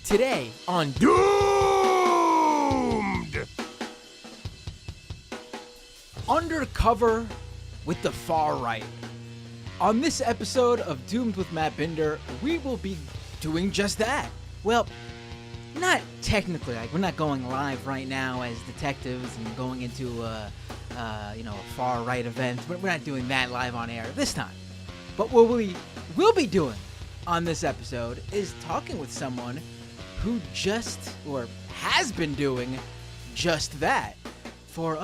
Today on Doomed! Undercover with the Far Right. On this episode of Doomed with Matt Binder, we will be doing just that. Well, not technically, like we're not going live right now as detectives and going into a far right event. We're not doing that live on air this time. But what we will be doing on this episode is talking with someone who has been doing just that for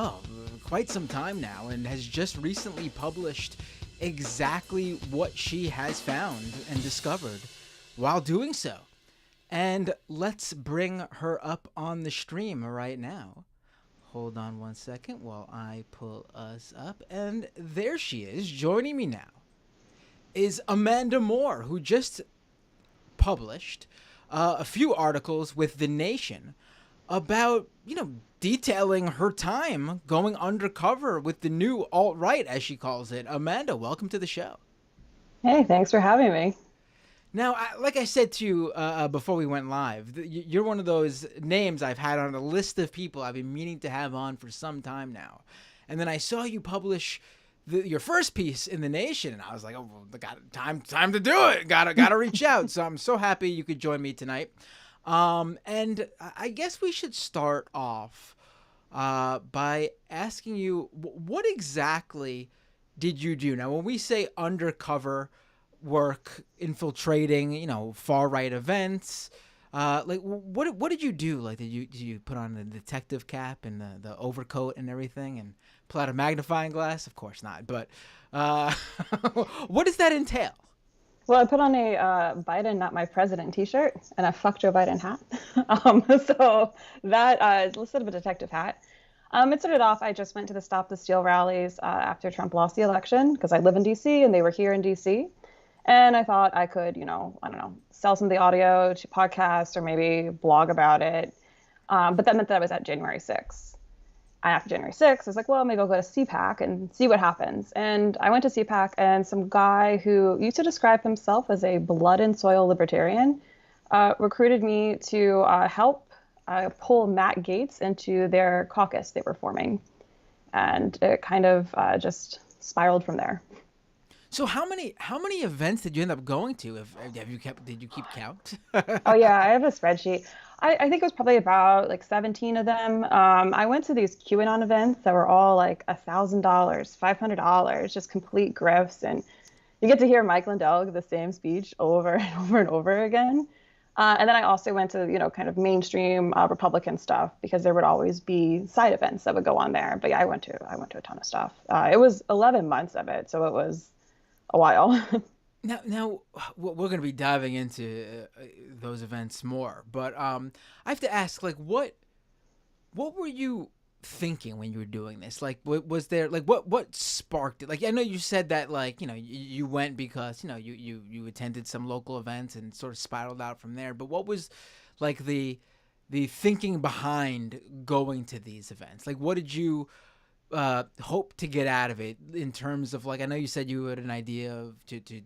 quite some time now, and has just recently published exactly what she has found and discovered while doing so. And let's bring her up on the stream right now. Hold on one second while I pull us up. And there she is. Joining me now is Amanda Moore, who just published a few articles with The Nation about, detailing her time going undercover with the new alt-right, as she calls it. Amanda, welcome to the show. Hey, thanks for having me. Now, like I said to you before we went live, you're one of those names I've had on a list of people I've been meaning to have on for some time now. And then I saw you publish your first piece in The Nation, and I was like, oh, well, time to do it. Gotta reach out. So I'm so happy you could join me tonight. And I guess we should start off by asking you, what exactly did you do? Now, when we say undercover work, infiltrating, far-right events, what did you do? Like, did you put on the detective cap and the overcoat and everything and pull out a magnifying glass? Of course not. But what does that entail? Well, I put on a Biden, not my president t-shirt and a fuck Joe Biden hat. So that is listed as a detective hat. It started off, I just went to the Stop the Steal rallies after Trump lost the election because I live in D.C. and they were here in D.C. And I thought I could, sell some of the audio to podcasts or maybe blog about it. But that meant that I was at January 6th. And after January 6th, I was like, well, maybe I'll go to CPAC and see what happens. And I went to CPAC, and some guy who used to describe himself as a blood and soil libertarian recruited me to help pull Matt Gaetz into their caucus they were forming. And it kind of just spiraled from there. So how many events did you end up going to? Did you keep count? Oh yeah, I have a spreadsheet. I think it was probably about like 17 of them. I went to these QAnon events that were all like $1,000, $500, just complete grifts, and you get to hear Mike Lindell give the same speech over and over and over again. And then I also went to kind of mainstream Republican stuff because there would always be side events that would go on there. But yeah, I went to a ton of stuff. It was 11 months of it, so it was a while. Now, we're going to be diving into those events more, but I have to ask, like, what were you thinking when you were doing this? Like, was there, like, what sparked it? Like, I know you said that, like, you went because, you attended some local events and sort of spiraled out from there, but what was, like, the thinking behind going to these events? Like, what did you hope to get out of it in terms of, like, I know you said you had an idea of to do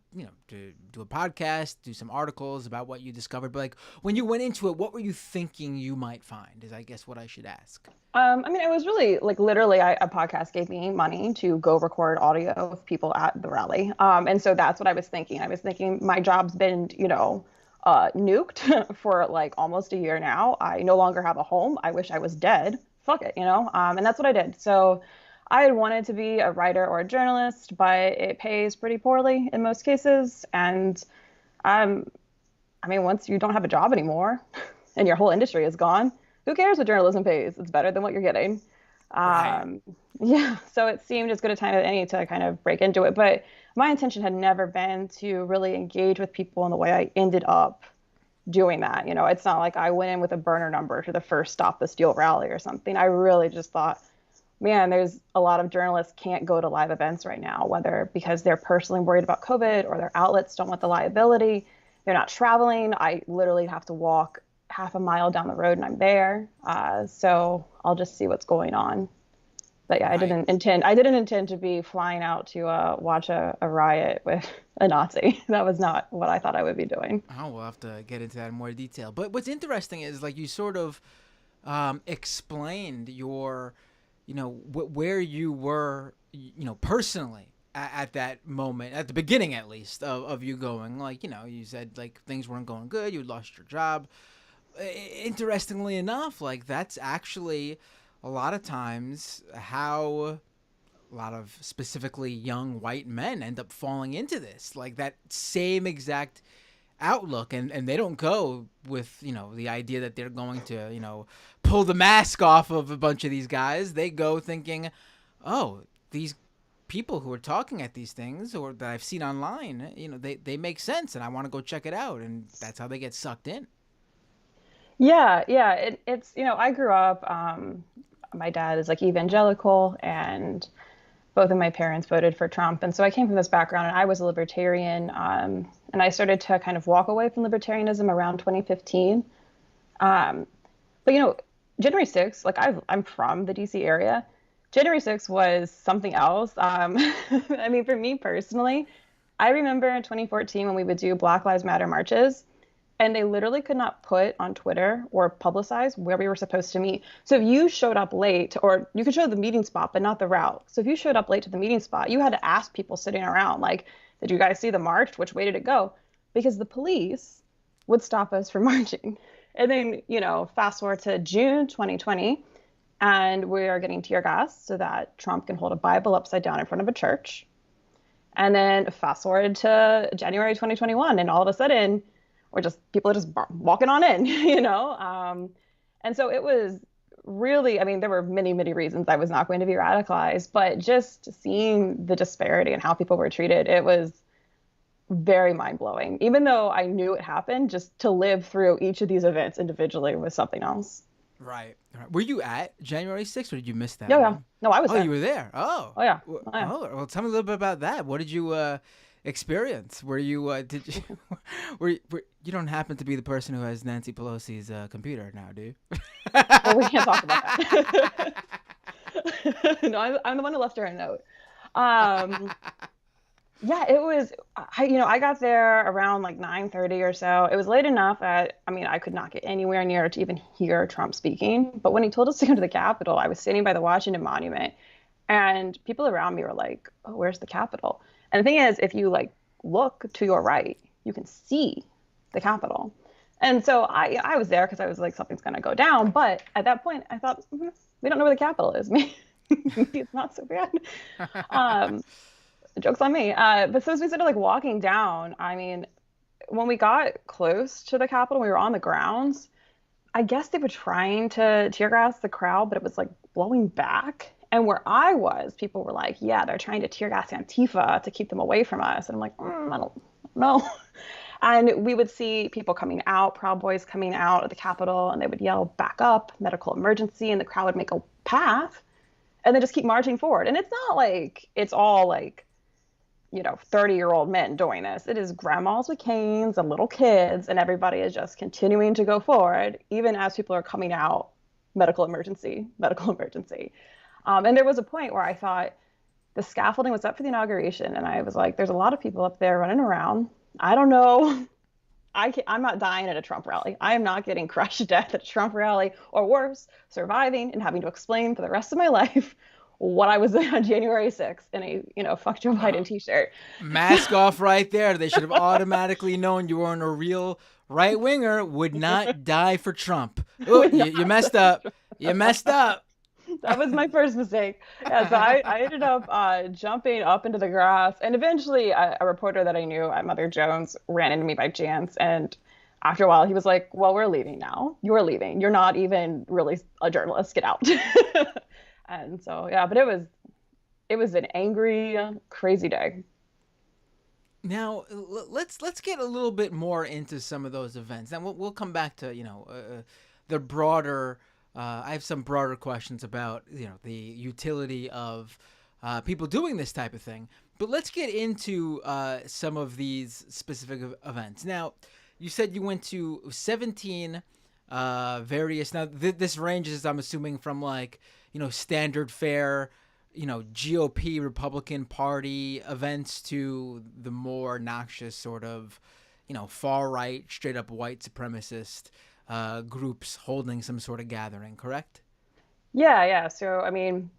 a podcast, do some articles about what you discovered, but like when you went into it, what were you thinking you might find is, I guess, what I should ask. It was really like literally a podcast gave me money to go record audio of people at the rally. And so that's what I was thinking. I was thinking my job's been, nuked for like almost a year now. I no longer have a home. I wish I was dead. Fuck it, and that's what I did. So I had wanted to be a writer or a journalist, but it pays pretty poorly in most cases. And once you don't have a job anymore and your whole industry is gone, who cares what journalism pays? It's better than what you're getting. Right. Yeah, so it seemed as good a time as any to kind of break into it. But my intention had never been to really engage with people in the way I ended up doing that. It's not like I went in with a burner number to the first Stop the Steal rally or something. I really just thought, man, there's a lot of journalists can't go to live events right now, whether because they're personally worried about COVID or their outlets don't want the liability. They're not traveling. I literally have to walk half a mile down the road and I'm there. So I'll just see what's going on. But yeah, Right. I didn't intend to be flying out to watch a riot with a Nazi. That was not what I thought I would be doing. Oh, we'll have to get into that in more detail. But what's interesting is like you sort of explained your, where you were, personally at that moment, at the beginning at least, of you going. Like, you said like things weren't going good, you lost your job. Interestingly enough, like that's actually a lot of times how a lot of specifically young white men end up falling into this, like that same exact outlook, and they don't go with the idea that they're going to pull the mask off of a bunch of these guys. They go thinking, oh, these people who are talking at these things or that I've seen online, they make sense and I want to go check it out, and that's how they get sucked in. Yeah, yeah. It's, I grew up, my dad is like evangelical, and both of my parents voted for Trump. And so I came from this background, and I was a libertarian. And I started to kind of walk away from libertarianism around 2015. Um, but, January 6th, like I'm from the DC area. January 6th was something else. I mean, for me personally, I remember in 2014 when we would do Black Lives Matter marches, and they literally could not put on Twitter or publicize where we were supposed to meet. So if you showed up late, or you could show the meeting spot, but not the route. So if you showed up late to the meeting spot, you had to ask people sitting around, like, did you guys see the march? Which way did it go? Because the police would stop us from marching. And then, fast forward to June 2020, and we are getting tear gas so that Trump can hold a Bible upside down in front of a church. And then fast forward to January 2021, and all of a sudden, people are just walking on in, and so it was really, I mean, there were many, many reasons I was not going to be radicalized, but just seeing the disparity and how people were treated, it was very mind blowing. Even though I knew it happened, just to live through each of these events individually was something else. Right. Were you at January 6th or did you miss that Yeah, yeah. one? No, I was Oh, you there. were there. Oh. Oh yeah. Oh, Oh yeah. well, tell me a little bit about that. What did you experience? Were you did you you don't happen to be the person who has Nancy Pelosi's computer now, do you? Well, we can't talk about that. No, I'm the one who left her a note. Um, Yeah, it was, I got there around like 9:30 or so. It was late enough that, I mean, I could not get anywhere near to even hear Trump speaking. But when he told us to go to the Capitol, I was sitting by the Washington Monument, and people around me were like, "Oh, where's the Capitol?" And the thing is, if you like look to your right, you can see the Capitol. And so I was there because I was like, something's gonna go down. But at that point, I thought, we don't know where the Capitol is. Maybe it's not so bad. Um, Joke's on me. But so as we started like walking down, I mean, when we got close to the Capitol, we were on the grounds. I guess they were trying to tear gas the crowd, but it was like blowing back. And where I was, people were like, yeah, they're trying to tear gas Antifa to keep them away from us. And I'm like, I don't know. And we would see people coming out, Proud Boys coming out of the Capitol, and they would yell, back up, medical emergency. And the crowd would make a path and then just keep marching forward. And it's not like it's all like, 30-year-old men doing this. It is grandmas with canes and little kids, and everybody is just continuing to go forward, even as people are coming out, medical emergency, medical emergency. And there was a point where I thought the scaffolding was up for the inauguration, and I was like, there's a lot of people up there running around. I don't know. I'm not dying at a Trump rally. I am not getting crushed to death at a Trump rally, or worse, surviving and having to explain for the rest of my life what I was on January 6th in a, fuck Joe Biden t-shirt. Mask off right there. They should have automatically known you weren't a real right winger. Would not die for Trump. Oh, you messed up. You messed up. That was my first mistake. Yeah, so I ended up jumping up into the grass, and eventually a reporter that I knew at Mother Jones ran into me by chance, and after a while he was like, well, we're leaving now. You're leaving. You're not even really a journalist. Get out. And so, yeah, but it was an angry, crazy day. Now let's get a little bit more into some of those events. Then we'll come back to the broader. I have some broader questions about the utility of people doing this type of thing. But let's get into some of these specific events. Now, you said you went to 17 various. Now this ranges, I'm assuming, from like standard fare, GOP Republican Party events to the more noxious sort of, far right, straight up white supremacist groups holding some sort of gathering, correct? Yeah. So, I mean,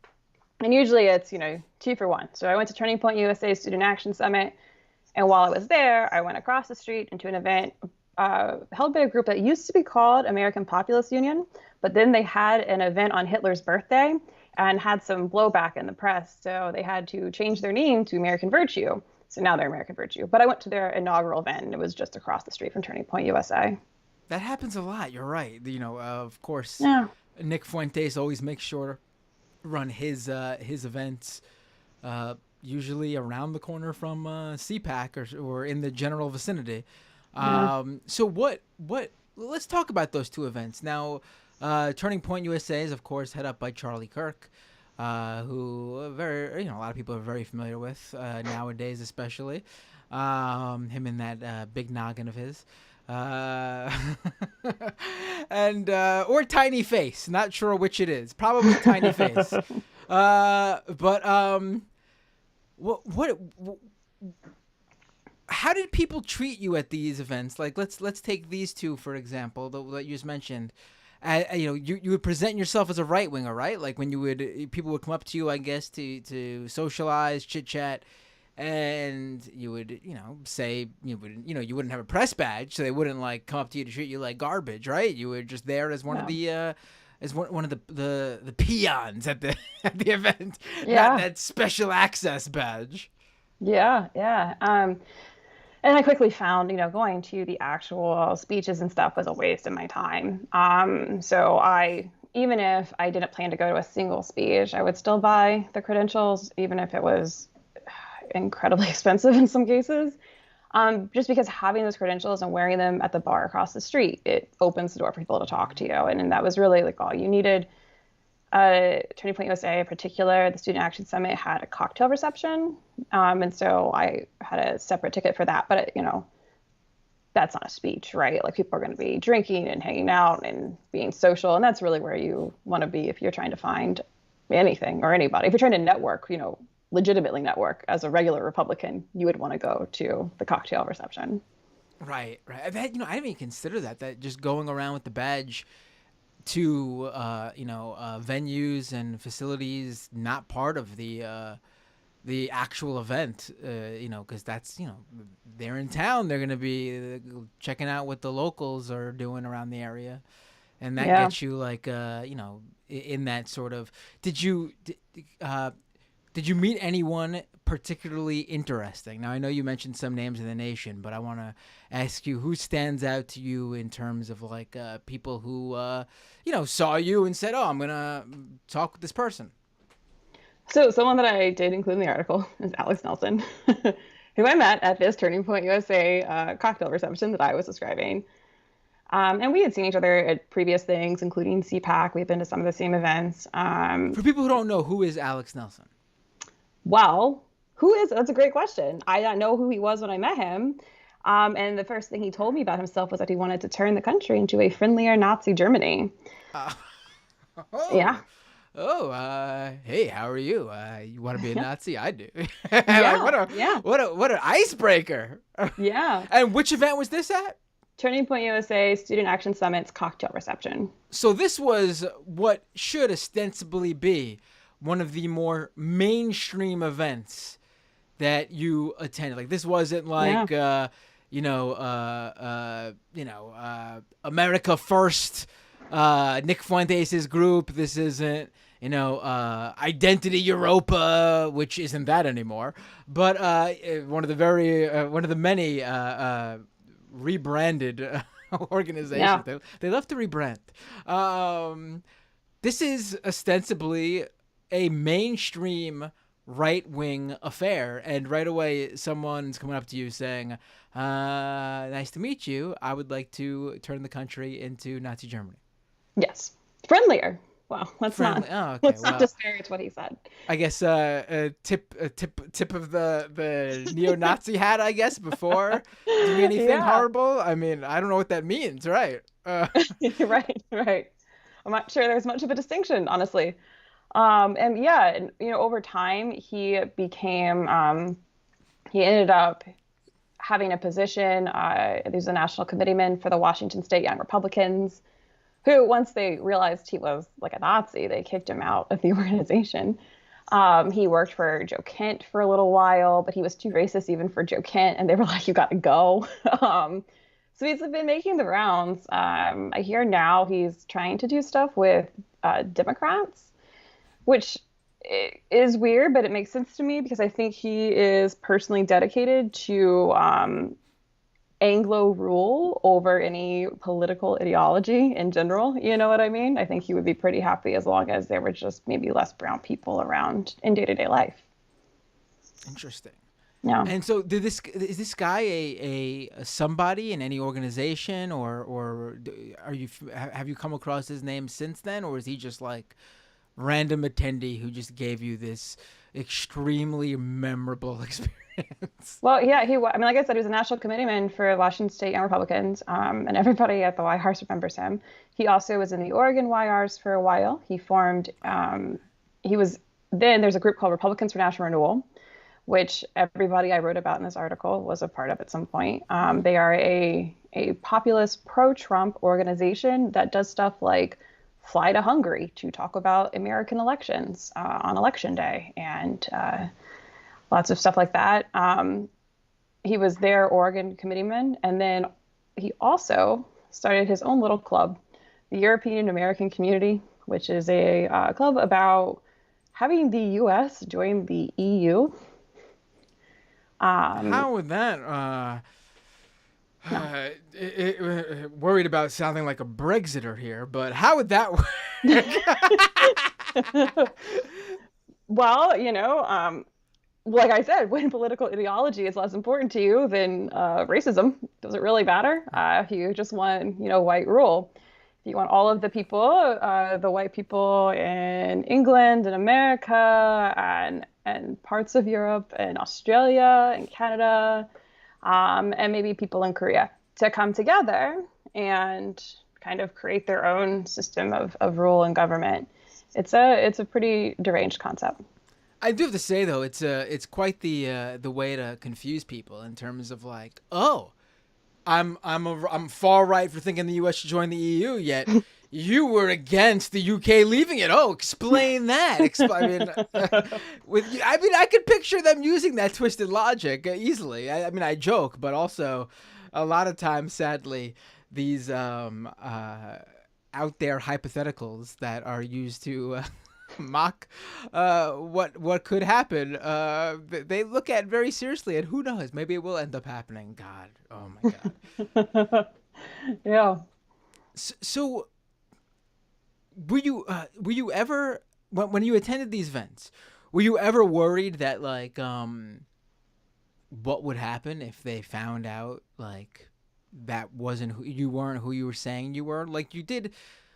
and usually it's, 2 for 1. So I went to Turning Point USA Student Action Summit. And while I was there, I went across the street into an event held by a group that used to be called American Populist Union. But then they had an event on Hitler's birthday and had some blowback in the press. So they had to change their name to American Virtue. So now they're American Virtue. But I went to their inaugural event, and it was just across the street from Turning Point USA. That happens a lot. You're right. Of course, Yeah. Nick Fuentes always makes sure to run his events usually around the corner from CPAC or in the general vicinity. So what? Let's talk about those two events now. Turning Point USA is, of course, head up by Charlie Kirk, who a lot of people are very familiar with nowadays, especially him and that big noggin of his. And or Tiny Face, not sure which it is. Probably Tiny Face. What how did people treat you at these events? Like let's take these two for example that you just mentioned. You would present yourself as a right winger, right? Like when people would come up to you, I guess, to socialize, chit chat, and you would say you wouldn't have a press badge, so they wouldn't like come up to you to treat you like garbage, right? You were just there as one of the one of the peons at the event, not that special access badge. Yeah. And I quickly found, going to the actual speeches and stuff was a waste of my time. So even if I didn't plan to go to a single speech, I would still buy the credentials, even if it was incredibly expensive in some cases. Just because having those credentials and wearing them at the bar across the street, it opens the door for people to talk to you. And that was really like all you needed. Turning Point USA in particular, the Student Action Summit had a cocktail reception. And so I had a separate ticket for that. But, that's not a speech, right? Like people are going to be drinking and hanging out and being social. And that's really where you want to be if you're trying to find anything or anybody. If you're trying to network, legitimately network as a regular Republican, you would want to go to the cocktail reception. Right. I didn't even consider that just going around with the badge to venues and facilities not part of the actual event, because that's they're in town, they're going to be checking out what the locals are doing around the area, and that gets you like in that sort of. Did you meet anyone particularly interesting? Now, I know you mentioned some names in the nation, but I want to ask you who stands out to you in terms of like people who, saw you and said, oh, I'm going to talk with this person. So someone that I did include in the article is Alex Nelson, who I met at this Turning Point USA cocktail reception that I was describing. And we had seen each other at previous things, including CPAC. We've been to some of the same events. For people who don't know, who is Alex Nelson? Well, that's a great question. I didn't know who he was when I met him. And the first thing he told me about himself was that he wanted to turn the country into a friendlier Nazi Germany. Yeah. Hey, how are you? You want to be a Nazi? I do. Yeah. What an icebreaker. Yeah. And which event was this at? Turning Point USA Student Action Summit's cocktail reception. So this was what should ostensibly be one of the more mainstream events that you attended. Like this wasn't like America First, Nick Fuentes' group. This isn't Identity Europa, which isn't that anymore. But one of the many rebranded organizations. Yeah. They love to rebrand. This is ostensibly a mainstream right-wing affair, and right away someone's coming up to you saying, nice to meet you, I would like to turn the country into Nazi Germany. Yes. Friendlier. Well, let's not disparage what he said. I guess a tip of the neo-Nazi hat, I guess, before doing anything horrible. I mean, I don't know what that means, right? Right. I'm not sure there's much of a distinction, honestly. And yeah, and, over time he ended up having a position. He was a national committeeman for the Washington State Young Republicans, who, once they realized he was like a Nazi, they kicked him out of the organization. He worked for Joe Kent for a little while, but he was too racist even for Joe Kent, and they were like, "You got to go." So he's been making the rounds. I hear now he's trying to do stuff with Democrats, which is weird, but it makes sense to me because I think he is personally dedicated to Anglo rule over any political ideology in general. You know what I mean? I think he would be pretty happy as long as there were just maybe less brown people around in day-to-day life. Interesting. Yeah. And so, is this guy a somebody in any organization, or have you come across his name since then, or is he just like random attendee who just gave you this extremely memorable experience? Well, yeah, I mean, like I said, he was a national committeeman for Washington State Young Republicans, and everybody at the YRs remembers him. He also was in the Oregon YRs for a while. Then there's a group called Republicans for National Renewal, which everybody I wrote about in this article was a part of at some point. They are a populist pro-Trump organization that does stuff like fly to Hungary to talk about American elections on election day, and lots of stuff like that. He was their Oregon committeeman, and then he also started his own little club, the European American Community, which is a club about having the U.S. join the EU. How would that? Worried about sounding like a Brexiter here, but how would that work? Well, like I said, when political ideology is less important to you than racism, does it really matter? If you just want, white rule. If you want all of the people, the white people in England and America and parts of Europe and Australia and Canada, and maybe people in Korea to come together and kind of create their own system of rule and government. It's a pretty deranged concept. I do have to say though, it's quite the way to confuse people in terms of like, oh, I'm far right for thinking the U.S. should join the EU, yet you were against the UK leaving it. Oh, explain that. I could picture them using that twisted logic easily. I joke, but also a lot of times, sadly, these out there hypotheticals that are used to mock what could happen, they look at very seriously, and who knows, maybe it will end up happening. God, oh my God. Yeah. So were you ever, when you attended these events, were you ever worried that like what would happen if they found out like that wasn't who you weren't, who you were saying you were? Like you did,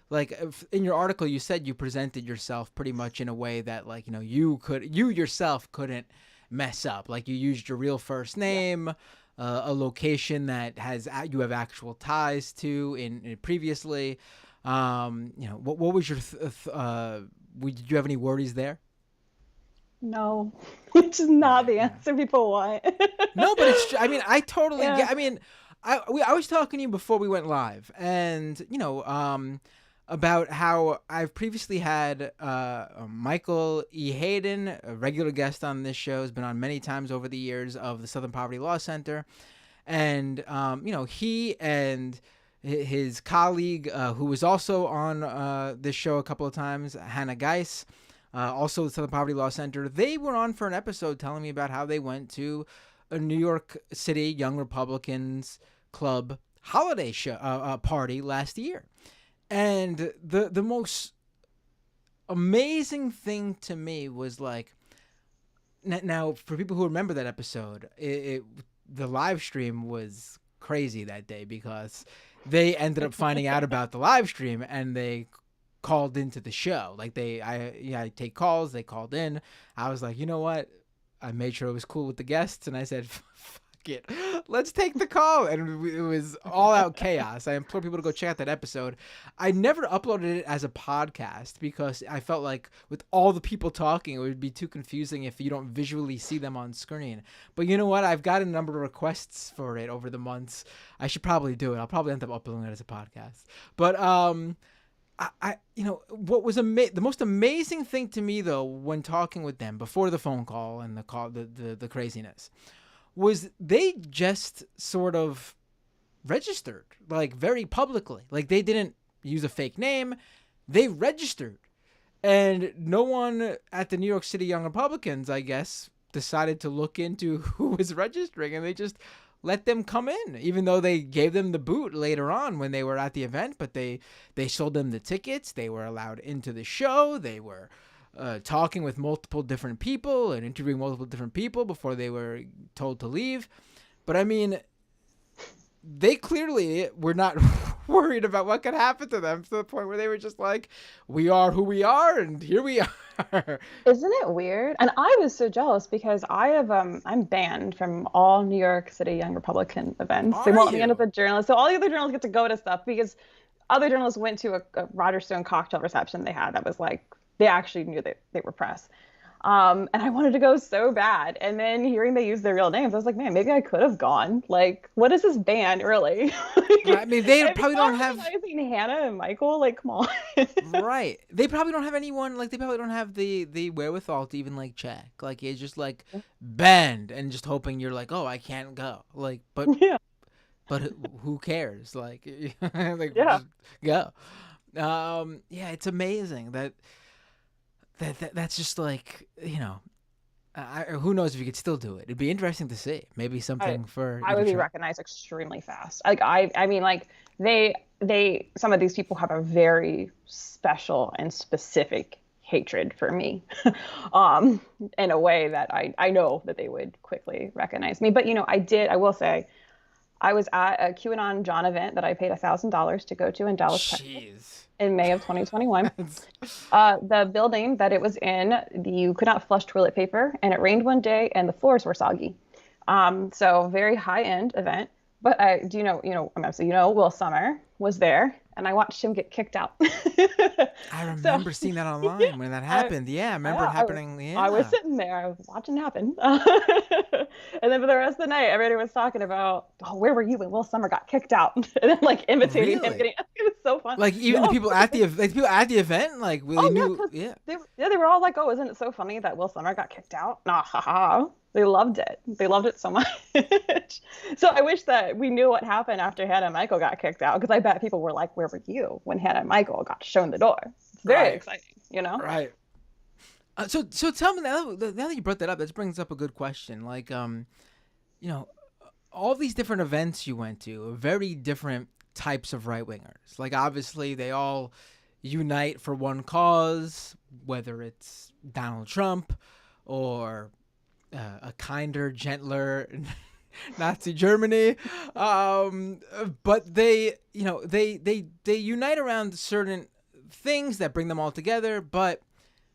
like in your article you said you presented yourself pretty much in a way that like, you yourself couldn't mess up. Like you used your real first name, a location that you have actual ties to in previously. What was your did you have any worries there? No, which is not the answer people want. No, but it's, I totally Yeah. get, I was talking to you before we went live, and about how I've previously had Michael E. Hayden, a regular guest on this show, has been on many times over the years, of the Southern Poverty Law Center, and he and his colleague, who was also on this show a couple of times, Hannah Geis, also the Southern Poverty Law Center, they were on for an episode telling me about how they went to a New York City Young Republicans Club holiday show party last year. And the most amazing thing to me was like, now for people who remember that episode, the live stream was crazy that day because they ended up finding out about the live stream and they called into the show. Like I take calls, they called in. I was like, you know what? I made sure it was cool with the guests, and I said, it. Let's take the call. And it was all out chaos. I implore people to go check out that episode. I never uploaded it as a podcast because I felt like with all the people talking, it would be too confusing if you don't visually see them on screen. But you know what? I've got a number of requests for it over the months. I should probably do it. I'll probably end up uploading it as a podcast. But what was the most amazing thing to me though, when talking with them before the phone call and the craziness, was they just sort of registered, like, very publicly. Like, they didn't use a fake name. They registered. And no one at the New York City Young Republicans, I guess, decided to look into who was registering, and they just let them come in, even though they gave them the boot later on when they were at the event. But they sold them the tickets. They were allowed into the show. They were talking with multiple different people and interviewing multiple different people before they were told to leave. But I mean, they clearly were not worried about what could happen to them, to the point where they were just like, we are who we are, and here we are. Isn't it weird? And I was so jealous because I'm banned from all New York City Young Republican events. They won't let me into the Journalist. So all the other journalists get to go to stuff because other journalists went to a Roger Stone cocktail reception they had that was like, they actually knew that they were press. And I wanted to go so bad. And then hearing they use their real names, I was like, man, maybe I could have gone. Like, what is this band, really? I mean, they probably don't have Hannah and Michael. Like, come on. Right. They probably don't have anyone, like, they probably don't have the wherewithal to even, like, check. Like, it's just, like, banned and just hoping you're like, oh, I can't go. Like, but yeah. But who cares? Like, like, yeah. Just go. Yeah, it's amazing that's just like, you know, who knows if you could still do it. It'd be interesting to see. Maybe something I would be recognized extremely fast. Like, I mean, like, some of these people have a very special and specific hatred for me, in a way that I know that they would quickly recognize me. But, you know, I will say, I was at a QAnon John event that I paid $1,000 to go to in Dallas, Texas, in May of 2021. The building that it was in, you could not flush toilet paper, and it rained one day, and the floors were soggy. So very high-end event. But Will Sommer was there, and I watched him get kicked out. I remember seeing that online when that happened. I remember it happening. I was sitting there, I was watching it happen. And then for the rest of the night, everybody was talking about, oh, where were you when Will Sommer got kicked out? And then, like, imitating him. It was so fun. Like, even the people at the event, like, really knew. Yeah, they were all like, oh, isn't it so funny that Will Sommer got kicked out? Nah, haha. They loved it. They loved it so much. So I wish that we knew what happened after Hannah and Michael got kicked out, because I bet people were like, where were you when Hannah and Michael got shown the door? It's very exciting, you know? Right. So tell me, now that you brought that up, this brings up a good question. Like, you know, all these different events you went to, very different types of right-wingers. Like, obviously, they all unite for one cause, whether it's Donald Trump or a kinder, gentler Nazi Germany, but they unite around certain things that bring them all together, but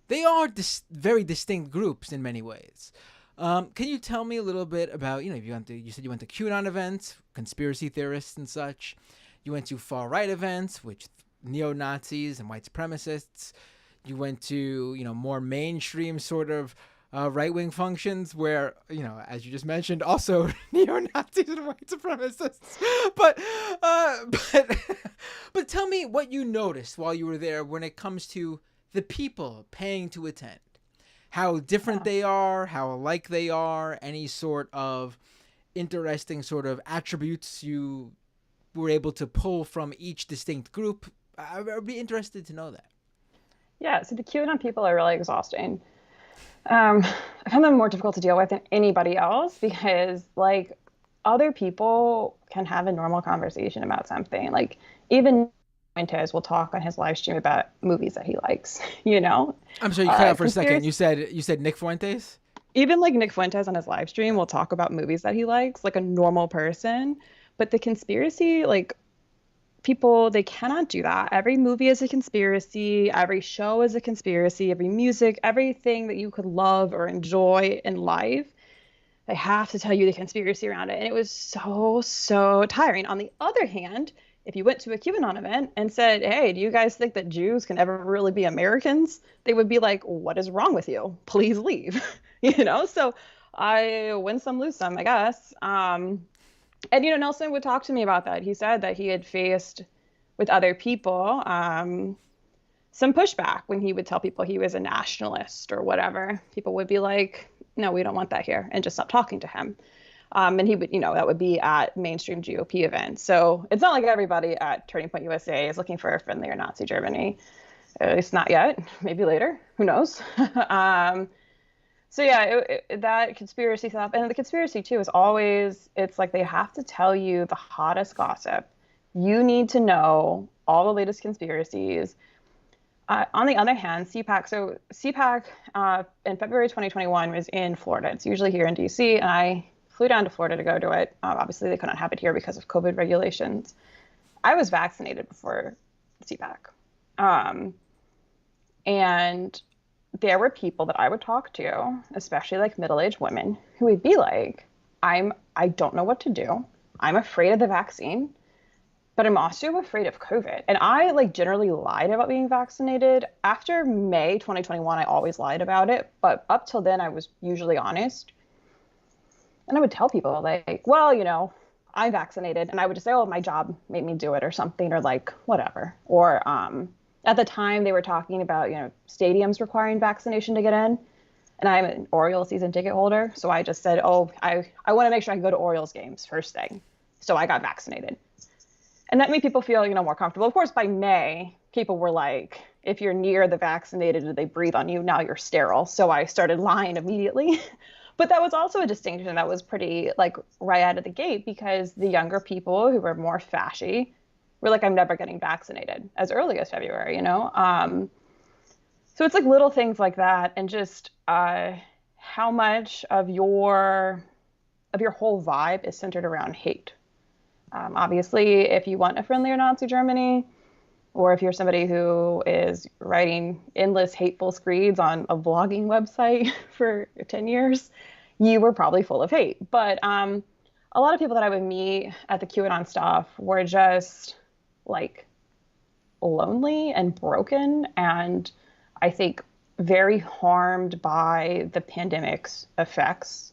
they are very distinct groups in many ways. Can you tell me a little bit about, you said you went to QAnon events, conspiracy theorists and such. You went to far right events, which neo-Nazis and white supremacists. You went to, more mainstream sort of right-wing functions where, as you just mentioned, also neo-Nazis and white supremacists. But tell me what you noticed while you were there when it comes to the people paying to attend. How different they are, how alike they are, any sort of interesting sort of attributes you were able to pull from each distinct group. I'd be interested to know that. Yeah, so the QAnon people are really exhausting. I find them more difficult to deal with than anybody else because, like, other people can have a normal conversation about something. Like, even Fuentes will talk on his live stream about movies that he likes, I'm sorry, you cut out for a second. You said Nick Fuentes? Even, like, Nick Fuentes on his live stream will talk about movies that he likes, like a normal person. But the conspiracy, like, people, they cannot do that. Every movie is a conspiracy. Every show is a conspiracy. Every music, everything that you could love or enjoy in life They have to tell you the conspiracy around it. And it was so tiring. On the other hand, if you went to a QAnon event and said, hey, do you guys think that Jews can ever really be Americans? They would be like, what is wrong with you? Please leave. So I win some, lose some, I guess. And, Nelson would talk to me about that. He said that he had faced with other people some pushback when he would tell people he was a nationalist or whatever. People would be like, no, we don't want that here, and just stop talking to him. And he would, that would be at mainstream GOP events. So it's not like everybody at Turning Point USA is looking for a friendlier Nazi Germany. At least not yet. Maybe later. Who knows? So yeah, that conspiracy stuff, and the conspiracy too is always, it's like they have to tell you the hottest gossip. You need to know all the latest conspiracies. On the other hand, CPAC, in February 2021 was in Florida. It's usually here in DC, and I flew down to Florida to go to it. Obviously, they couldn't have it here because of COVID regulations. I was vaccinated before CPAC. And there were people that I would talk to, especially like middle-aged women, who would be like, I don't know what to do. I'm afraid of the vaccine, but I'm also afraid of COVID. And I generally lied about being vaccinated. After May 2021, I always lied about it. But up till then, I was usually honest. And I would tell people well, I'm vaccinated. And I would just say, oh, my job made me do it or something, or whatever. Or at the time they were talking about, stadiums requiring vaccination to get in. And I'm an Orioles season ticket holder. So I just said, oh, I want to make sure I can go to Orioles games first thing. So I got vaccinated. And that made people feel, more comfortable. Of course, by May, people were like, if you're near the vaccinated and they breathe on you, now you're sterile. So I started lying immediately. But that was also a distinction that was pretty right out of the gate, because the younger people who were more fashy were like, I'm never getting vaccinated, as early as February, So it's little things like that, and just how much of your whole vibe is centered around hate. Obviously, if you want a friendlier Nazi Germany, or if you're somebody who is writing endless hateful screeds on a blogging website for 10 years, you were probably full of hate. But a lot of people that I would meet at the QAnon stuff were just lonely and broken, and I think very harmed by the pandemic's effects.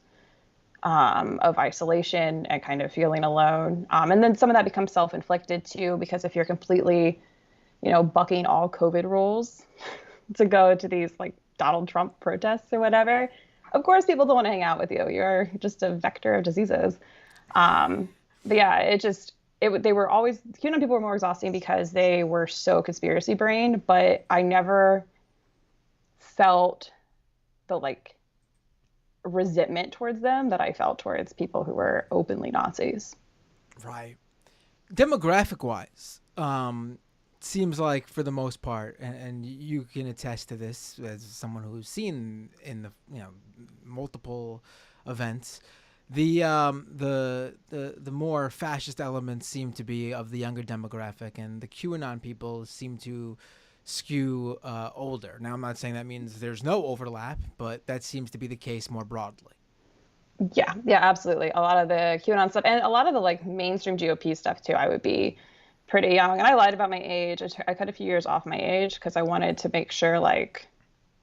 Of isolation and kind of feeling alone. And then some of that becomes self-inflicted too, because if you're completely, bucking all COVID rules to go to these Donald Trump protests or whatever, of course people don't want to hang out with you. You're just a vector of diseases. But yeah, they were always, QAnon people were more exhausting because they were so conspiracy brained, but I never felt the resentment towards them that I felt towards people who were openly Nazis. Right. Demographic wise, seems like for the most part, and you can attest to this as someone who's seen in the multiple events, the more fascist elements seem to be of the younger demographic, and the QAnon people seem to skew older. Now, I'm not saying that means there's no overlap, but that seems to be the case more broadly. Yeah, absolutely. A lot of the QAnon stuff, and a lot of the mainstream GOP stuff too, I would be pretty young. And I lied about my age. I cut a few years off my age because I wanted to make sure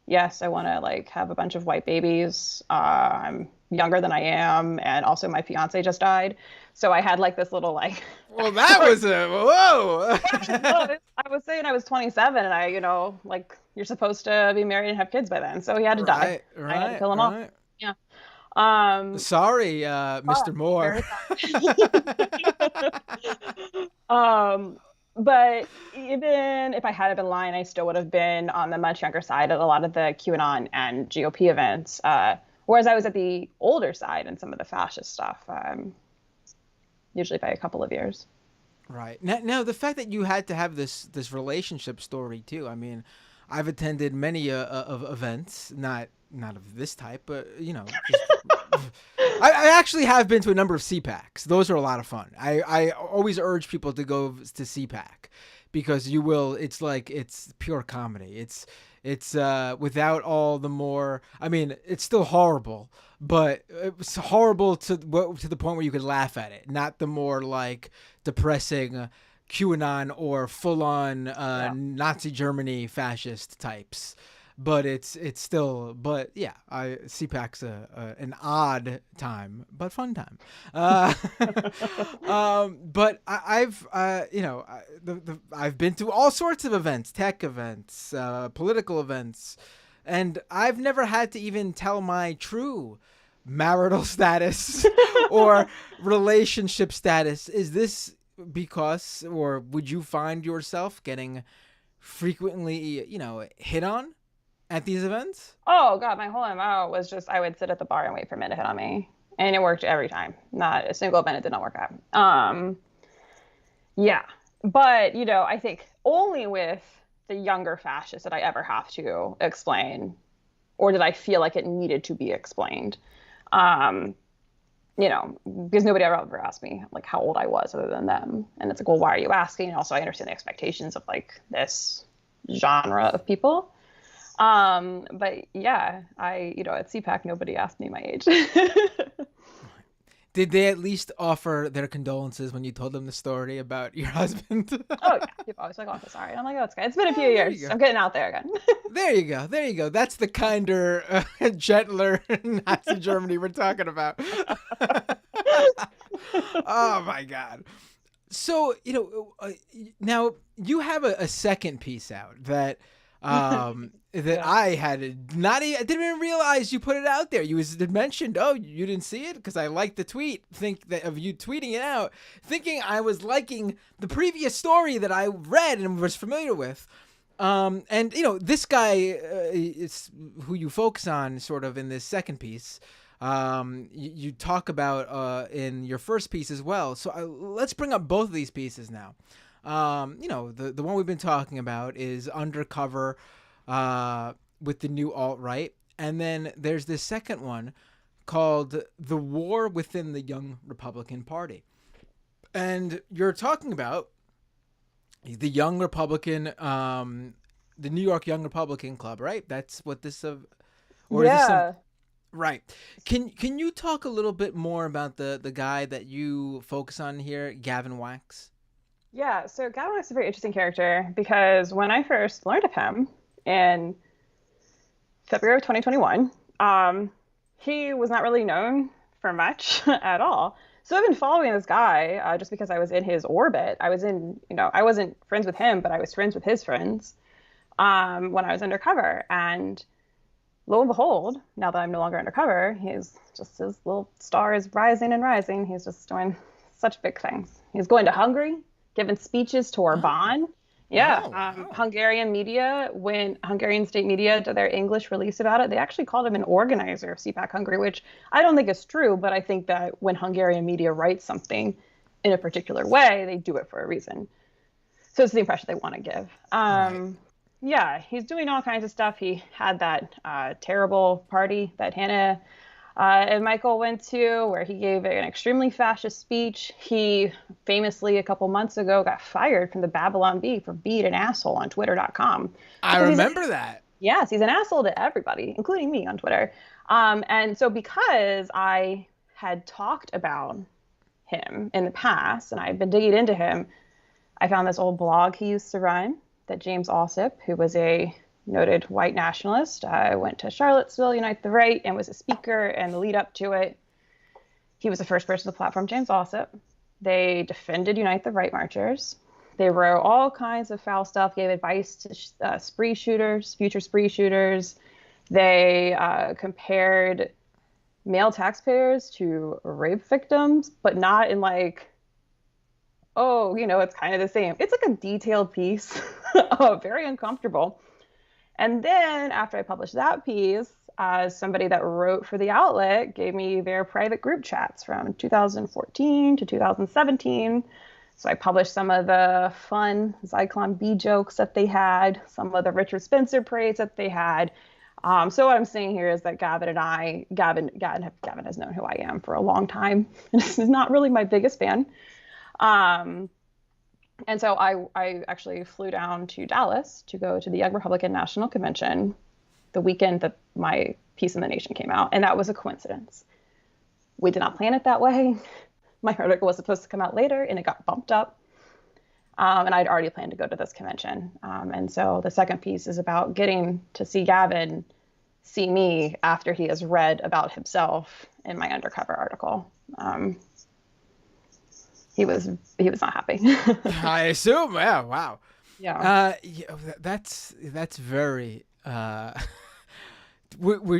yes, I want to have a bunch of white babies. I'm younger than I am, and also my fiance just died, so I had this little Well, that was a whoa. I was saying I was 27, and I you're supposed to be married and have kids by then, so he had to die. Right, I had to kill him off. Yeah. Sorry, Mr. Moore. But even if I hadn't been lying, I still would have been on the much younger side at a lot of the QAnon and GOP events. Whereas I was at the older side in some of the fascist stuff, usually by a couple of years. Right. Now the fact that you had to have this relationship story too. I mean, I've attended many of events, not of this type, but just I actually have been to a number of CPACs. Those are a lot of fun. I always urge people to go to CPAC because you will. It's like it's pure comedy. It's without all the more. I mean, it's still horrible, but it's horrible to the point where you could laugh at it. Not the more like depressing QAnon or full on Nazi Germany fascist types. But it's still, but yeah, CPAC's an odd time, but fun time. But I've been to all sorts of events, tech events, political events, and I've never had to even tell my true marital status or relationship status. Is this because, or would you find yourself getting frequently, hit on at these events? Oh God, my whole MO was just I would sit at the bar and wait for men to hit on me, and it worked every time. Not a single event it did not work out. Yeah, but I think only with the younger fascists did I ever have to explain, or did I feel like it needed to be explained. Because nobody ever asked me like how old I was other than them, and it's like, well, why are you asking? And also, I understand the expectations of like this genre of people. But yeah, at CPAC, nobody asked me my age. Did they at least offer their condolences when you told them the story about your husband? Oh yeah, people always like, oh, so sorry. And I'm like, oh, it's good. It's been a few years. I'm getting out there again. There you go. That's the kinder, gentler Nazi Germany we're talking about. Oh my God. So, now you have a second piece out that I had not. I didn't even realize you put it out there. You mentioned, oh, you didn't see it because I liked the tweet. Think that of you tweeting it out, thinking I was liking the previous story that I read and was familiar with. And this guy is who you focus on, sort of in this second piece. You talk about in your first piece as well. So let's bring up both of these pieces now. The one we've been talking about is Undercover with the new alt-right. And then there's this second one called The War Within the Young Republican Party. And you're talking about the Young Republican, the New York Young Republican Club, right? That's what this... or yeah. Is this right. Can you talk a little bit more about the guy that you focus on here, Gavin Wax? Yeah, so Gavin Wax is a very interesting character because when I first learned of him in February of 2021, he was not really known for much at all. So I've been following this guy just because I was in his orbit. I wasn't friends with him, but I was friends with his friends when I was undercover. And lo and behold, now that I'm no longer undercover, his little star is rising and rising. He's just doing such big things. He's going to Hungary, giving speeches to Orbán. Yeah. Oh, wow. Hungarian media, when Hungarian state media did their English release about it, they actually called him an organizer of CPAC Hungary, which I don't think is true, but I think that when Hungarian media writes something in a particular way, they do it for a reason. So it's the impression they want to give. Right. Yeah, he's doing all kinds of stuff. He had that terrible party that Hannah and Michael went to where he gave an extremely fascist speech. He famously, a couple months ago, got fired from the Babylon Bee for being an asshole on Twitter.com. I remember that. Yes, he's an asshole to everybody, including me on Twitter. And so because I had talked about him in the past and I've been digging into him, I found this old blog he used to run that James Alsop, who was a noted white nationalist, went to Charlottesville, Unite the Right, and was a speaker. And the lead up to it, he was the first person to platform James Alsop. They defended Unite the Right marchers. They wrote all kinds of foul stuff, gave advice to spree shooters, future spree shooters. They compared male taxpayers to rape victims, but not in like, oh, it's kind of the same. It's like a detailed piece, very uncomfortable. And then after I published that piece, somebody that wrote for the outlet gave me their private group chats from 2014 to 2017. So I published some of the fun Zyklon B jokes that they had, some of the Richard Spencer parades that they had. So what I'm saying here is that Gavin has known who I am for a long time. This is not really my biggest fan. Um, and so I actually flew down to Dallas to go to the Young Republican National Convention the weekend that my piece in the Nation came out, and that was a coincidence. We did not plan it that way. My article was supposed to come out later, and it got bumped up. And I'd already planned to go to this convention. And so the second piece is about getting to see Gavin see me after he has read about himself in my Undercover article. He was not happy. I assume. Yeah. Wow. Yeah. That's very. Were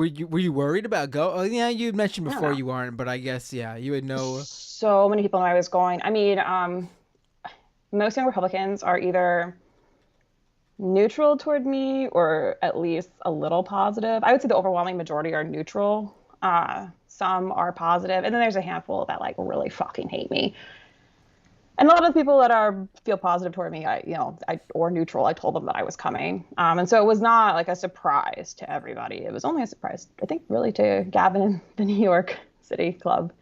you worried about go? Oh, yeah, you had mentioned before you aren't, but I guess you would know. So many people knew I was going. I mean, most young Republicans are either neutral toward me or at least a little positive. I would say the overwhelming majority are neutral. Some are positive, and then there's a handful that like really fucking hate me. And a lot of the people that feel positive toward me, or neutral, I told them that I was coming. And so it was not like a surprise to everybody. It was only a surprise, I think, really to Gavin and the New York City Club.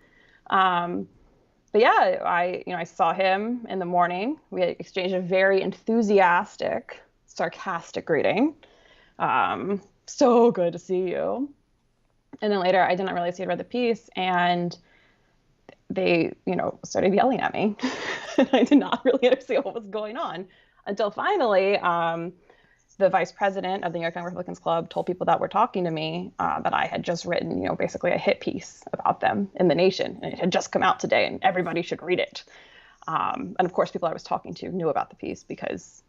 But yeah, I saw him in the morning. We exchanged a very enthusiastic, sarcastic greeting. So good to see you. And then later, I didn't realize he had read the piece, and they, started yelling at me. And I did not really understand what was going on until finally, the vice president of the New York Young Republicans Club told people that were talking to me that I had just written, basically a hit piece about them in the Nation, and it had just come out today, and everybody should read it. And of course, people I was talking to knew about the piece because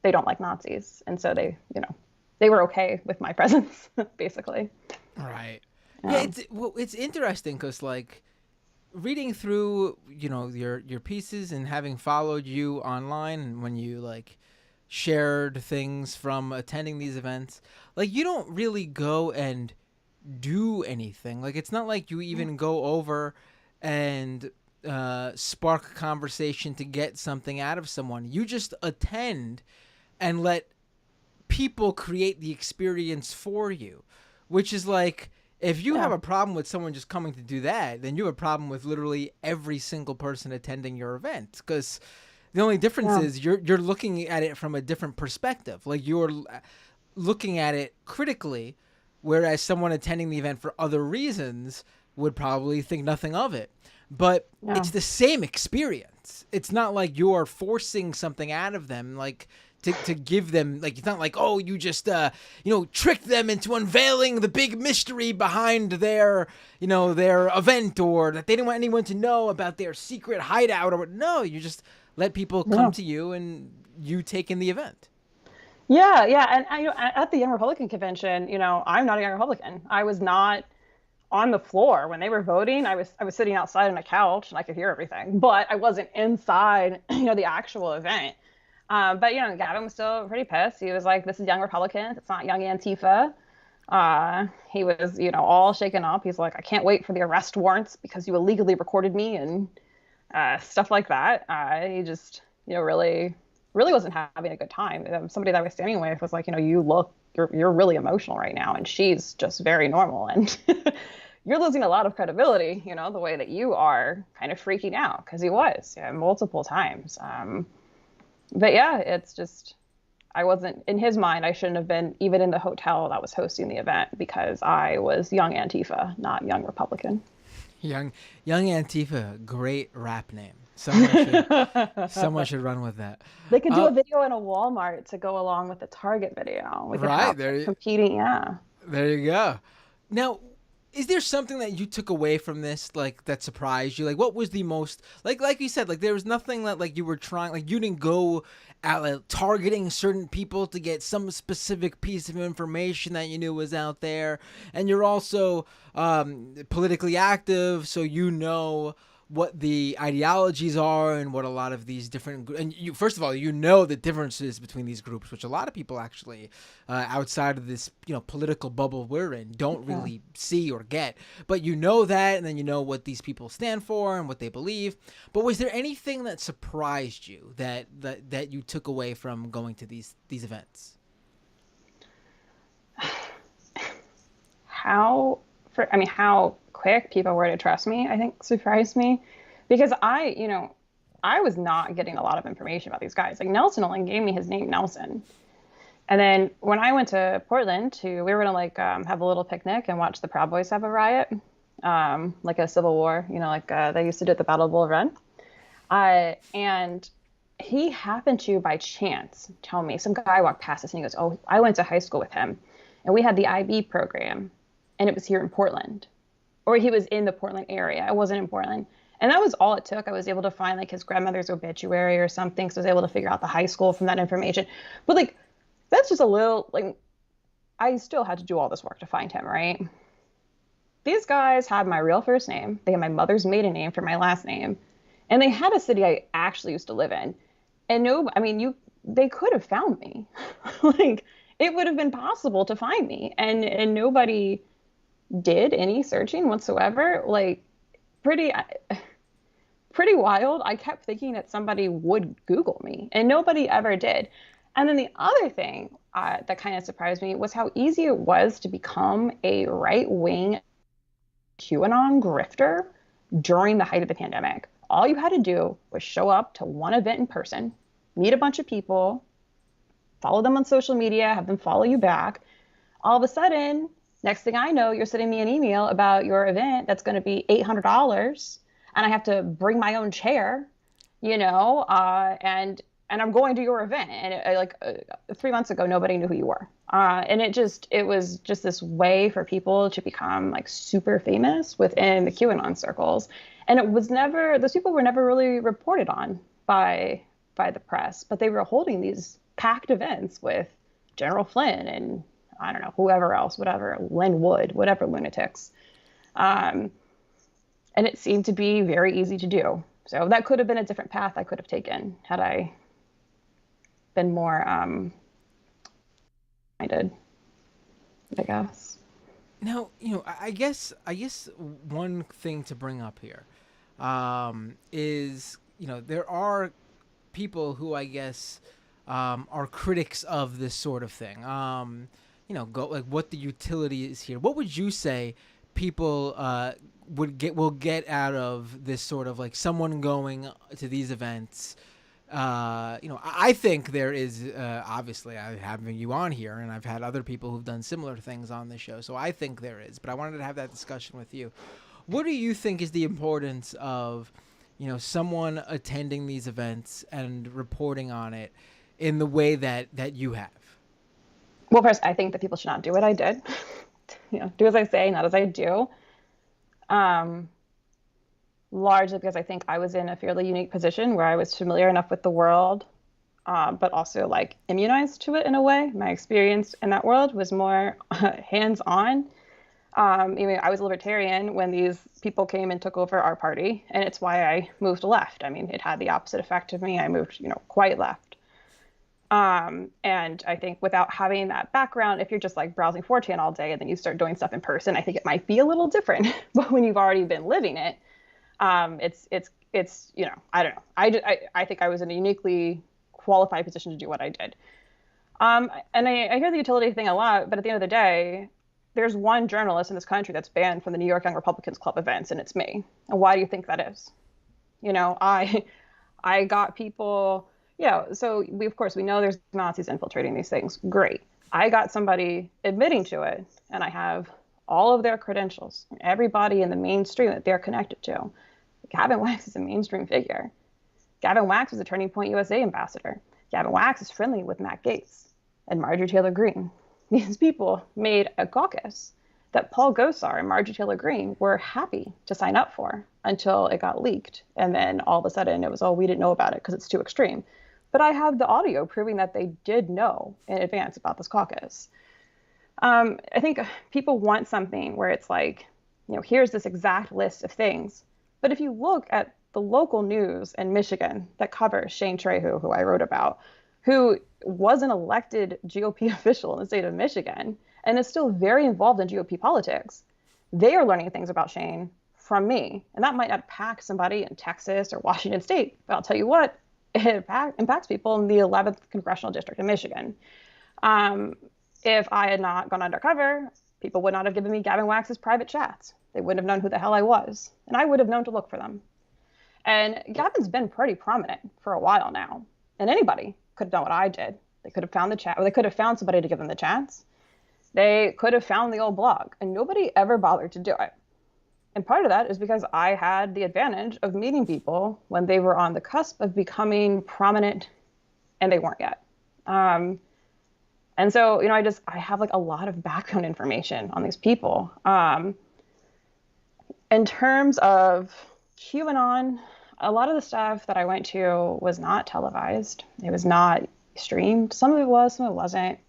they don't like Nazis, and so they were okay with my presence, basically. Right. Yeah, it's interesting because like reading through your pieces and having followed you online and when you like shared things from attending these events, like you don't really go and do anything. Like it's not like you even go over and spark a conversation to get something out of someone. You just attend and let people create the experience for you, which is like, if you have a problem with someone just coming to do that, then you have a problem with literally every single person attending your event. Because the only difference is you're looking at it from a different perspective. Like you're looking at it critically, whereas someone attending the event for other reasons would probably think nothing of it. But it's the same experience. It's not like you're forcing something out of them, like to give them, like, it's not like, oh, you just tricked them into unveiling the big mystery behind their their event, or that they didn't want anyone to know about their secret hideout, or no, you just let people come to you and you take in the event. Yeah, and at the Young Republican Convention, I'm not a Young Republican. I was not on the floor when they were voting. I was sitting outside on a couch and I could hear everything, but I wasn't inside, the actual event. But Gavin was still pretty pissed. He was like, "This is Young Republicans. It's not Young Antifa." He was, all shaken up. He's like, "I can't wait for the arrest warrants because you illegally recorded me," and stuff like that. He just, really, really wasn't having a good time. Somebody that I was standing with was like, you're really emotional right now, and she's just very normal, and you're losing a lot of credibility. The way that you are kind of freaking out, because he was multiple times. But yeah, it's just, I wasn't, in his mind, I shouldn't have been even in the hotel that was hosting the event because I was Young Antifa, not Young Republican. Young Antifa, great rap name. Someone should run with that. They could do a video in a Walmart to go along with the Target video. We could have competing, There you go. Now, is there something that you took away from this, like, that surprised you? Like, what was the most, like you said, like, there was nothing that, like, you were trying, like, you didn't go at, like, targeting certain people to get some specific piece of information that you knew was out there. And you're also politically active, so what the ideologies are and what a lot of these different, and you, first of all, the differences between these groups, which a lot of people actually outside of this political bubble we're in don't really see or get, but that, and then what these people stand for and what they believe. But was there anything that surprised you that you took away from going to these events? how quick people were to trust me, I think surprised me, because I was not getting a lot of information about these guys. Like Nelson only gave me his name, Nelson. And then when I went to Portland we were gonna have a little picnic and watch the Proud Boys have a riot, like a civil war, they used to do at the Battle of Bull Run. And he happened to, by chance, tell me, some guy walked past us and he goes, "Oh, I went to high school with him, and we had the IB program, and it was here in Portland," or he was in the Portland area. It wasn't in Portland. And that was all it took. I was able to find like his grandmother's obituary or something. So I was able to figure out the high school from that information. But like, that's just a little, like, I still had to do all this work to find him, right? These guys had my real first name. They had my mother's maiden name for my last name. And they had a city I actually used to live in. And they could have found me. Like, it would have been possible to find me. And nobody did any searching whatsoever. Like, pretty wild. I kept thinking that somebody would Google me, and nobody ever did. And then the other thing that kind of surprised me was how easy it was to become a right-wing QAnon grifter during the height of the pandemic. All you had to do was show up to one event in person, meet a bunch of people, follow them on social media, have them follow you back. All of a sudden, next thing I know, you're sending me an email about your event that's going to be $800, and I have to bring my own chair, and I'm going to your event. And 3 months ago, nobody knew who you were. And it was just this way for people to become like super famous within the QAnon circles. And those people were never really reported on by the press, but they were holding these packed events with General Flynn and I don't know, whoever else, whatever, Lynn Wood, whatever lunatics. And it seemed to be very easy to do. So that could have been a different path I could have taken had I been more minded, I guess. Now, I guess one thing to bring up here is, there are people who I guess are critics of this sort of thing. Go like what the utility is here. What would you say people will get out of this sort of like someone going to these events? I think there is, obviously I having you on here and I've had other people who've done similar things on this show. So I think there is, but I wanted to have that discussion with you. What do you think is the importance of, someone attending these events and reporting on it in the way that you have? Well, first, I think that people should not do what I did. Do as I say, not as I do. Largely because I think I was in a fairly unique position where I was familiar enough with the world, but also like immunized to it in a way. My experience in that world was more hands-on. I was a libertarian when these people came and took over our party, and it's why I moved left. It had the opposite effect of me. I moved, quite left. And I think without having that background, if you're just like browsing 4chan all day and then you start doing stuff in person, I think it might be a little different. But when you've already been living it, it's I don't know. I think I was in a uniquely qualified position to do what I did. And I hear the utility thing a lot, but at the end of the day, there's one journalist in this country that's banned from the New York Young Republicans Club events, and it's me. And why do you think that is? I got people. Yeah, so we know there's Nazis infiltrating these things. Great. I got somebody admitting to it, and I have all of their credentials, everybody in the mainstream that they're connected to. Gavin Wax is a mainstream figure. Gavin Wax is a Turning Point USA ambassador. Gavin Wax is friendly with Matt Gaetz and Marjorie Taylor Greene. These people made a caucus that Paul Gosar and Marjorie Taylor Greene were happy to sign up for until it got leaked. And then all of a sudden it was, we didn't know about it because it's too extreme. But I have the audio proving that they did know in advance about this caucus. I think people want something where it's like, here's this exact list of things. But if you look at the local news in Michigan that covers Shane Trehu, who I wrote about, who was an elected GOP official in the state of Michigan and is still very involved in GOP politics, they are learning things about Shane from me. And that might not impact somebody in Texas or Washington State, but I'll tell you what, it impacts people in the 11th congressional district in Michigan. If I had not gone undercover, People would not have given me Gavin Wax's private chats. They wouldn't have known who the hell I was, and I would have known to look for them. And Gavin's been pretty prominent for a while now, and anybody could have done what I did. They could have found the chat, or they could have found somebody to give them the chats. They could have found the old blog, and nobody ever bothered to do it. And part of that is because I had the advantage of meeting people when they were on the cusp of becoming prominent, and they weren't yet. And so, I have like a lot of background information on these people. In terms of QAnon, a lot of the stuff that I went to was not televised. It was not streamed. Some of it was, some of it wasn't.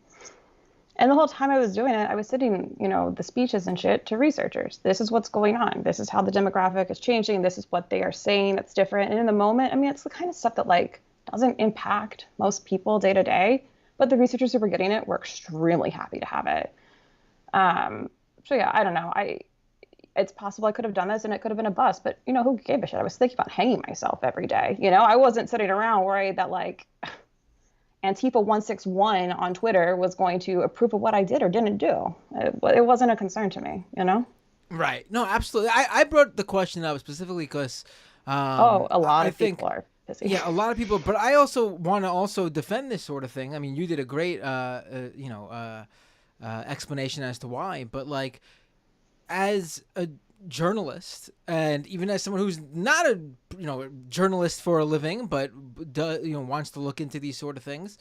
And the whole time I was doing it, I was sitting, the speeches and shit to researchers. This is what's going on. This is how the demographic is changing. This is what they are saying that's different. And in the moment, it's the kind of stuff that like doesn't impact most people day to day. But the researchers who were getting it were extremely happy to have it. So yeah, I don't know. It's possible I could have done this and it could have been a bust, but who gave a shit? I was thinking about hanging myself every day. I wasn't sitting around worried that like Antifa 161 on Twitter was going to approve of what I did or didn't do. It wasn't a concern to me, Right. No, absolutely. I brought the question up specifically because a lot of people are pissy. Yeah, a lot of people, but I also want to defend this sort of thing. I mean, you did a great explanation as to why, but like as a journalist and even as someone who's not a journalist for a living but wants to look into these sort of things,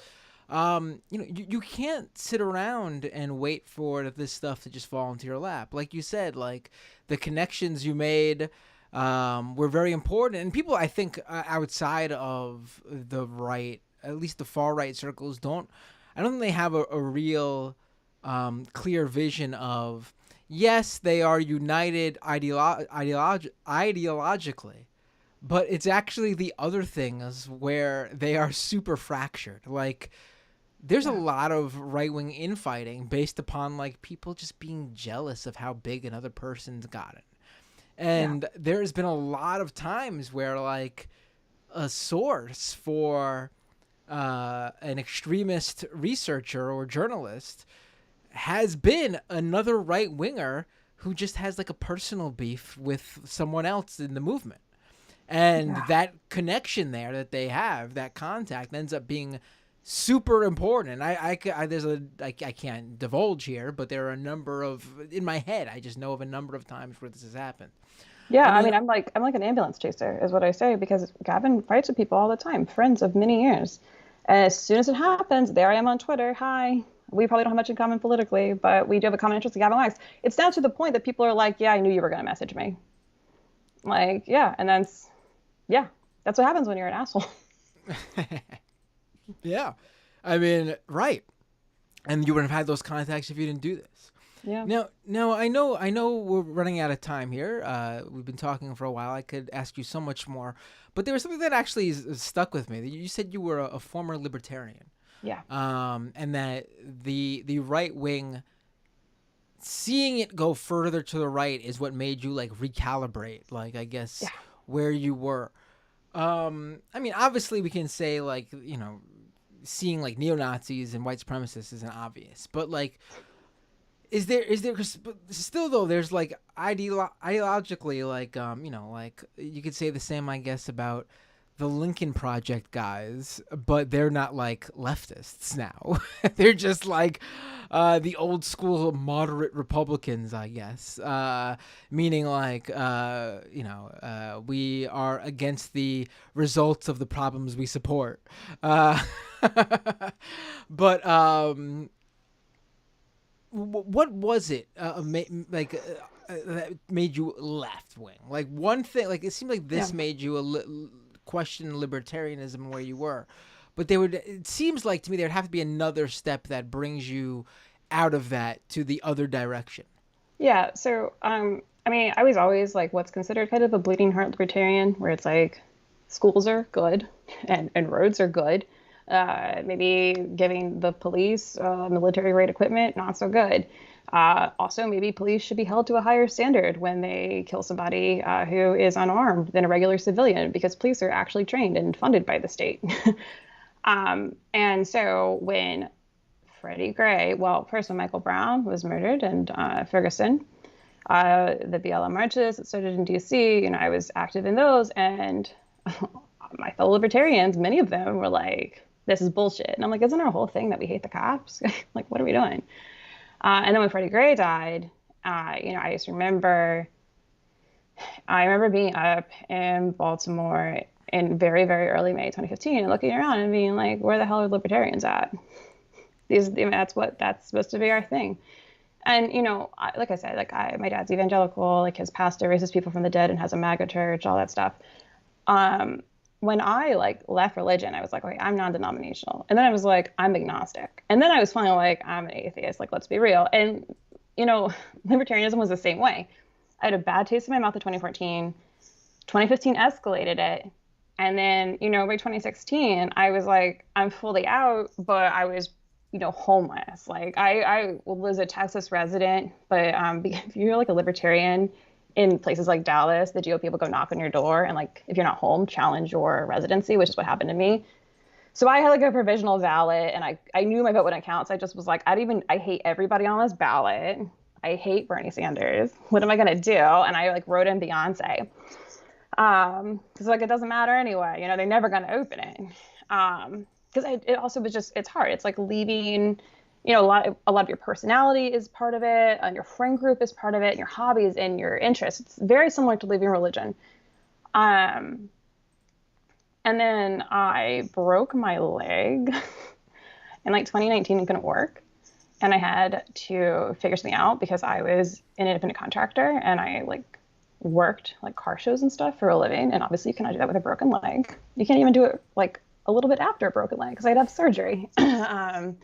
you can't sit around and wait for this stuff to just fall into your lap. Like you said, like the connections you made were very important, and people I think outside of the right, at least the far right circles, I don't think they have a real clear vision of, yes, they are united ideologically, but it's actually the other things where they are super fractured. Like, there's a lot of right-wing infighting based upon, like, people just being jealous of how big another person's got it. And there's been a lot of times where, like, a source for an extremist researcher or journalist has been another right-winger who just has like a personal beef with someone else in the movement. And that connection there that they have, that contact, ends up being super important. And I can't divulge here, but there are a number of, in my head, I just know of a number of times where this has happened. Yeah, I'm like an ambulance chaser is what I say, because Gavin fights with people all the time, friends of many years. And as soon as it happens, there I am on Twitter. Hi. We probably don't have much in common politically, but we do have a common interest in Gavin Wax. It's down to the point that people are like, yeah, I knew you were going to message me. Like, yeah. And that's what happens when you're an asshole. Yeah. I mean, right. And you wouldn't have had those contacts if you didn't do this. Yeah. Now I know we're running out of time here. We've been talking for a while. I could ask you so much more, but there was something that actually is stuck with me. You said you were a former libertarian. Yeah. And that the right wing, seeing it go further to the right is what made you like recalibrate, like, I guess, where you were. I mean, obviously we can say like, seeing like neo-Nazis and white supremacists isn't obvious, but like, is there, cause still though, there's like ideologically, like, like you could say the same, I guess, about the Lincoln Project guys, but they're not like leftists now. They're just like the old school moderate Republicans, I guess. Meaning like, we are against the results of the problems we support. But what was it that made you left wing? Like one thing, like it seemed like this made you question libertarianism where you were, but it seems like to me there'd have to be another step that brings you out of that to the other direction. Yeah. So, I mean, I was always like what's considered kind of a bleeding heart libertarian, where it's like schools are good and roads are good. Maybe giving the police military grade equipment, not so good. Also, maybe police should be held to a higher standard when they kill somebody who is unarmed than a regular civilian, because police are actually trained and funded by the state. And so when Freddie Gray. Well, first when Michael Brown was murdered and Ferguson, the BLM marches that started in DC, I was active in those, and my fellow libertarians, many of them were like, this is bullshit. And I'm like, isn't our whole thing that we hate the cops? Like, what are we doing? And then when Freddie Gray died, I just remember being up in Baltimore in very, very early May 2015 and looking around and being like, where the hell are libertarians at? That's supposed to be our thing. And, like I said, my dad's evangelical, like his pastor raises people from the dead and has a MAGA church, all that stuff. When I left religion, I was like, okay, I'm non-denominational. And then I was like, I'm agnostic. And then I was finally like, I'm an atheist. Like, let's be real. And, libertarianism was the same way. I had a bad taste in my mouth in 2014. 2015 escalated it. And then, by 2016, I was like, I'm fully out, but I was, homeless. Like I was a Texas resident, but if you're like a libertarian in places like Dallas, the GOP will go knock on your door and if you're not home, challenge your residency, which is what happened to me. So I had a provisional ballot and I knew my vote wouldn't count. So I just was like, I hate everybody on this ballot. I hate Bernie Sanders. What am I going to do? And I wrote in Beyonce. Cause it doesn't matter anyway, they're never going to open it. Cause it also was just, it's hard. It's like leaving, a lot of your personality is part of it, and your friend group is part of it, and your hobbies and your interests. It's very similar to leaving religion. And then I broke my leg in 2019 and couldn't work. And I had to figure something out because I was an independent contractor and I worked car shows and stuff for a living. And obviously you cannot do that with a broken leg. You can't even do it a little bit after a broken leg because I'd have surgery. And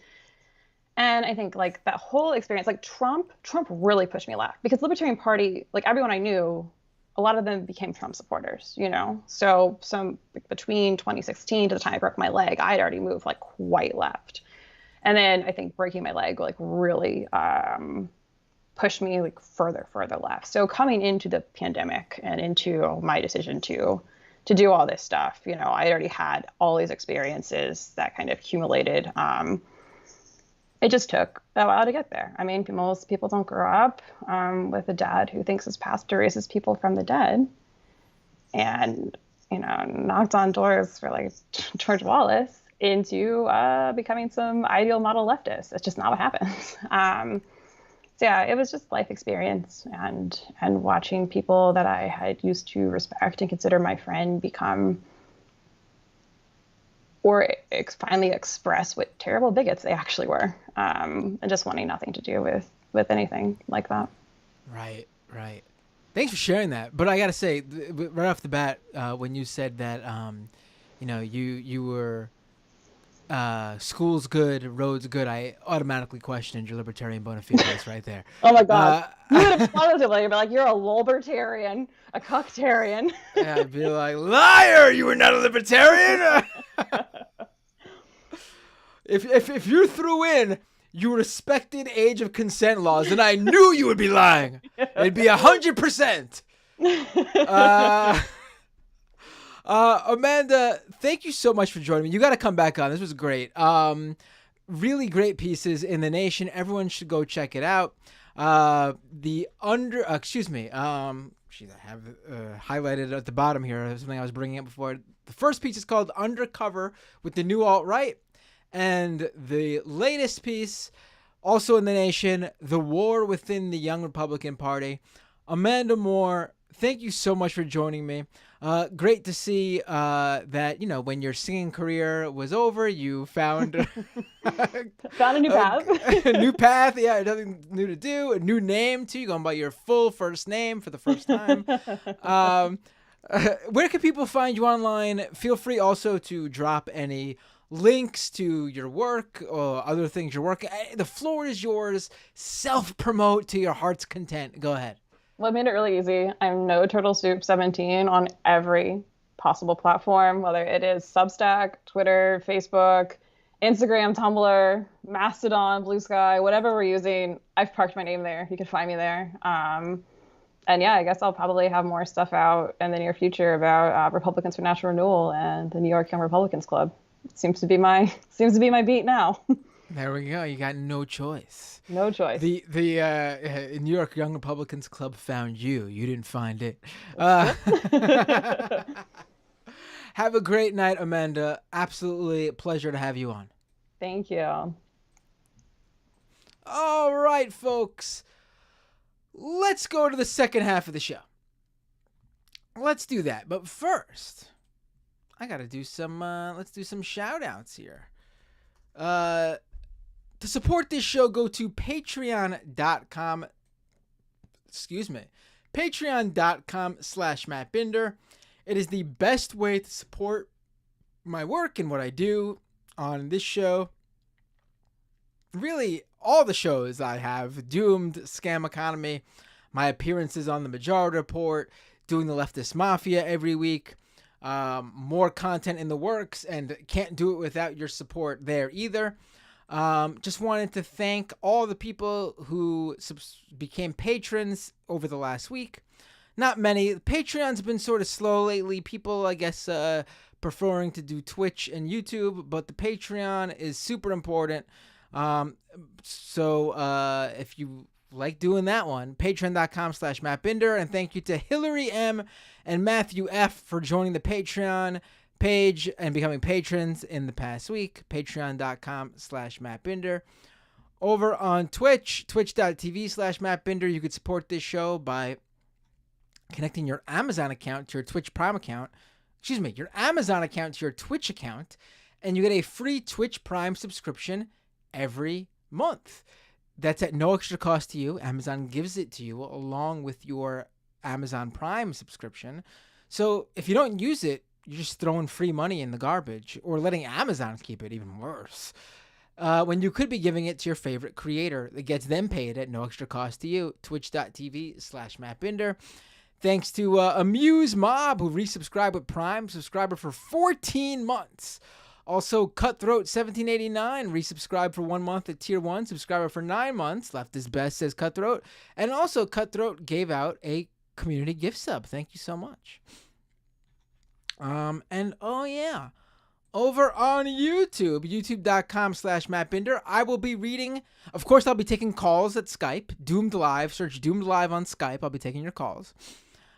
I think that whole experience, Trump really pushed me left because the Libertarian Party, everyone I knew, a lot of them became Trump supporters, So between 2016 to the time I broke my leg, I had already moved quite left. And then I think breaking my leg really pushed me further left. So coming into the pandemic and into my decision to do all this stuff, I already had all these experiences that kind of accumulated. It just took a while to get there. I mean, most people don't grow up with a dad who thinks his pastor raises people from the dead and, knocked on doors for George Wallace into becoming some ideal model leftist. It's just not what happens. So yeah, it was just life experience and watching people that I had used to respect and consider my friend become or finally express what terrible bigots they actually were, and just wanting nothing to do with anything like that. Right. Thanks for sharing that. But I gotta say, right off the bat, when you said that, you were school's good, road's good, I automatically questioned your libertarian bona fides right there. Oh my God. You would have positively been you're a libertarian, a cucktarian. Yeah, I'd be like, liar, you were not a libertarian. If you threw in you respected age of consent laws, then I knew you would be lying. It'd be 100%. Amanda, thank you so much for joining me. You got to come back on. This was great. Really great pieces in The Nation. Everyone should go check it out. I have highlighted at the bottom here something I was bringing up before. The first piece is called Undercover with the New Alt-Right. And the latest piece, also in The Nation, The War Within the Young Republican Party. Amanda Moore, thank you so much for joining me. Great to see that, when your singing career was over, you found found a new path. A new path, yeah, nothing new to do, a new name too. You're going by your full first name for the first time. Where can people find you online? Feel free also to drop any links to your work or other things you're working. The floor is yours. Self-promote to your heart's content. Go ahead. Well, I made it really easy. I'm No Turtle Soup 17 on every possible platform, whether it is Substack, Twitter, Facebook, Instagram, Tumblr, Mastodon, Blue Sky, whatever we're using. I've parked my name there. You can find me there. And yeah, I guess I'll probably have more stuff out in the near future about Republicans for National Renewal and the New York Young Republicans Club. It seems to be my beat now. There we go. You got no choice. No choice. The New York Young Republicans Club found you. You didn't find it. Have a great night, Amanda. Absolutely a pleasure to have you on. Thank you. All right, folks. Let's go to the second half of the show. Let's do that. But first, I got to do some, let's do some shout outs here. To support this show, go to patreon.com. Patreon.com/Matt Binder. It is the best way to support my work and what I do on this show. Really, all the shows I have: Doomed, Scam Economy, my appearances on the Majority Report, doing the Leftist Mafia every week. More content in the works, and can't do it without your support there either. Just wanted to thank all the people who became patrons over the last week. Not many. Patreon's been sort of slow lately. People, I guess, preferring to do Twitch and YouTube, but the Patreon is super important. So if you like doing that one, patreon.com/Matt Binder. And thank you to Hillary M. and Matthew F. for joining the Patreon page and becoming patrons in the past week. Patreon.com/Matt Binder. Over on Twitch, twitch.tv/Matt Binder, you could support this show by connecting your Amazon account to your Twitch Prime account. Your Amazon account to your Twitch account, and you get a free Twitch Prime subscription every month. That's at no extra cost to you. Amazon gives it to you along with your Amazon Prime subscription. So if you don't use it, you're just throwing free money in the garbage or letting Amazon keep it, even worse. When you could be giving it to your favorite creator that gets them paid at no extra cost to you. Twitch.tv/Matt Binder. Thanks to Amuse Mob, who resubscribed with Prime, subscriber for 14 months. Also, Cutthroat1789 resubscribed for 1 month at Tier 1, subscriber for 9 months. Left is best, says Cutthroat. And also, Cutthroat gave out a community gift sub. Thank you so much. And oh yeah, over on YouTube, youtube.com/Matt Binder, I will be reading, of course, I'll be taking calls at Skype, Doomed Live, search Doomed Live on Skype, I'll be taking your calls.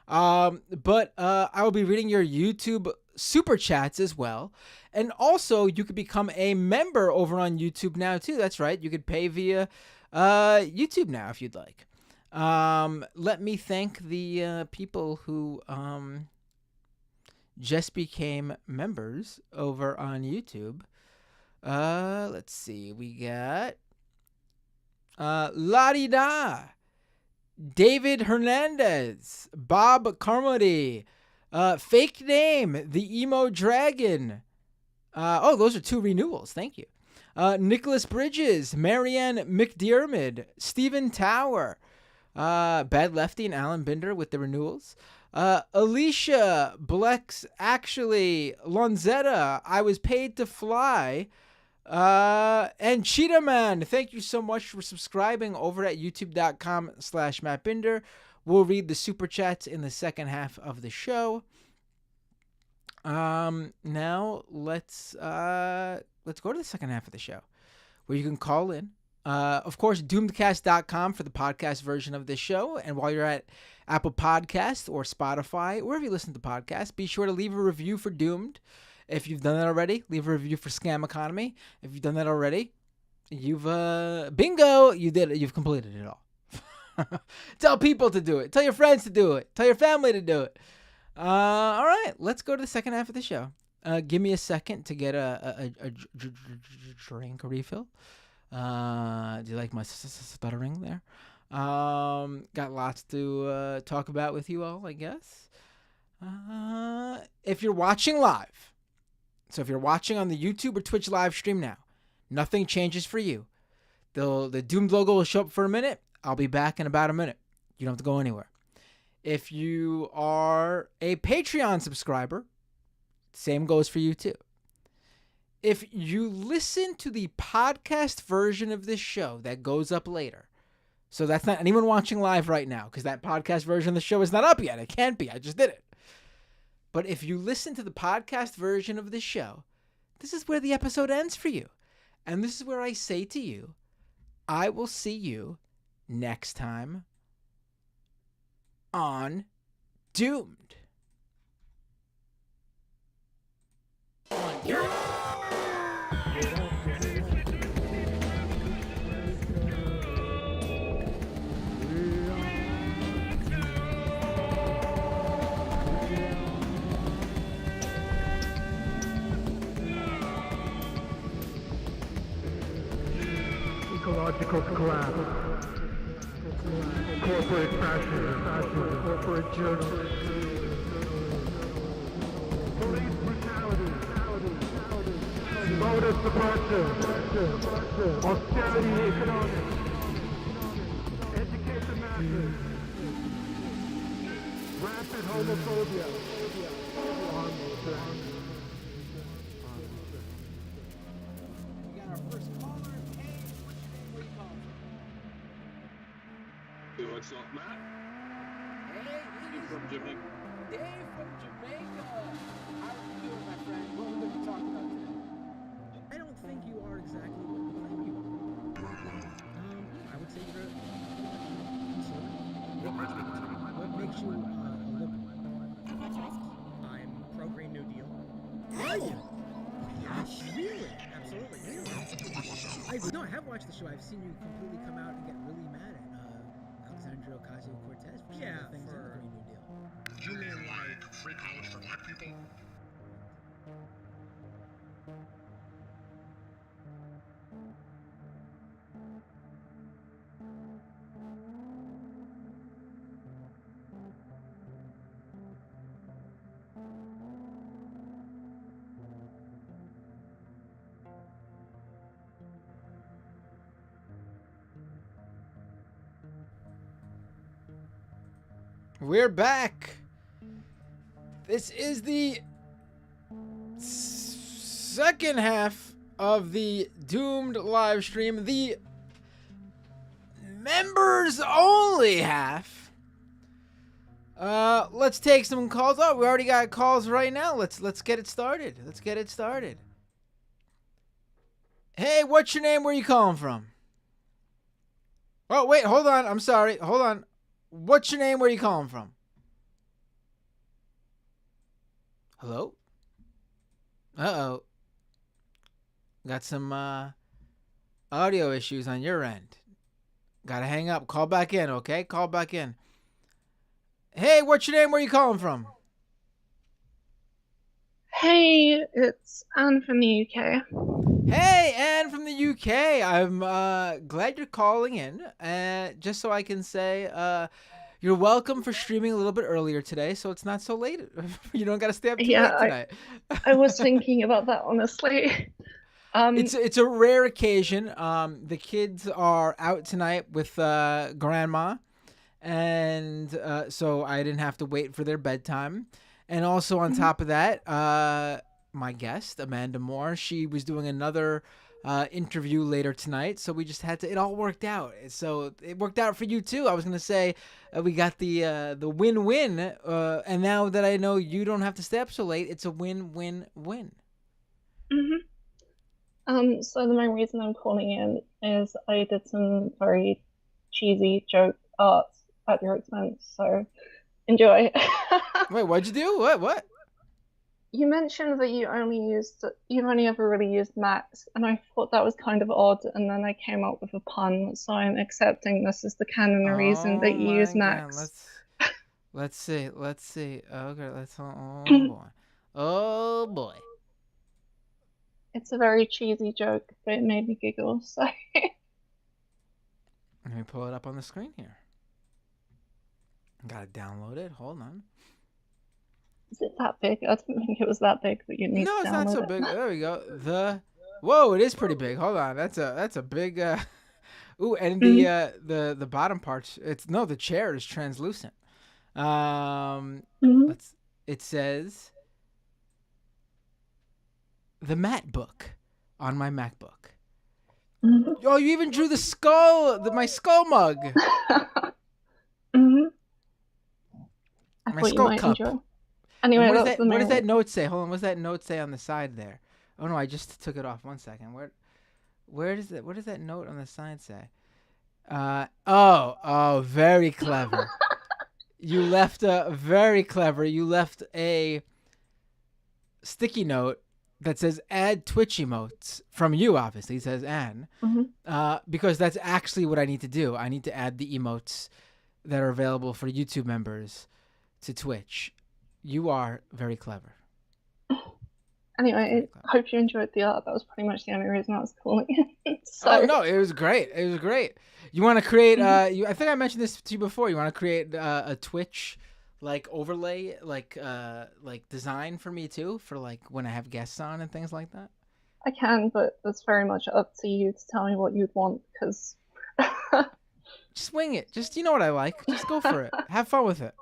But I will be reading your YouTube super chats as well. And also, you could become a member over on YouTube now too. That's right, you could pay via YouTube now if you'd like. Let me thank the people who just became members over on YouTube. Let's see. We got La-di-da, David Hernandez, Bob Carmody, Fake Name, The Emo Dragon. Those are 2 renewals. Thank you. Nicholas Bridges, Marianne McDiarmid, Stephen Tower, Bad Lefty and Alan Binder with the renewals. Alicia, Blex, actually, Lonzetta, I Was Paid to Fly, and Cheetah Man. Thank you so much for subscribing over at youtube.com/Matt Binder. We'll read the super chats in the second half of the show. Now let's go to the second half of the show where you can call in. Of course, doomedcast.com for the podcast version of this show. And while you're at Apple Podcasts or Spotify, wherever you listen to podcasts, be sure to leave a review for Doomed. If you've done that already, leave a review for Scam Economy. If you've done that already, you've, bingo, you did it. You've completed it all. Tell people to do it. Tell your friends to do it. Tell your family to do it. All right, let's go to the second half of the show. Give me a second to get a drink refill. Do you like my stuttering there? Got lots to talk about with you all, I guess. If you're watching live, so if you're watching on the YouTube or Twitch live stream now, nothing changes for you. The Doomed logo will show up for a minute. I'll be back in about a minute. You don't have to go anywhere. If you are a Patreon subscriber, same goes for you too. If you listen to the podcast version of this show that goes up later, so that's not anyone watching live right now, because that podcast version of the show is not up yet. It can't be. I just did it. But if you listen to the podcast version of this show, this is where the episode ends for you. And this is where I say to you, I will see you next time on Doomed. Ecological collapse, corporate fascism, corporate journalism, police brutality, voter suppression, austerity economics, educate the masses, rampant homophobia, We got our first caller. Hey, what's your name? Where you calling from? What's up, Matt? Hey, You from Jamaica? Dave from Jamaica. How are you doing, my friend? What are we going to be talking about today? I don't think you are exactly what you claim you are. I would say you're a conservative. What makes you a liberal? I'm pro-Green New Deal. Are you? Yes, really? Absolutely. Really? No, I have watched the show. I've seen you completely come out and get really mad at Alexandria Ocasio-Cortez for some of the things in the Green New Deal. You mean like free college for black people? We're back. This is the second half of the Doomed live stream, the members only half. Let's take some calls. Oh, we already got calls right now. Let's get it started. Let's get it started. Hey, what's your name? Where you calling from? Oh, wait, hold on. I'm sorry. Hold on. What's your name? Where you calling from? Hello? Uh-oh. Got some audio issues on your end. Gotta hang up. Call back in, okay? Call back in. Hey, what's your name? Where you calling from? Hey, it's Anne from the UK. Hey, Anne from the UK. I'm glad you're calling in. Just so I can say you're welcome for streaming a little bit earlier today, so it's not so late. You don't got to stay up too late tonight. I was thinking about that, honestly. It's a rare occasion. The kids are out tonight with grandma, and so I didn't have to wait for their bedtime. And also on top of that, my guest, Amanda Moore, she was doing another interview later tonight, so we just had to. It all worked out. So it worked out for you too. I was gonna say we got the win-win, and now that I know you don't have to stay up so late, it's a win-win-win. So the main reason I'm calling in is I did some very cheesy joke art at your expense, so enjoy. Wait, what'd you do? What? You mentioned that you've only ever really used Max, and I thought that was kind of odd, and then I came up with a pun, so I'm accepting this is the canon reason that you use Max. Let's see. Okay, oh boy. It's a very cheesy joke, but it made me giggle, so. Let me pull it up on the screen here. Gotta download it. Hold on. Is it that big? I didn't think it was that big, but you need to download it. No, it's not so big. There we go. Whoa, it is pretty big. Hold on. That's a big ooh, and the bottom part, the chair is translucent. It says the Matt book on my MacBook. Oh, you even drew the skull, my skull mug. My skull cup. Enjoy. Anyway, what does that note say? Hold on, what does that note say on the side there? Oh no, I just took it off. 1 second. Where does that? What does that note on the sign say? Very clever. You left a sticky note that says add Twitch emotes from you, obviously. It says Anne. Because that's actually what I need to do. I need to add the emotes that are available for YouTube members to Twitch. You are very clever. Anyway, I hope you enjoyed the art. That was pretty much the only reason I was calling it. Oh, no, it was great. It was great. You want to create, I think I mentioned this to you before. You want to create a Twitch like overlay, like design for me too, for like when I have guests on and things like that? I can, but it's very much up to you to tell me what you'd want, because Just wing it. Just, you know what I like. Just go for it. Have fun with it.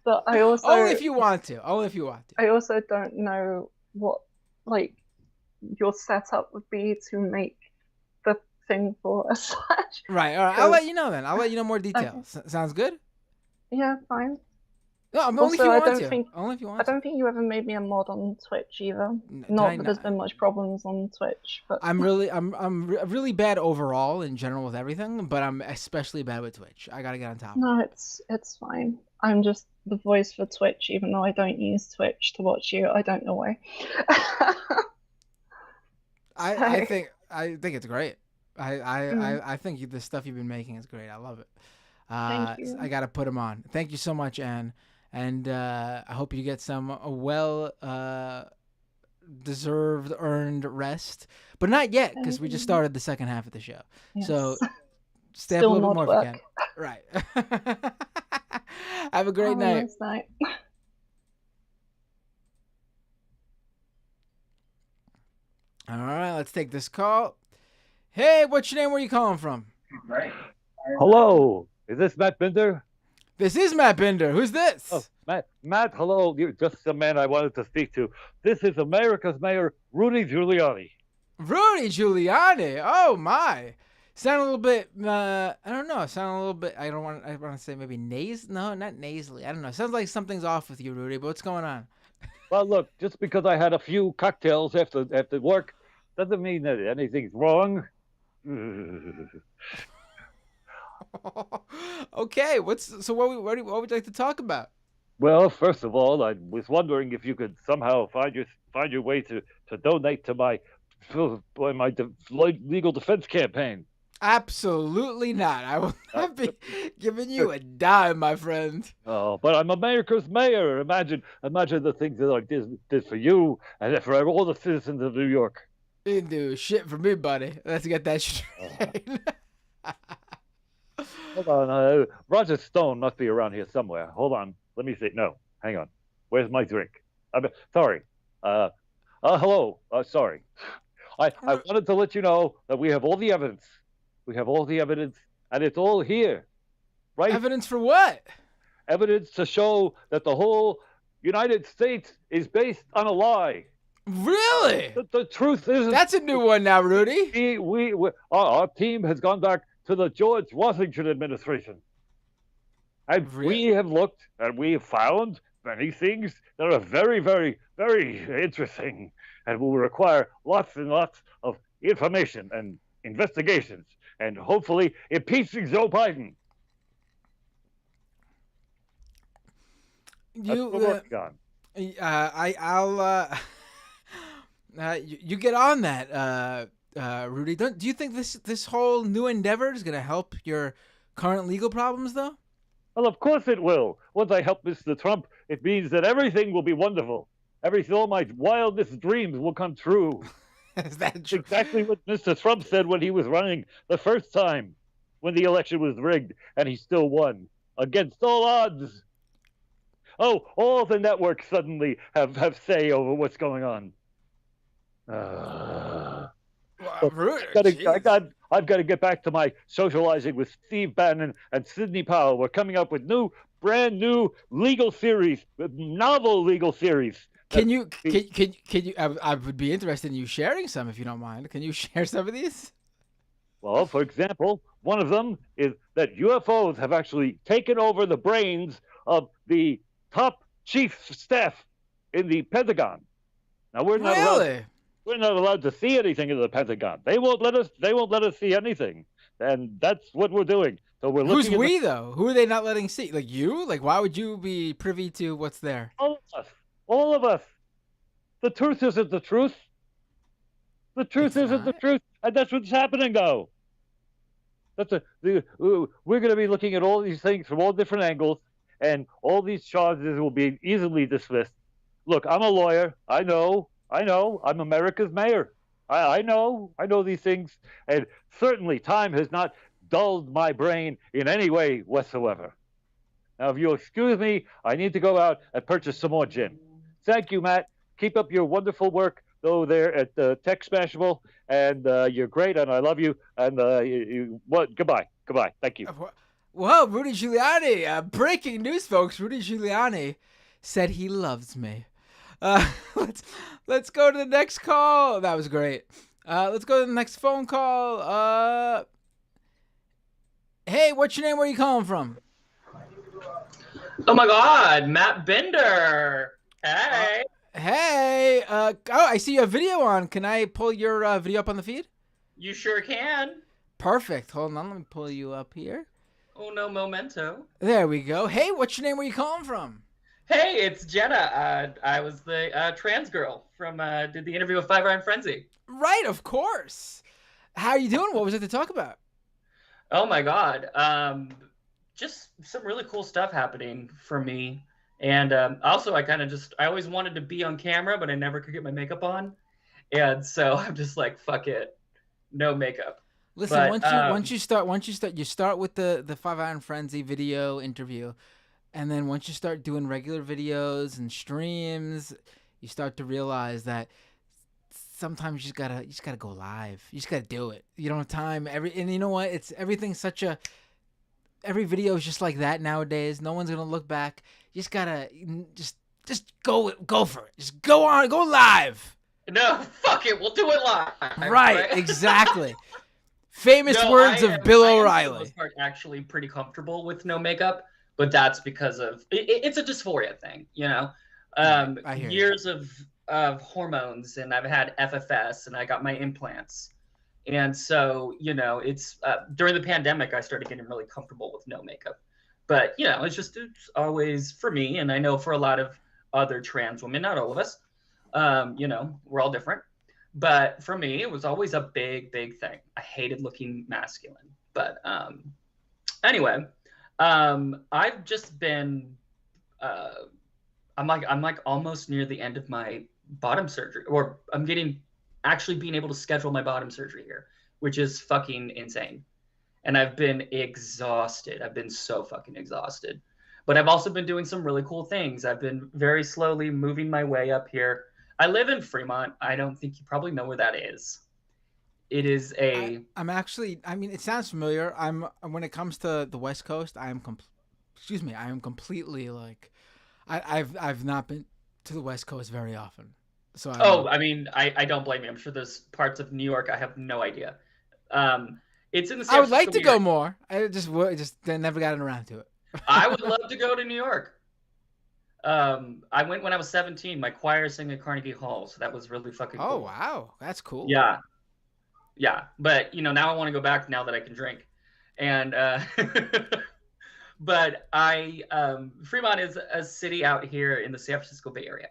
but I also Only if you want to. Only if you want to. I also don't know what like your setup would be to make the thing for a slash. Right. All right. I'll let you know then. I'll let you know more details. Okay. Sounds good? Yeah, fine. No, only Also, if you I want don't to. think- Only if you want I to. don't think you ever made me a mod on Twitch either. Did Not I that there's not? been much problems on Twitch, but I'm really bad overall in general with everything, but I'm especially bad with Twitch. I gotta get on top of it. no, it's fine. I'm just the voice for Twitch, even though I don't use Twitch to watch you. I don't know why. I think it's great. I think the stuff you've been making is great. I love it. Thank you. I gotta put them on. Thank you so much, Anne, and I hope you get some well deserved earned rest, but not yet because we just started the second half of the show. Yes. So stay up a Still little bit mod more work. if you can. Right. Have a great Have a night. nice night. All right, let's take this call. Hey, what's your name? Where are you calling from? Hello, is this Matt Binder? This is Matt Binder. Who's this? Oh, Matt, hello. You're just the man I wanted to speak to. This is America's Mayor, Rudy Giuliani. Rudy Giuliani. Oh my. Sound a little bit. I don't know. Sound a little bit. I want to say maybe No, not nasally. I don't know. Sounds like something's off with you, Rudy. But what's going on? Well, look, just because I had a few cocktails after work doesn't mean that anything's wrong. Okay. What would you like to talk about? Well, first of all, I was wondering if you could somehow find your way to donate to my legal defense campaign. Absolutely not. I will not be giving you a dime, my friend. Oh, but I'm America's mayor. Imagine the things that I did for you and for all the citizens of New York. You didn't do shit for me, buddy. Let's get that straight. Hold on, Roger Stone must be around here somewhere. Hold on, let me see. No, hang on. Where's my drink? Sorry. Hello. Sorry. I wanted to let you know that we have all the evidence. We have all the evidence, and it's all here, right? Evidence for what? Evidence to show that the whole United States is based on a lie. Really? The truth is That's a new one now, Rudy. Our team has gone back to the George Washington administration. And we have looked and we have found many things that are very, very, very interesting and will require lots and lots of information and investigations and hopefully impeaching Joe Biden. That's what we're working on. You get on that, Rudy. Do you think this whole new endeavor is going to help your current legal problems, though? Well, of course it will. Once I help Mr. Trump, it means that everything will be wonderful. All my wildest dreams will come true. Is that true? Exactly what Mr. Trump said when he was running the first time, when the election was rigged, and he still won against all odds. Oh, all the networks suddenly have say over what's going on. I've got to get back to my socializing with Steve Bannon and Sidney Powell. We're coming up with brand new legal theories, novel legal theories. Can you? I would be interested in you sharing some, if you don't mind. Can you share some of these? Well, for example, one of them is that UFOs have actually taken over the brains of the top chief staff in the Pentagon. Now we're not Really? We're not allowed to see anything in the Pentagon. They won't let us. They won't let us see anything, and that's what we're doing. So we're Who's looking at we though? Who are they not letting see? Like you? Like why would you be privy to what's there? all of us. All of us. The truth isn't the truth. The truth It's isn't the not. truth, and that's what's happening though. We're going to be looking at all these things from all different angles, and all these charges will be easily dismissed. Look, I'm a lawyer. I know. I'm America's mayor. I know these things, and certainly time has not dulled my brain in any way whatsoever. Now, if you'll excuse me, I need to go out and purchase some more gin. Thank you, Matt. Keep up your wonderful work though there at Tech Smashable, and you're great, and I love you. And goodbye. Thank you. Whoa, Rudy Giuliani! Breaking news, folks. Rudy Giuliani said he loves me. Uh, let's go to the next call. That was great. Let's go to the next phone call. Hey, what's your name? Where are you calling from? Oh my God, Matt Bender. Hey. Hey. I see you have video on. Can I pull your video up on the feed? You sure can. Perfect. Hold on. Let me pull you up here. Oh no, momento. There we go. Hey, what's your name? Where are you calling from? Hey, it's Jenna. I was the trans girl from did the interview with Five Iron Frenzy. Right, of course. How are you doing? What was it to talk about? Oh my God. Just some really cool stuff happening for me. And also, I always wanted to be on camera, but I never could get my makeup on. And so I'm just like, fuck it, no makeup. Listen, But, once you start, you start with the Five Iron Frenzy video interview, and then once you start doing regular videos and streams, you start to realize that sometimes you just gotta go live. You just gotta do it. You don't have time. And you know what? Every video is just like that nowadays. No one's gonna look back. You just gotta just go for it. Just go live. No, fuck it, we'll do it live. Right, exactly. Famous words of Bill O'Reilly. For the most part, actually pretty comfortable with no makeup, but that's because of it's a dysphoria thing, you know. I hear Years of hormones, and I've had FFS, and I got my implants. And so, you know, it's during the pandemic, I started getting really comfortable with no makeup. But, you know, it's always for me, and I know for a lot of other trans women, not all of us, you know, we're all different. But for me, it was always a big, big thing. I hated looking masculine. But anyway, I've just been, I'm like almost near the end of my bottom surgery, or I'm actually being able to schedule my bottom surgery here, which is fucking insane. And I've been exhausted. I've been so fucking exhausted. But I've also been doing some really cool things. I've been very slowly moving my way up here. I live in Fremont. I don't think you probably know where that is. It is a... I'm actually, I mean, it sounds familiar. When it comes to the West Coast, I am completely like, I've not been to the West Coast very often. So I mean, I don't blame you. I'm sure there's parts of New York I have no idea. It's in the I would like to go more. I just never gotten around to it. I would love to go to New York. I went when I was 17. My choir sang at Carnegie Hall, so that was really fucking cool. Oh wow, that's cool. Yeah. But you know, now I want to go back now that I can drink, and but Fremont is a city out here in the San Francisco Bay Area,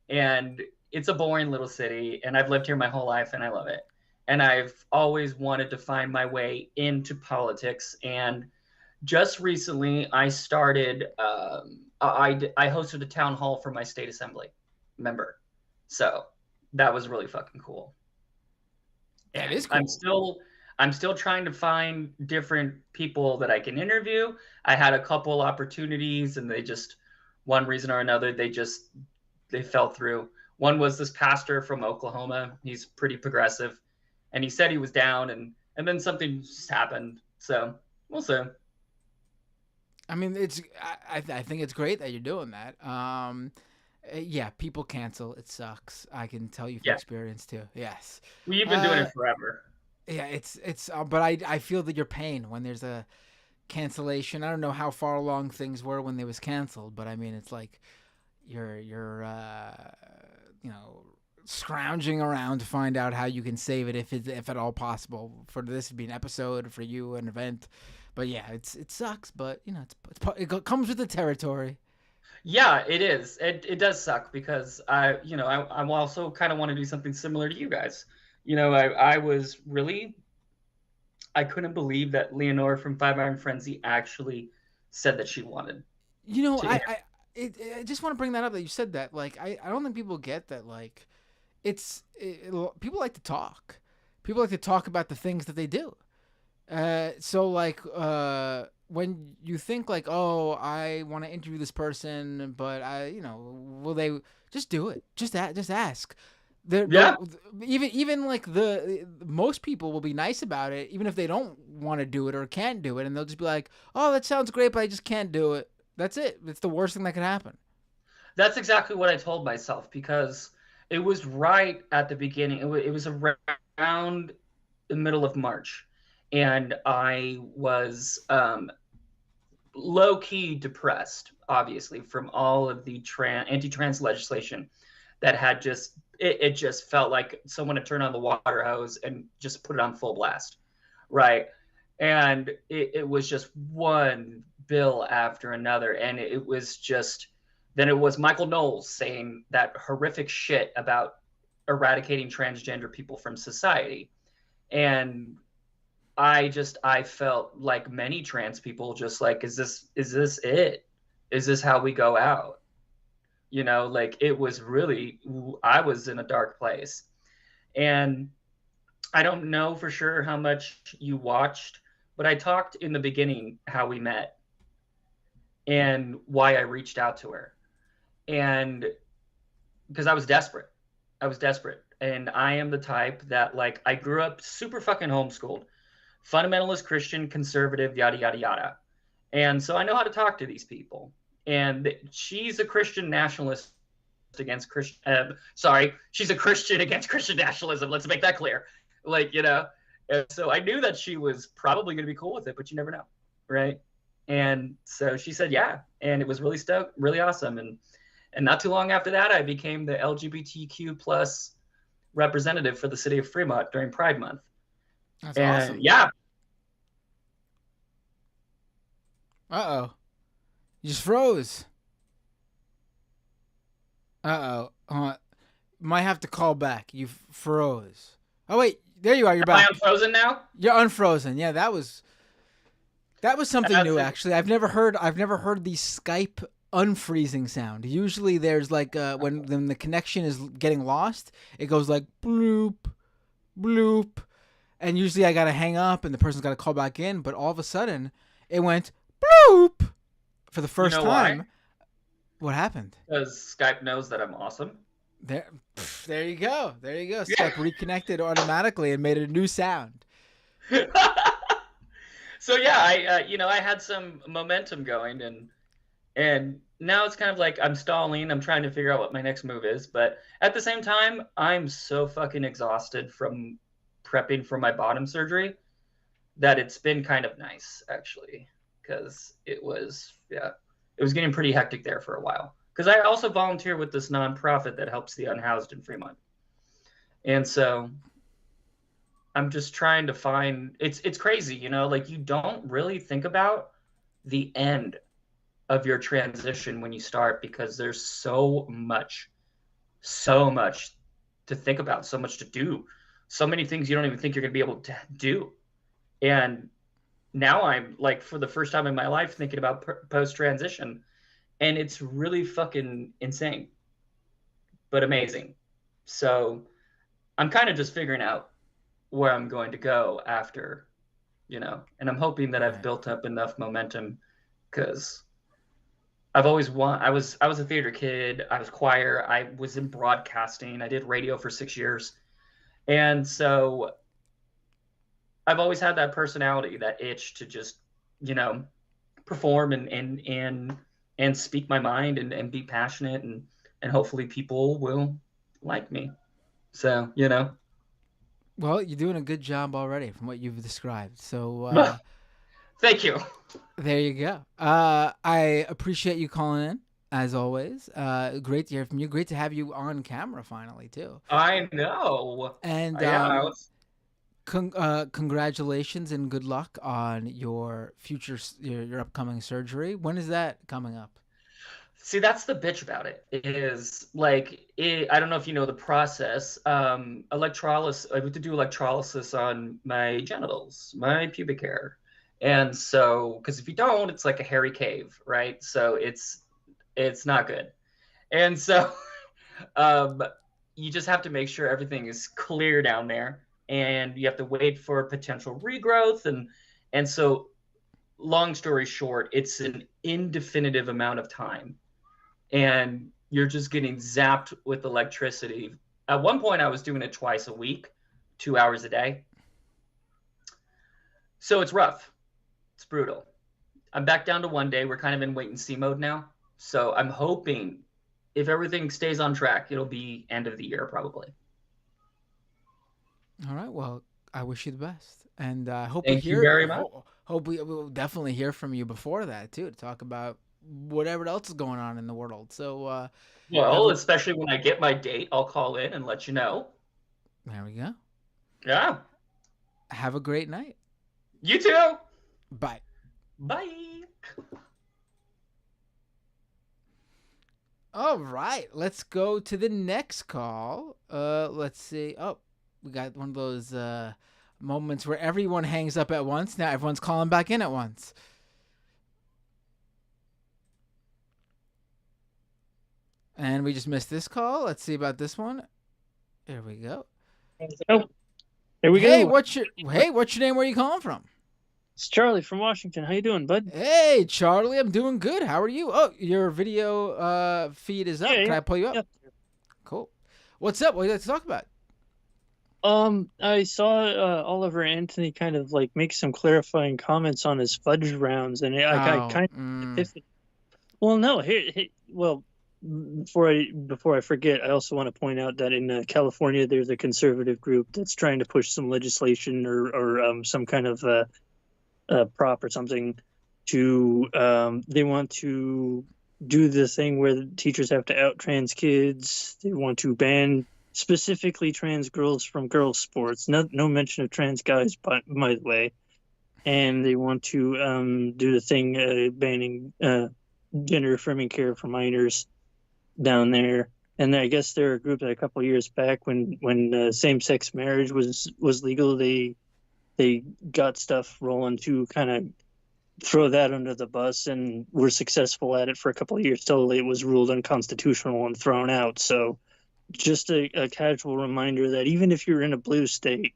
and it's a boring little city, and I've lived here my whole life, and I love it. And I've always wanted to find my way into politics. And just recently, I started. I hosted a town hall for my state assembly member, so that was really fucking cool. That is cool. I'm still trying to find different people that I can interview. I had a couple opportunities, and they just, one reason or another, they fell through. One was this pastor from Oklahoma. He's pretty progressive, and he said he was down, and then something just happened. So we'll see. I mean, I think it's great that you're doing that. Yeah, people cancel. It sucks. I can tell you from experience too. Yes. We've been doing it forever. Yeah, it's but I feel that your pain when there's a cancellation. I don't know how far along things were when they was canceled, but I mean, it's like you're you know, scrounging around to find out how you can save it if at all possible. For this to be an episode, for you an event, but yeah, it sucks. But you know, it comes with the territory. Yeah, it is. It does suck because I also kind of want to do something similar to you guys. I was really, I couldn't believe that Leonore from Five Iron Frenzy actually said that she wanted. You know, to I just want to bring that up that you said that. Like, I don't think people get that. Like, people like to talk. People like to talk about the things that they do. So like, when you think like, oh, I want to interview this person, but will they just do it? Just ask. Even like most people will be nice about it, even if they don't want to do it or can't do it, and they'll just be like, "Oh, that sounds great, but I just can't do it." That's it. It's the worst thing that could happen. That's exactly what I told myself because it was right at the beginning. It was around the middle of March, and I was low key depressed, obviously, from all of the anti-trans legislation that had it just felt like someone had turned on the water hose and just put it on full blast, right? And it was just one bill after another, and it was just, then it was Michael Knowles saying that horrific shit about eradicating transgender people from society. And I felt like many trans people, just like, is this it? Is this how we go out? Like it was really, I was in a dark place. And I don't know for sure how much you watched, but I talked in the beginning how we met and why I reached out to her. And because I was desperate. And I am the type that, like, I grew up super fucking homeschooled, fundamentalist Christian, conservative, yada, yada, yada. And so I know how to talk to these people. And she's a Christian nationalist against Christian. She's a Christian against Christian nationalism. Let's make that clear. And so I knew that she was probably going to be cool with it, but you never know, right? And so she said, yeah, and it was really really awesome. And not too long after that, I became the LGBTQ plus representative for the city of Fremont during Pride Month. That's awesome. Yeah. Uh-oh. You just froze. Might have to call back. You froze. Oh wait, there you are. You're back. Am I unfrozen now? You're unfrozen. Yeah, that was something new. Actually, I've never heard the Skype unfreezing sound. Usually, there's like when the connection is getting lost, it goes like bloop, bloop, and usually I gotta hang up and the person's gotta call back in. But all of a sudden, it went bloop for the first time. Why? What happened? Because Skype knows that I'm awesome. There you go. Skype reconnected automatically and made a new sound. So yeah, I had some momentum going, and now it's kind of like I'm stalling. I'm trying to figure out what my next move is, but at the same time, I'm so fucking exhausted from prepping for my bottom surgery that it's been kind of nice actually, because it was getting pretty hectic there for a while. Because I also volunteer with this nonprofit that helps the unhoused in Fremont. And so I'm just trying to find, it's crazy, like you don't really think about the end of your transition when you start, because there's so much to think about, so much to do, so many things you don't even think you're going to be able to do. And now I'm like, for the first time in my life, thinking about post-transition. And it's really fucking insane, but amazing. So I'm kind of just figuring out where I'm going to go after, and I'm hoping that I've built up enough momentum, because I've always I was a theater kid. I was choir. I was in broadcasting. I did radio for 6 years. And so I've always had that personality, that itch to just, perform and speak my mind and be passionate, and hopefully people will like me. So, Well, you're doing a good job already from what you've described. So thank you. There you go. I appreciate you calling in. as always. Great to hear from you. Great to have you on camera finally too. I know. And Yeah. congratulations and good luck on your your upcoming surgery. When is that coming up? See, that's the bitch about it. Is like I don't know if you know the process. Electrolysis. I have to do electrolysis on my genitals, my pubic hair, and so because if you don't, it's like a hairy cave, right? So it's not good, and so you just have to make sure everything is clear down there, and you have to wait for potential regrowth, and so long story short, it's an indefinitive amount of time. And you're just getting zapped with electricity. At one point, I was doing it twice a week, 2 hours a day. So it's rough. It's brutal. I'm back down to 1 day. We're kind of in wait and see mode now. So I'm hoping if everything stays on track, it'll be end of the year probably. All right. Well, I wish you the best, and I hope Thank we you hear. very much. Hope we will definitely hear from you before that too, to talk about whatever else is going on in the world. So, well, especially when I get my date, I'll call in and let you know. There we go. Yeah. Have a great night. You too. Bye. Bye. All right, let's go to the next call. Let's see. Oh, we got one of those moments where everyone hangs up at once. Now everyone's calling back in at once. And we just missed this call. Let's see about this one. There we go. Oh, there we Hey, go. what's your name? Where are you calling from? It's Charlie from Washington. How you doing, bud? Hey, Charlie, I'm doing good. How are you? Oh, your video feed is up. Yeah, Can yeah, I pull you up? yeah. Cool. What's up? What do you like to talk about? I saw Oliver Anthony kind of like make some clarifying comments on his fudge rounds, and I kind of well, no, well, before I forget, I also want to point out that in California, there's a conservative group that's trying to push some legislation or some kind of prop or something to they want to do the thing where the teachers have to out trans kids. They want to ban specifically trans girls from girls sports. No mention of trans guys, by the way. And they want to do the thing banning gender affirming care for minors down there. And I guess they're a group that a couple of years back when same-sex marriage was legal, they got stuff rolling to kind of throw that under the bus, and were successful at it for a couple of years till it was ruled unconstitutional and thrown out. So just a casual reminder that even if you're in a blue state,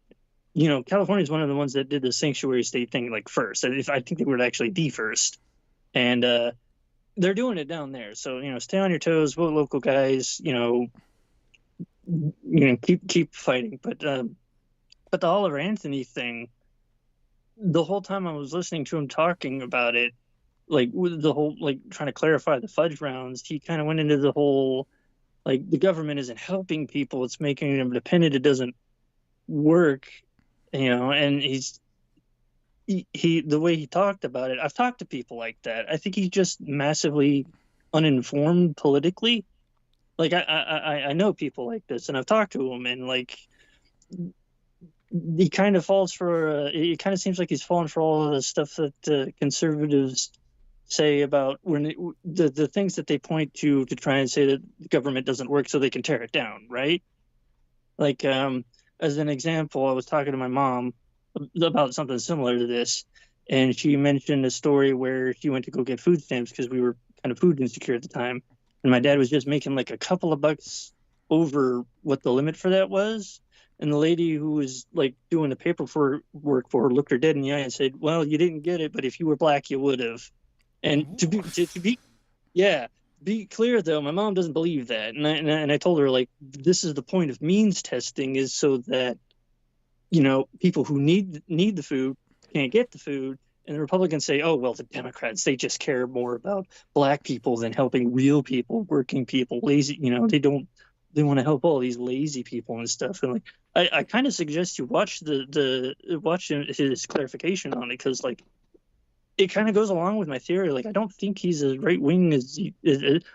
you know, California is one of the ones that did the sanctuary state thing like first. I think they were actually the first. And they're doing it down there. So, you know, stay on your toes, vote local guys, you know, keep fighting. But the Oliver Anthony thing, the whole time I was listening to him talking about it, like with the whole, like trying to clarify the fudge rounds, he kind of went into the whole, like the government isn't helping people, it's making them dependent, it doesn't work, you know. And he the way he talked about it, I've talked to people like that. I think he's just massively uninformed politically. Like I know people like this, and I've talked to him, and like he kind of falls for it kind of seems like he's falling for all of the stuff that conservatives say about when the things that they point to try and say that the government doesn't work so they can tear it down, right? Like as an example, I was talking to my mom about something similar to this, and she mentioned a story where she went to go get food stamps because we were kind of food insecure at the time, and my dad was just making like a couple of bucks over what the limit for that was. And the lady who was like doing the paperwork for her looked her dead in the eye and said, "Well, you didn't get it, but if you were black, you would have." And to be clear though, my mom doesn't believe that, and I told her, like, this is the point of means testing, is so that, you know, people who need the food can't get the food, and the Republicans say, oh well, the Democrats, they just care more about black people than helping real people, working people, lazy, you know, they want to help all these lazy people and stuff. And like I kind of suggest you watch his clarification on it, because like it kind of goes along with my theory. Like, I don't think he's as right wing as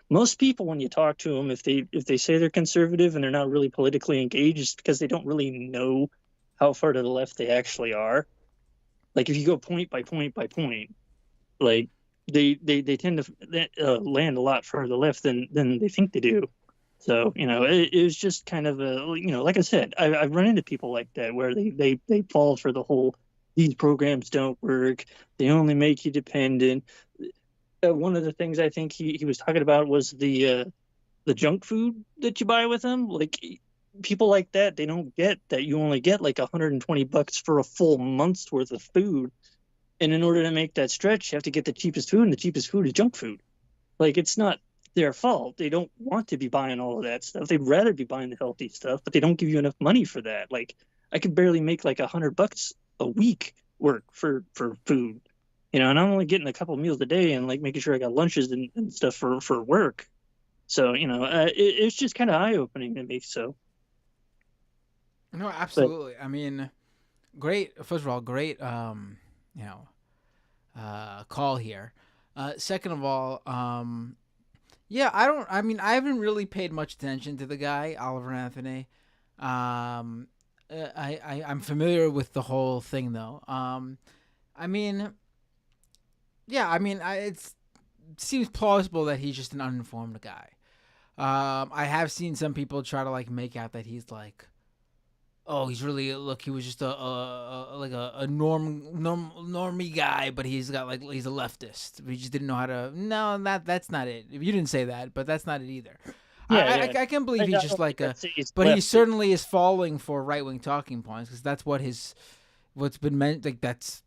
most people. When you talk to them, if they say they're conservative and they're not really politically engaged, it's because they don't really know how far to the left they actually are. Like, if you go point by point by point, like they tend to land a lot further left than they think they do. So, it was just kind of like I said, I've run into people like that where they fall for the whole, these programs don't work, they only make you dependent. One of the things I think he was talking about was the junk food that you buy with them. Like, people like that, they don't get that you only get like $120 for a full month's worth of food. And in order to make that stretch, you have to get the cheapest food, and the cheapest food is junk food. Like, it's not their fault. They don't want to be buying all of that stuff. They'd rather be buying the healthy stuff, but they don't give you enough money for that. Like, I could barely make like $100 a week work for food, and I'm only getting a couple meals a day and like making sure I got lunches and stuff for work. So, it's just kind of eye-opening to me. So. No, absolutely. But, I mean, great. First of all, great, call here. Second of all, yeah, I haven't really paid much attention to the guy, Oliver Anthony. I'm familiar with the whole thing though. It seems plausible that he's just an uninformed guy. I have seen some people try to like make out that he's like, oh, he was just a normie guy, but he's a leftist. He just didn't know how to. No, that's not it. You didn't say that, but that's not it either. Yeah, I can believe he's just like but he certainly is falling for right wing talking points, because that's what's been meant. Like, that's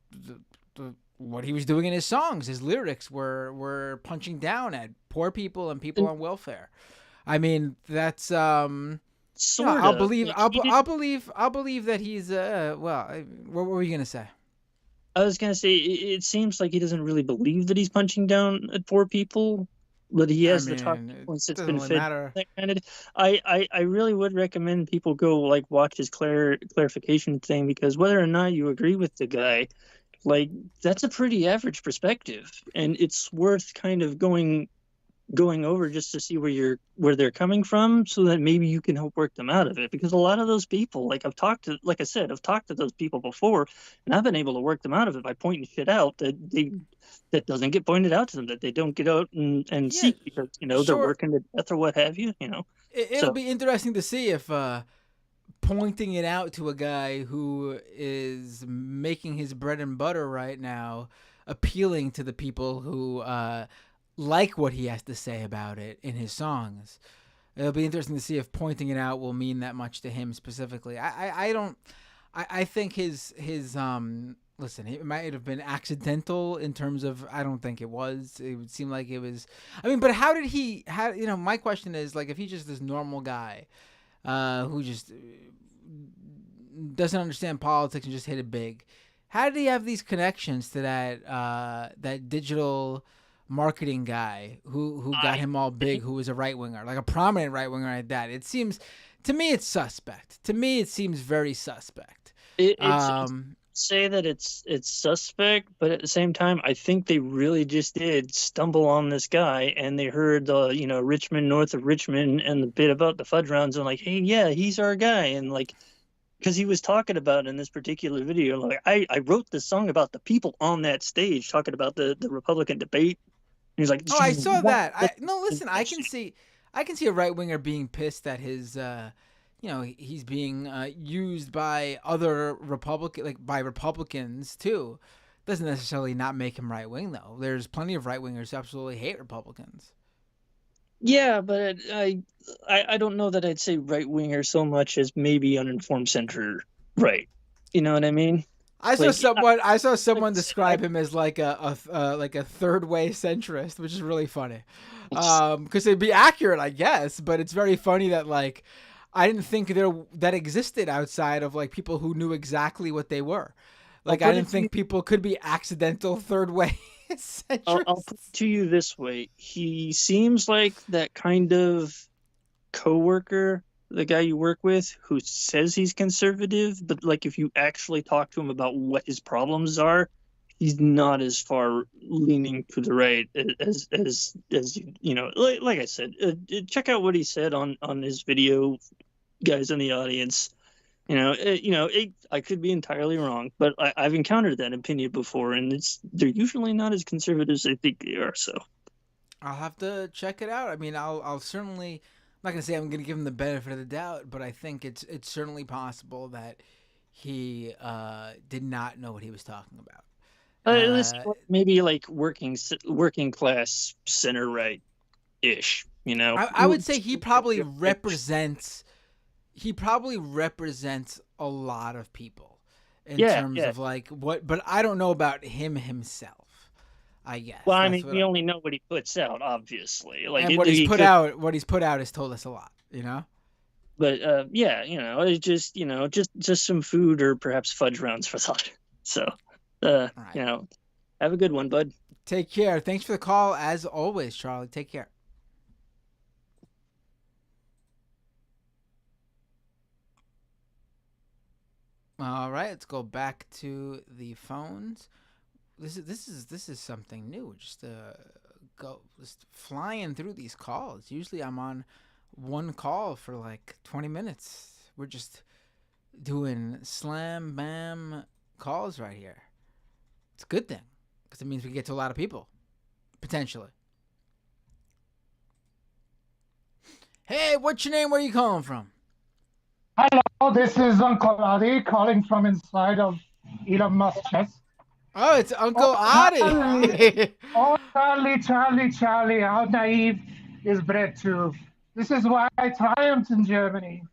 what he was doing in his songs. His lyrics were punching down at poor people and people on welfare. I mean, that's I'll believe that he's what were you gonna say? I was gonna say it seems like he doesn't really believe that he's punching down at poor people, but he has the talking points that's been fed. That kind of. I really would recommend people go like watch his clarification thing, because whether or not you agree with the guy, like, that's a pretty average perspective, and it's worth kind of going over just to see where they're coming from, so that maybe you can help work them out of it. Because a lot of those people, I've talked to those people before, and I've been able to work them out of it by pointing shit out that doesn't get pointed out to them, that they don't get out and see, because they're working to death or what have you. It'll be interesting to see if pointing it out to a guy who is making his bread and butter right now, appealing to the people who like what he has to say about it in his songs. It'll be interesting to see if pointing it out will mean that much to him specifically. I think his listen, it might have been accidental in terms of, I don't think it was. It would seem like it was. I mean, but my question is, like, if he's just this normal guy who just doesn't understand politics and just hit it big, how did he have these connections to that digital marketing guy who got him all big, who was a right winger, like a prominent right winger at that? It seems, to me, it's suspect. To me, it seems very suspect. Say that it's suspect, but at the same time, I think they really just did stumble on this guy, and they heard the Richmond, north of Richmond, and the bit about the fudge rounds, and like, hey, yeah, he's our guy, and like, because he was talking about in this particular video, like, I wrote this song about the people on that stage talking about the Republican debate. And he's like, oh, I saw that. Listen, I can see a right winger being pissed that his he's being used by other Republicans too. Doesn't necessarily not make him right wing though. There's plenty of right wingers who absolutely hate Republicans. Yeah, but I don't know that I'd say right winger so much as maybe uninformed center right. You know what I mean? I saw someone describe him as like a third way centrist, which is really funny. Because it'd be accurate, I guess, but it's very funny that like I didn't think that existed outside of like people who knew exactly what they were. Like, I didn't think people could be accidental third way centrists. I'll put it to you this way: he seems like that kind of coworker, the guy you work with, who says he's conservative, but like if you actually talk to him about what his problems are, he's not as far leaning to the right as you know. Like I said, check out what he said on his video, guys in the audience. I could be entirely wrong, but I've encountered that opinion before, and they're usually not as conservative as they think they are. So I'll have to check it out. I mean, I'll certainly. I'm not gonna say I'm gonna give him the benefit of the doubt, but I think it's certainly possible that he did not know what he was talking about. Maybe like working class center right ish. I would say he probably represents. He probably represents a lot of people in terms of like what, but I don't know about him himself. I guess. Well, I mean, we only know what he puts out, obviously. Like, and what he's put out has told us a lot, But it's just some food or perhaps fudge rounds for thought. So, right. Have a good one, bud. Take care. Thanks for the call, as always, Charlie. Take care. All right, let's go back to the phones. This is something new. Just flying through these calls. Usually I'm on one call for like 20 minutes. We're just doing slam bam calls right here. It's a good thing because it means we get to a lot of people potentially. Hey, what's your name? Where are you calling from? Hello, this is Uncle Adi calling from inside of Elon Musk's chest. Oh, it's Uncle Adi. Oh, Charlie, how naive is bred to. This is why I triumphed in Germany.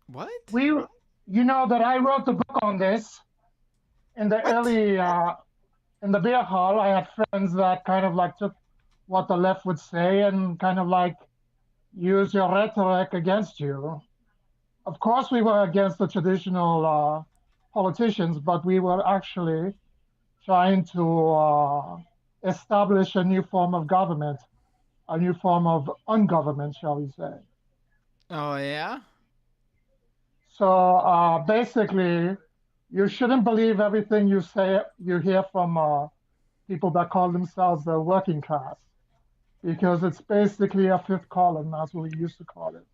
What? You know that I wrote the book on this in the early, in the beer hall. I had friends that kind of like took what the left would say and kind of like use your rhetoric against you. Of course, we were against the traditional politicians, but we were actually trying to establish a new form of government, a new form of ungovernment, shall we say. Oh, yeah? So basically, you shouldn't believe everything you hear from people that call themselves the working class, because it's basically a fifth column, as we used to call it.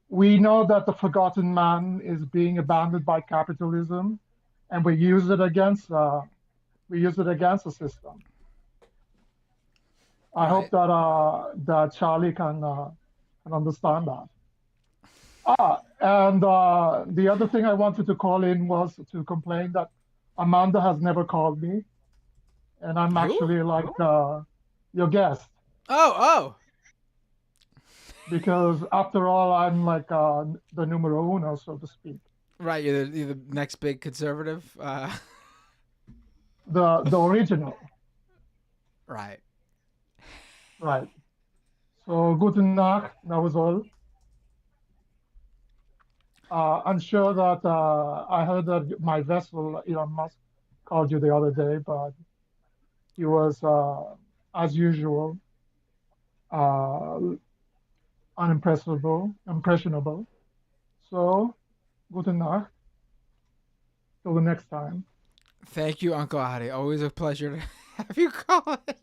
We know that the forgotten man is being abandoned by capitalism, and we use it against the system. I hope that Charlie can understand that. And the other thing I wanted to call in was to complain that Amanda has never called me, and I'm actually like your guest. Oh. Because after all, I'm like the numero uno, so to speak. Right, you're the next big conservative. The original. Right. So guten Nacht, that was all. I'm sure that I heard that my vessel, Elon Musk, called you the other day, but he was, as usual, impressionable. So, guten Nacht. Till the next time. Thank you, Uncle Adi. Always a pleasure to have you call in.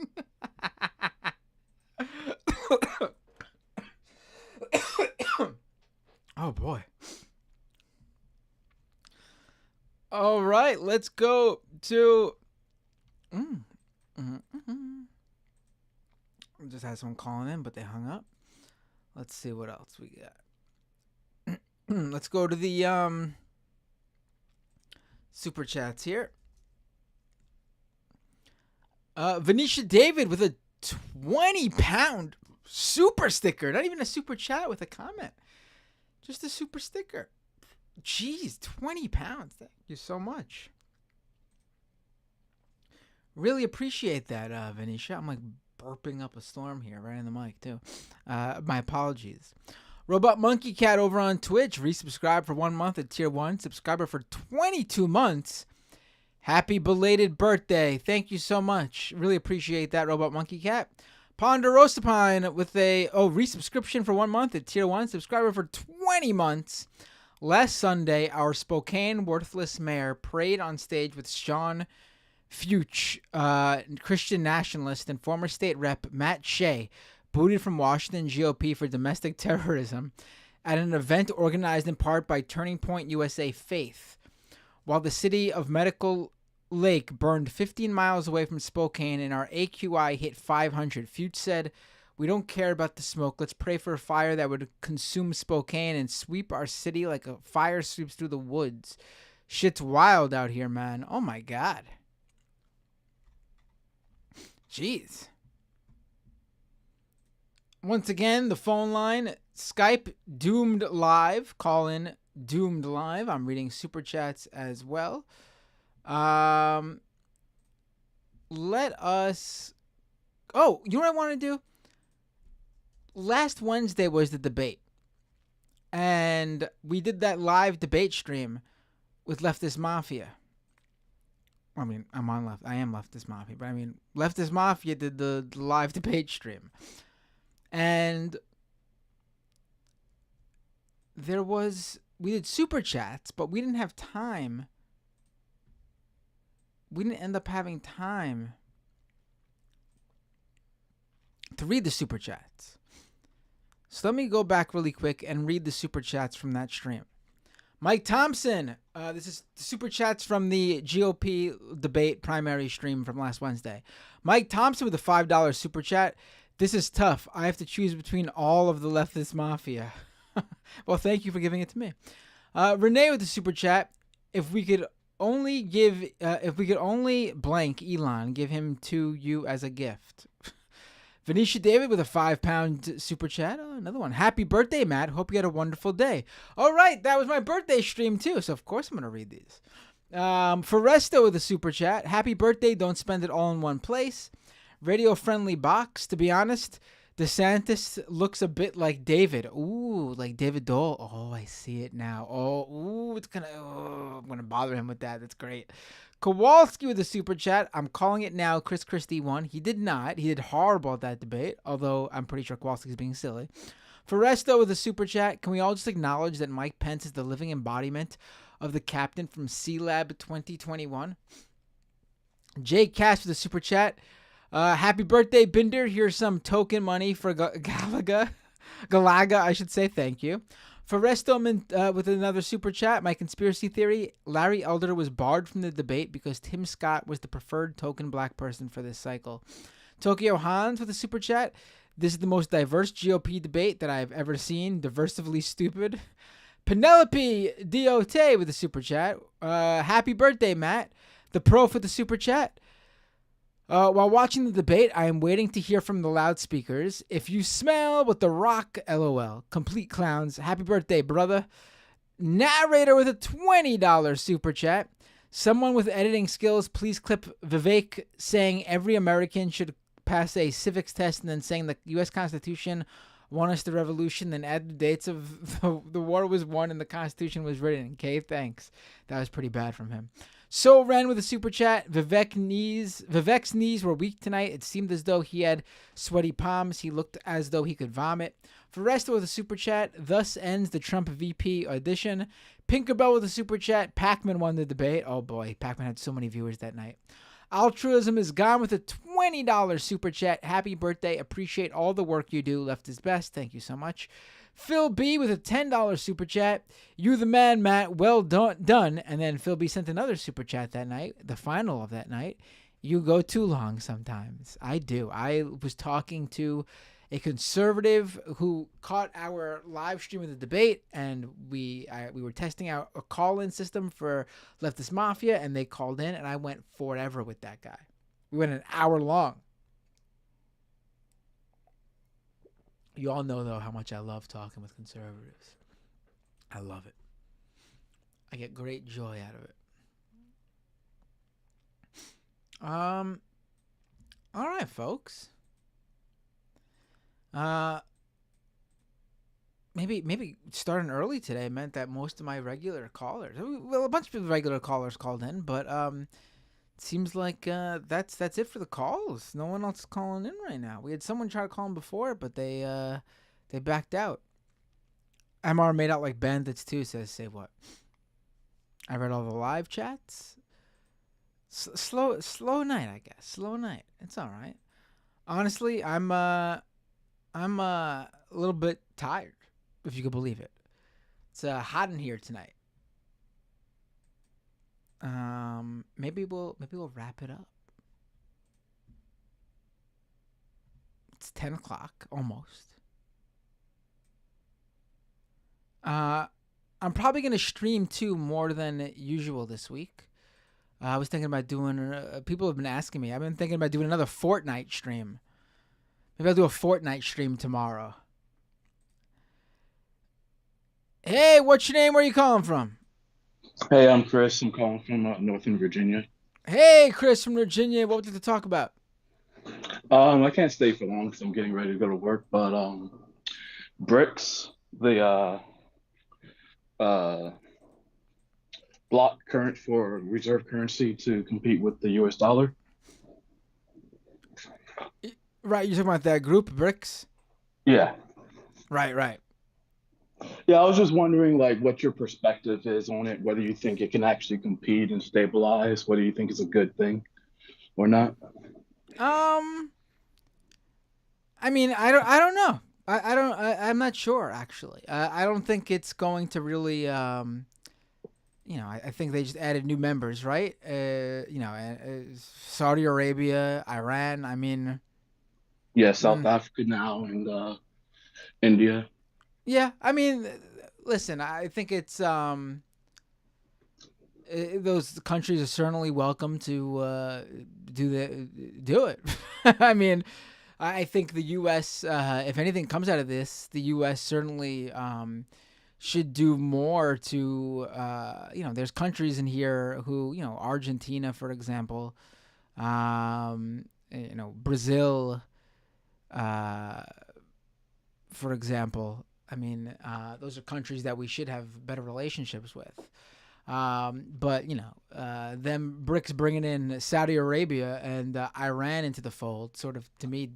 Oh, boy. All right, let's go to... Just had someone calling in, but they hung up. Let's see what else we got. Let's go to the super chats here. Venetia David with a 20-pound super sticker. Not even a super chat with a comment. Just a super sticker. Jeez, 20 pounds. Thank you so much. Really appreciate that, Venetia. I'm like burping up a storm here right in the mic, too. My apologies. Robot Monkey Cat over on Twitch. Resubscribe for 1 month at Tier 1. Subscriber for 22 months. Happy belated birthday. Thank you so much. Really appreciate that, Robot Monkey Cat. Ponderosapine with a resubscription for 1 month at Tier 1. Subscriber for 20 months. Last Sunday, our Spokane worthless mayor prayed on stage with Sean Fuchs, Christian nationalist, and former state rep Matt Shea, booted from Washington GOP for domestic terrorism at an event organized in part by Turning Point USA Faith. While the city of Medical Lake burned 15 miles away from Spokane and our AQI hit 500, Fuchs said, "We don't care about the smoke. Let's pray for a fire that would consume Spokane and sweep our city like a fire sweeps through the woods. Shit's wild out here, man. Oh my God." Jeez. Once again, the phone line, Skype, Doomed Live. Call in Doomed Live. I'm reading super chats as well. Let us... Oh, you know what I want to do? Last Wednesday was the debate. And we did that live debate stream with Leftist Mafia. I mean, I am Leftist Mafia, but I mean, Leftist Mafia did the live debate stream. And we did super chats, but we didn't have time. We didn't end up having time to read the super chats. So let me go back really quick and read the super chats from that stream. Mike Thompson, this is the super chats from the GOP debate primary stream from last Wednesday. Mike Thompson with a $5 super chat. "This is tough. I have to choose between all of the Leftist Mafia." Well, thank you for giving it to me. Renee with the super chat. If we could only blank Elon, give him to you as a gift." Venetia David with a £5 super chat. Oh, another one. "Happy birthday, Matt. Hope you had a wonderful day." All right, that was my birthday stream too, so of course I'm going to read these. Foresto with a super chat. "Happy birthday. Don't spend it all in one place." Radio Friendly Box. "To be honest, DeSantis looks a bit like David." Ooh, like David Dole. Oh, I see it now. I'm gonna bother him with that. That's great. Kowalski with a super chat. "I'm calling it now. Chris Christie won." He did not. He did horrible at that debate, although I'm pretty sure Kowalski's being silly. Foresto with a super chat. "Can we all just acknowledge that Mike Pence is the living embodiment of the captain from C-Lab 2021? Jay Cash with a super chat. "Happy birthday, Binder. Here's some token money for Galaga, I should say. Thank you." Foresto with another super chat. "My conspiracy theory, Larry Elder was barred from the debate because Tim Scott was the preferred token black person for this cycle." Tokyo Hans with a super chat. "This is the most diverse GOP debate that I've ever seen. Diversively stupid." Penelope Diote with a super chat. "Happy birthday, Matt." The Prof with the super chat. While watching the debate, I am waiting to hear from the loudspeakers. If you smell what the rock, LOL. Complete clowns. Happy birthday, brother. Narrator with a $20 super chat. Someone with editing skills, please clip Vivek saying every American should pass a civics test and then saying the U.S. Constitution won us the revolution, then add the dates of the war was won and the Constitution was written. Okay, thanks. That was pretty bad from him. So Ren with a super chat. Vivek's knees were weak tonight. It seemed as though he had sweaty palms. He looked as though he could vomit. Foresto with a super chat. Thus ends the Trump VP audition. Pinkerbell with a super chat. Pac-Man won the debate. Oh boy, Pac-Man had so many viewers that night. Altruism is gone with a $20 super chat. Happy birthday. Appreciate all the work you do. Left is best. Thank you so much. Phil B with a $10 super chat. You the man, Matt. Well done. And then Phil B sent another super chat that night, the final of that night. You go too long sometimes. I do. I was talking to a conservative who caught our live stream of the debate, and we were testing out a call-in system for Leftist Mafia, and they called in, and I went forever with that guy. We went an hour long. You all know, though, how much I love talking with conservatives. I love it. I get great joy out of it. All right, folks. Maybe starting early today meant that most of my regular callers, well, a bunch of regular callers called in, but it seems like that's it for the calls. No one else is calling in right now. We had someone try to call in before, but they backed out. MR made out like bandits too, says say what? I read all the live chats. Slow night, I guess. Slow night. It's all right. Honestly, I'm a little bit tired, if you could believe it. It's hot in here tonight. Maybe we'll wrap it up. It's 10 o'clock almost. I'm probably gonna stream too more than usual this week. I was thinking about doing. People have been asking me. I've been thinking about doing another Fortnite stream. Maybe I'll do a Fortnite stream tomorrow. Hey, what's your name? Where are you calling from? Hey, I'm Chris. I'm calling from Northern Virginia. Hey, Chris from Virginia. What would you like to talk about? I can't stay for long because I'm getting ready to go to work. But BRICS, the block current for reserve currency to compete with the U.S. dollar. Right, you're talking about that group, BRICS? Yeah. Right. Yeah, I was just wondering, like, what your perspective is on it, whether you think it can actually compete and stabilize, whether you think it's a good thing or not. I mean, I don't know. I'm not sure, actually. I don't think it's going to really, I think they just added new members, right? Saudi Arabia, Iran, I mean. Yeah, South Africa now and India. Yeah, I mean, listen, I think it's those countries are certainly welcome to do it. I mean, I think the U.S., if anything comes out of this, the U.S. certainly should do more to, there's countries in here who, Argentina, for example, Brazil, for example. I mean, those are countries that we should have better relationships with. But, them BRICS bringing in Saudi Arabia and Iran into the fold sort of, to me,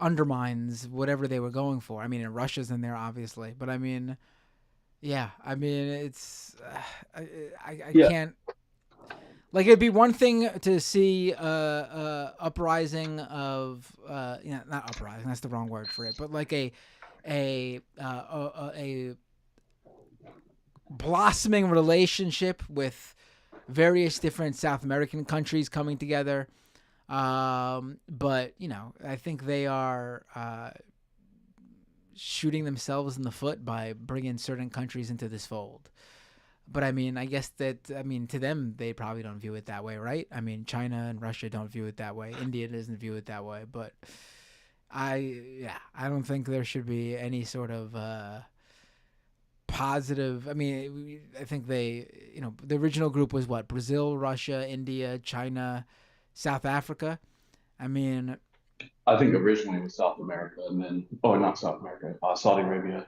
undermines whatever they were going for. I mean, and Russia's in there, obviously. But, I mean, yeah. I mean, it's... I can't... Like, it'd be one thing to see uprising of... not uprising, that's the wrong word for it. But, like, a blossoming relationship with various different South American countries coming together. But, I think they are shooting themselves in the foot by bringing certain countries into this fold. But, I mean, I guess to them, they probably don't view it that way, right? I mean, China and Russia don't view it that way. India doesn't view it that way. But I don't think there should be any sort of positive. I mean, I think the original group was what? Brazil, Russia, India, China, South Africa. I mean, I think originally it was South America and then, not South America, Saudi Arabia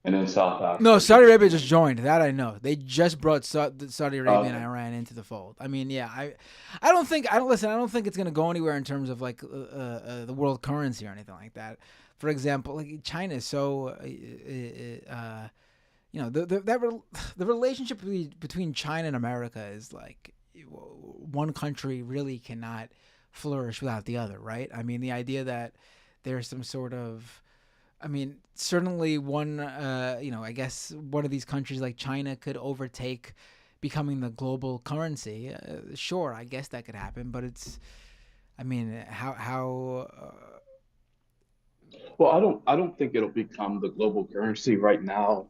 and then South Africa. No, Saudi Arabia just joined. That I know. They just brought Saudi Arabia and Iran into the fold. I mean, yeah, I don't think it's going to go anywhere in terms of like the world currency or anything like that. For example, like China is so, the relationship between China and America is like one country really cannot flourish without the other, right? I mean, the idea that there's some sort of, I mean, certainly one, I guess one of these countries like China could overtake becoming the global currency. Sure, I guess that could happen, but it's, I mean, how Well, I don't think it'll become the global currency right now.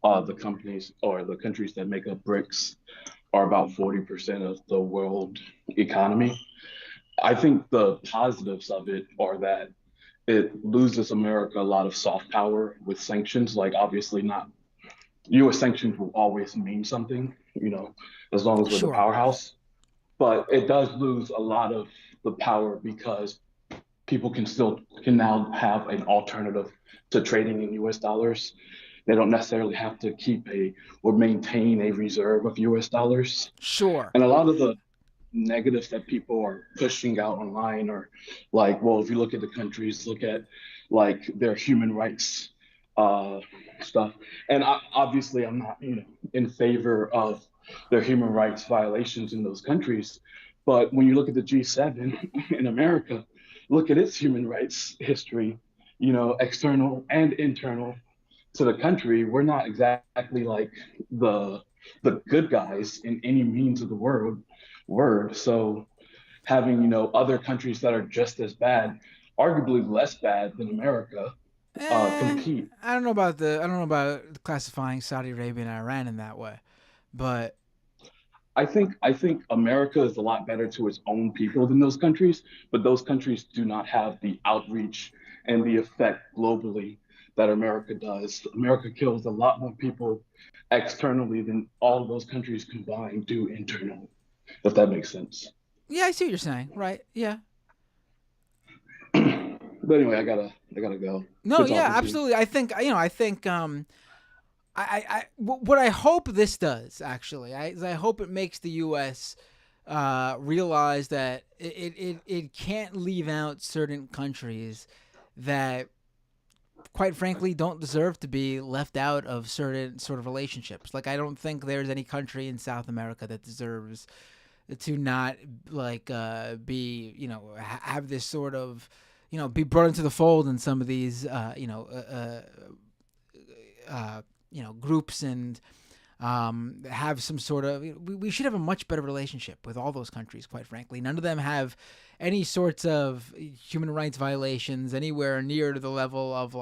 The companies or the countries that make up BRICS are about 40% of the world economy. I think the positives of it are that it loses America a lot of soft power with sanctions. Like, obviously not, U.S. sanctions will always mean something, as long as we're the powerhouse. But it does lose a lot of the power because people can now have an alternative to trading in U.S. dollars. They don't necessarily have to keep or maintain a reserve of U.S. dollars. Sure. And a lot of the negatives that people are pushing out online are like, well, if you look at the countries, look at like their human rights stuff. And obviously I'm not, in favor of their human rights violations in those countries, But when you look at the G7 in America, look at its human rights history, external and internal to the country. We're not exactly like the the good guys in any means of the word. So having, other countries that are just as bad, arguably less bad than America, compete. I don't know about classifying Saudi Arabia and Iran in that way, but I think America is a lot better to its own people than those countries, but those countries do not have the outreach and the effect globally that America does. America kills a lot more people externally than all of those countries combined do internally, if that makes sense. yeah, I see what you're saying. Right? Yeah. But anyway, I gotta go. No, Good yeah, talking to you. absolutely. I think what I hope this does actually, I hope it makes the U.S. Realize that it can't leave out certain countries that, quite frankly, don't deserve to be left out of certain sort of relationships. Like, I don't think there's any country in South America that deserves to not be have this sort of be brought into the fold in some of these groups, and have some sort of we should have a much better relationship with all those countries, quite frankly. None of them have any sorts of human rights violations anywhere near to the level of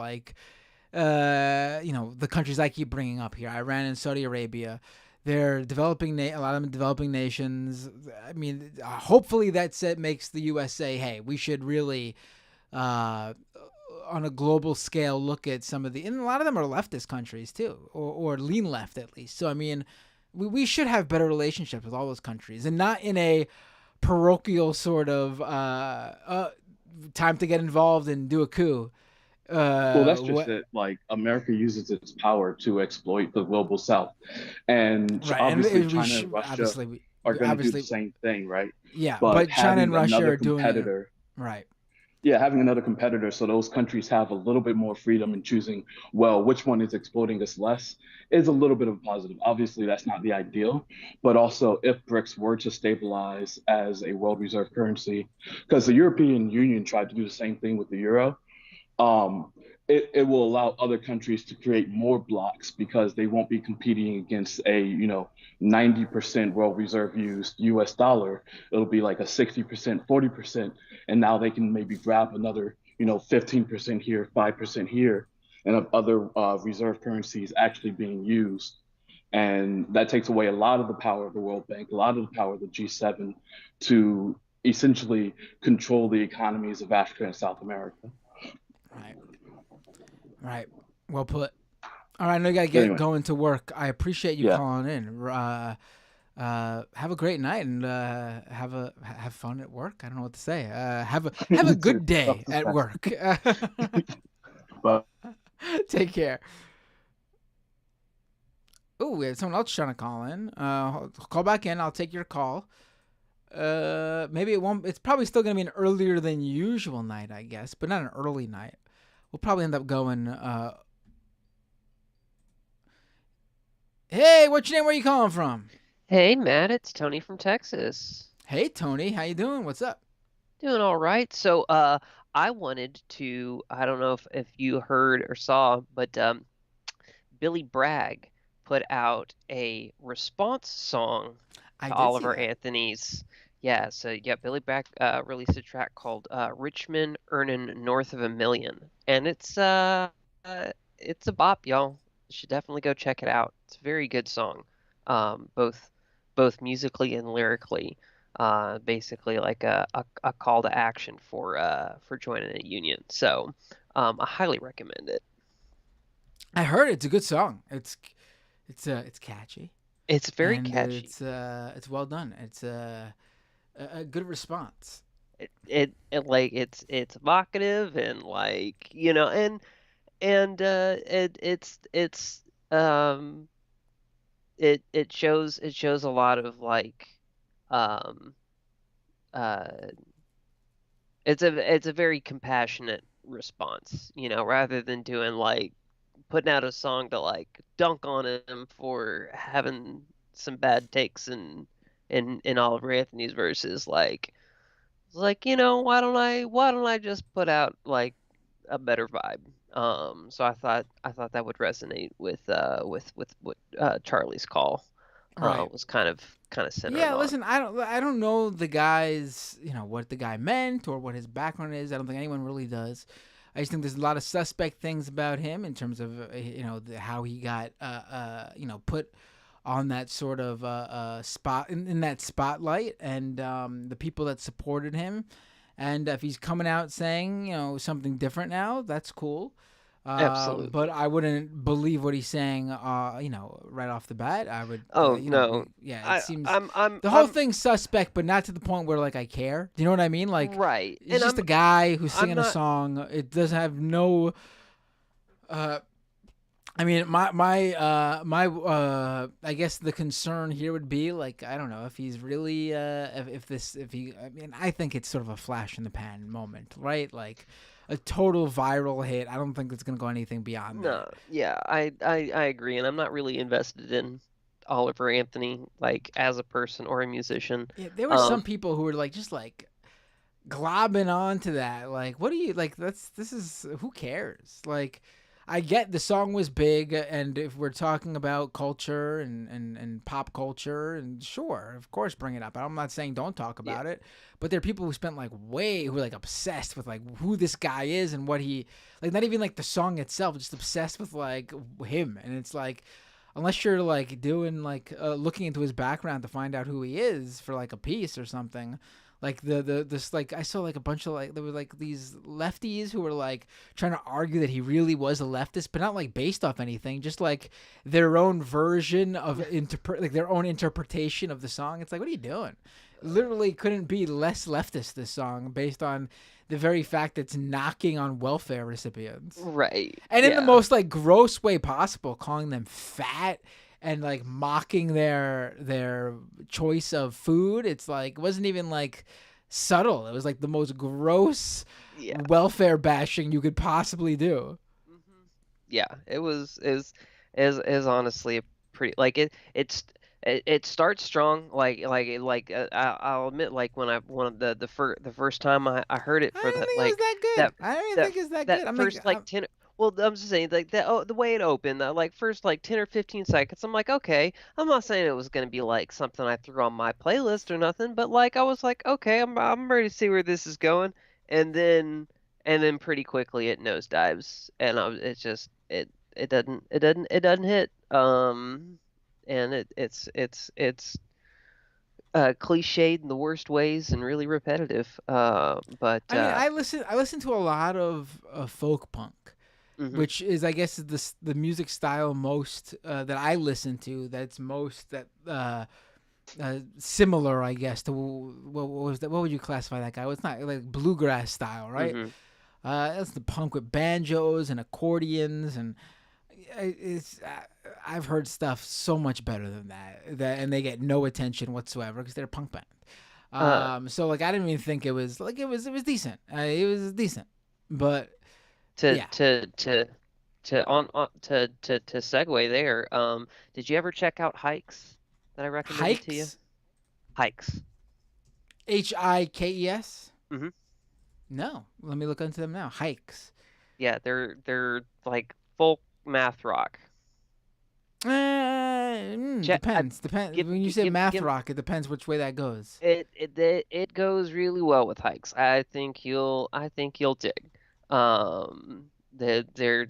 the countries I keep bringing up here, Iran and Saudi Arabia. They're developing, a lot of them developing nations. I mean, hopefully that makes the U.S. say, hey, we should really on a global scale look at some of and a lot of them are leftist countries too, or lean left at least. So I mean, we should have better relationships with all those countries, and not in a parochial sort of time to get involved and do a coup. Well, that's just it. Like, America uses its power to exploit the global South, and Right, obviously and China and Russia are going to do the same thing, right? Yeah, But but China and having Russia another are doing it competitor, right. yeah, having another competitor, so those countries have a little bit more freedom in choosing, well, which one is exploiting us less, is a little bit of a positive. Obviously, that's not the ideal, but also if BRICS were to stabilize as a world reserve currency, because the European Union tried to do the same thing with the euro, um, it will allow other countries to create more blocks because they won't be competing against a 90% world reserve used US dollar. It'll be like a 60%, 40%, and now they can maybe grab another 15% here, 5% here, and of other reserve currencies actually being used. And that takes away a lot of the power of the World Bank, a lot of the power of the G7 to essentially control the economies of Africa and South America. Right. Well put. All right, I know you got to get going to work. I appreciate you calling in. Have a great night, and have fun at work. I don't know what to say. Have a good day at work. But take care. Oh, we have someone else trying to call in. Call back in. I'll take your call. Maybe it won't. It's probably still going to be an earlier than usual night, I guess, but not an early night. We'll probably end up going. Hey, what's your name? Where are you calling from? Hey, Matt. It's Tony from Texas. Hey, Tony. How you doing? What's up? Doing all right. So, I wanted to. I don't know if you heard or saw, but Billy Bragg put out a response song to Oliver Anthony's. Yeah, so Billy Bragg released a track called "Richmond Earning North of $1 Million," and it's a bop, y'all. You should definitely go check it out. It's a very good song, both musically and lyrically. Basically like a call to action for joining a union. So, I highly recommend it. I heard it's a good song. It's catchy. It's very catchy. It's well done. It's a good response. It's evocative and it shows a lot of it's a very compassionate response, rather than doing putting out a song to dunk on him for having some bad takes in in Oliver Anthony's verses, like why don't I just put out like a better vibe. So I thought that would resonate with what Charlie's call Right. was kind of centered Yeah, on. listen, I don't know the guy's, what the guy meant or what his background is. I don't think anyone really does. I just think there's a lot of suspect things about him in terms of how he got put on that sort of spot in that spotlight, and the people that supported him. And if he's coming out saying something different now, that's cool. Absolutely. But I wouldn't believe what he's saying, right off the bat. I would. Oh no. It seems I'm the whole thing's suspect, but not to the point where like I care. Do you know what I mean? Like, right. It's just a guy who's singing a song. It doesn't have no. I mean, I guess the concern here would be like, I don't know if he's really I think it's sort of a flash in the pan moment, right? Like a total viral hit. I don't think it's gonna go anything beyond that. No, yeah, I agree, and I'm not really invested in Oliver Anthony like as a person or a musician. Yeah, there were some people who were like just like globbing onto that. Like, what do you like? Who cares? Like, I get the song was big, and if we're talking about culture and pop culture, and sure, of course, bring it up. I'm not saying don't talk about it, but there are people who spent who are like obsessed with like who this guy is and what he like. Not even like the song itself, just obsessed with like him. And it's like, unless you're like doing like looking into his background to find out who he is for like a piece or something. Like this like I saw like a bunch of like there were like these lefties who were like trying to argue that he really was a leftist, but not like based off anything, just like their own version of their own interpretation of the song. It's like, what are you doing? Literally couldn't be less leftist, this song, based on the very fact that it's knocking on welfare recipients. Right. And in the most like gross way possible, calling them fat and like mocking their choice of food. It's like, it wasn't even like subtle. It was like the most gross welfare bashing you could possibly do. Yeah, it was honestly a pretty like it starts strong I'll admit, like when the first time I heard it for that, like I don't even think it's that good. That first like 10. Well, I'm just saying, like the way it opened, like first like 10 or 15 seconds, I'm like, okay. I'm not saying it was gonna be like something I threw on my playlist or nothing, but like I was like, okay, I'm ready to see where this is going, and then pretty quickly it nosedives, and it's just it doesn't hit, and it's cliched in the worst ways and really repetitive, but I mean, I listen to a lot of folk punk. Mm-hmm. Which is, I guess, the music style most that I listen to. That's most similar, I guess, to what was that? What would you classify that guy? Well, it's not like bluegrass style, right? Mm-hmm. That's the punk with banjos and accordions, and I've heard stuff so much better than that, and they get no attention whatsoever because they're a punk band. So like I didn't even think it was like it was decent. It was decent, but. To segue there, did you ever check out Hikes that I recommended to you? Hikes. Hikes? Mm-hmm. No, let me look into them now. Hikes. Yeah, they're like folk math rock. Depends. When you say math rock, it depends which way that goes. It goes really well with Hikes. I think you'll dig. They're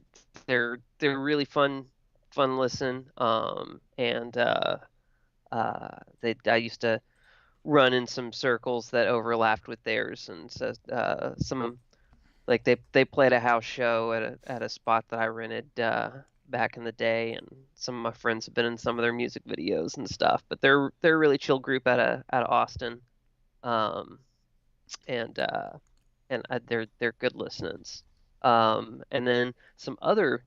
really fun listen. And I used to run in some circles that overlapped with theirs, and so some like they played a house show at a spot that I rented back in the day, and some of my friends have been in some of their music videos and stuff. But they're a really chill group out of Austin, and they're good listeners. And then some other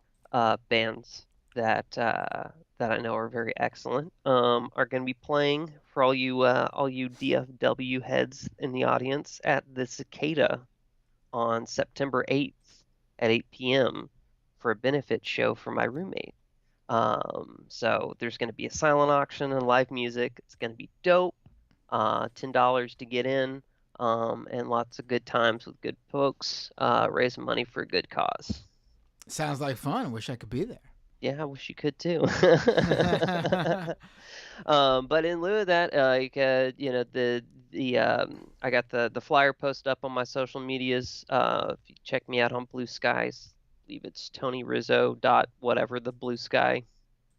bands that I know are very excellent are going to be playing for all you DFW heads in the audience at the Cicada on September 8th at 8 p.m. for a benefit show for my roommate. So there's going to be a silent auction and live music. It's going to be dope. $10 to get in, and lots of good times with good folks, raising money for a good cause. Sounds like fun. Wish I could be there. Yeah, I wish you could too. But in lieu of that, you know, I got the flyer posted up on my social medias. If you check me out on Blue Skies, I believe it's Tony Rizzo dot whatever the Blue Sky.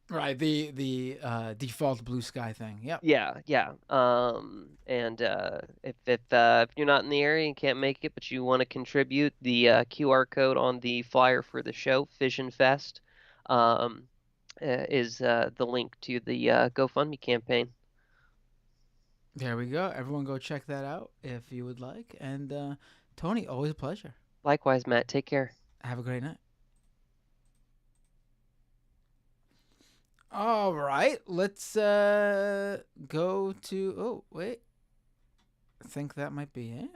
Right, the default Blue Sky thing. Yep. Yeah. And if you're not in the area and can't make it, but you want to contribute, the QR code on the flyer for the show, Fission Fest, is the link to the GoFundMe campaign. There we go. Everyone go check that out if you would like. And Tony, always a pleasure. Likewise, Matt. Take care. Have a great night. All right, let's go to. Oh wait, I think that might be it.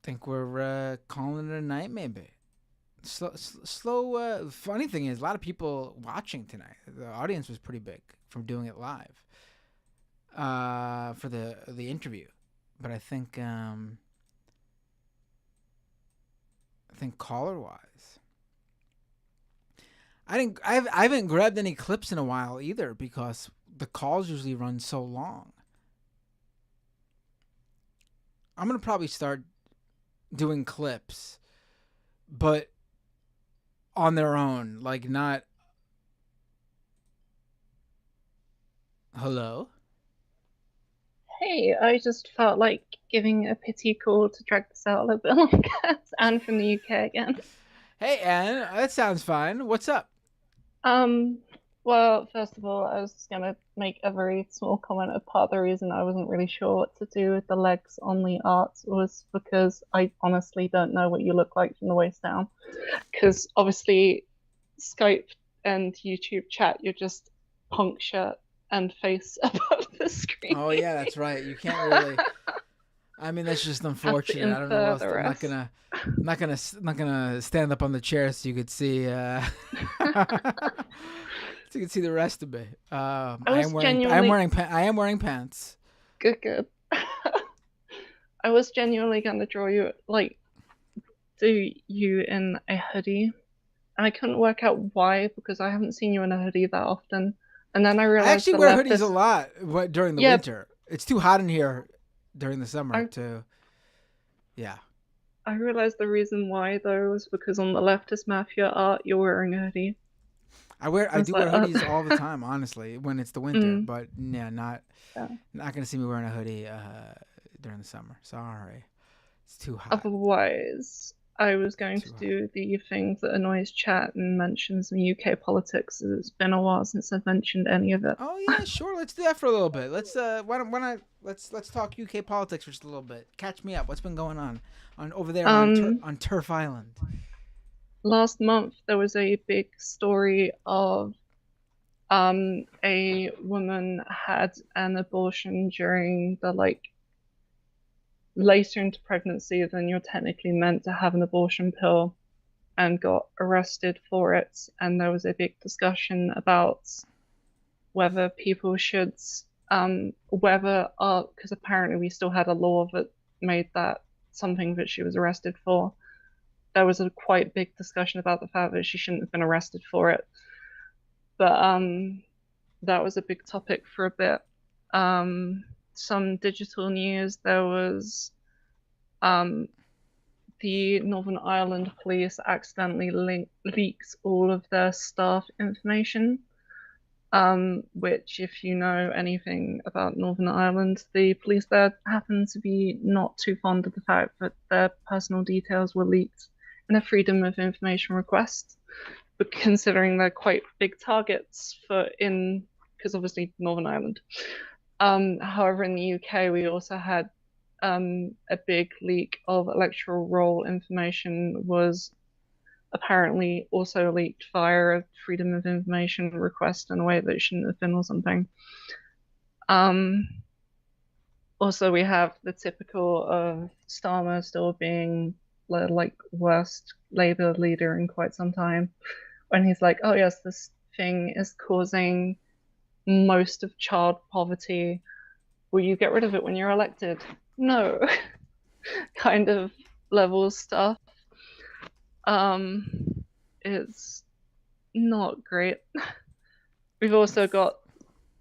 Think we're calling it a night, maybe. Slow. Funny thing is, a lot of people watching tonight. The audience was pretty big from doing it live. For the interview, but I think caller wise, I haven't grabbed any clips in a while either, because the calls usually run so long. I'm gonna probably start doing clips, but on their own, like not. Hello? Hey, I just felt like giving a pity call to drag this out a little bit longer. It's Anne from the UK again. Hey, Anne, that sounds fine. What's up? Well, first of all, I was just gonna make a very small comment. A part of the reason I wasn't really sure what to do with the legs on the art was because I honestly don't know what you look like from the waist down. Because obviously, Skype and YouTube chat, you're just punk shirt and face above the screen. Oh yeah, that's right. You can't really. I mean, that's just unfortunate. I don't know what else. I'm not gonna stand up on the chair so you could see. So you can see the rest of me. I am wearing pants. Good. I was genuinely gonna draw you, like, do you in a hoodie, and I couldn't work out why, because I haven't seen you in a hoodie that often. And then I realized I actually wear hoodies a lot during the winter. It's too hot in here during the summer to. Yeah. I realized the reason why though was because on the leftist mafia art you're wearing a hoodie. I do wear hoodies all the time, honestly, when it's the winter. But yeah, not gonna see me wearing a hoodie during the summer. Sorry, it's too hot. Otherwise, I was going to do the thing that annoys chat and mention some UK politics. It's been a while since I've mentioned any of it. Oh yeah, sure. Let's do that for a little bit. Let's let's talk UK politics for just a little bit. Catch me up. What's been going on over there on Turf Island? Last month there was a big story of a woman had an abortion during the later into pregnancy than you're technically meant to have an abortion pill, and got arrested for it. And there was a big discussion about whether people should, because apparently we still had a law that made that something that she was arrested for. There was a quite big discussion about the fact that she shouldn't have been arrested for it. But that was a big topic for a bit. Some digital news, there was the Northern Ireland police accidentally leaked all of their staff information, which, if you know anything about Northern Ireland, the police there happen to be not too fond of the fact that their personal details were leaked in a Freedom of Information request, but considering they're quite big targets because obviously Northern Ireland. However, in the UK, we also had a big leak of electoral roll information was apparently also leaked via a Freedom of Information request in a way that it shouldn't have been or something. Also, we have the typical of Starmer still being worst Labour leader in quite some time, when he's like, oh yes, this thing is causing most of child poverty. Will you get rid of it when you're elected? No. Kind of level stuff. It's not great. We've also got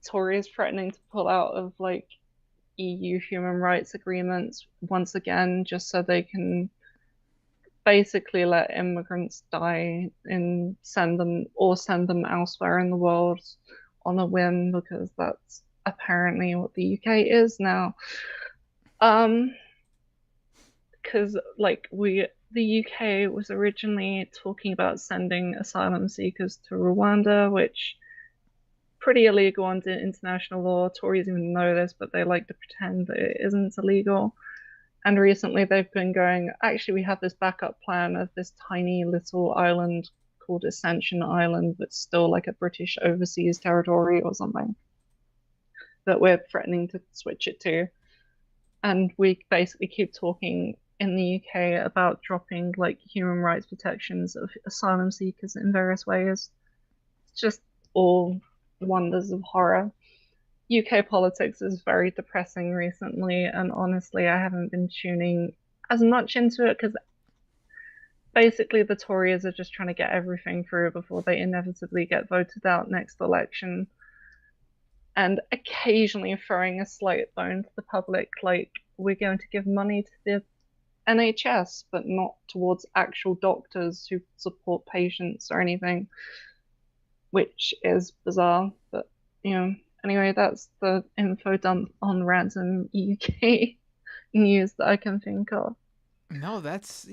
Tories threatening to pull out of like EU human rights agreements once again, just so they can basically let immigrants die and send them elsewhere in the world on a whim, because that's apparently what the UK is now. Because like the UK was originally talking about sending asylum seekers to Rwanda, which pretty illegal under international law. Tories even know this, but they like to pretend that it isn't illegal. And recently they've been going, actually, we have this backup plan of this tiny little island called Ascension Island, that's still like a British overseas territory or something, that we're threatening to switch it to. And we basically keep talking in the UK about dropping like human rights protections of asylum seekers in various ways. It's just all wonders of horror. UK politics is very depressing recently, and honestly, I haven't been tuning as much into it because basically the Tories are just trying to get everything through before they inevitably get voted out next election, and occasionally throwing a slight bone to the public, like we're going to give money to the NHS, but not towards actual doctors who support patients or anything, which is bizarre. But you know, anyway, that's the info dump on random UK news that I can think of. No, that's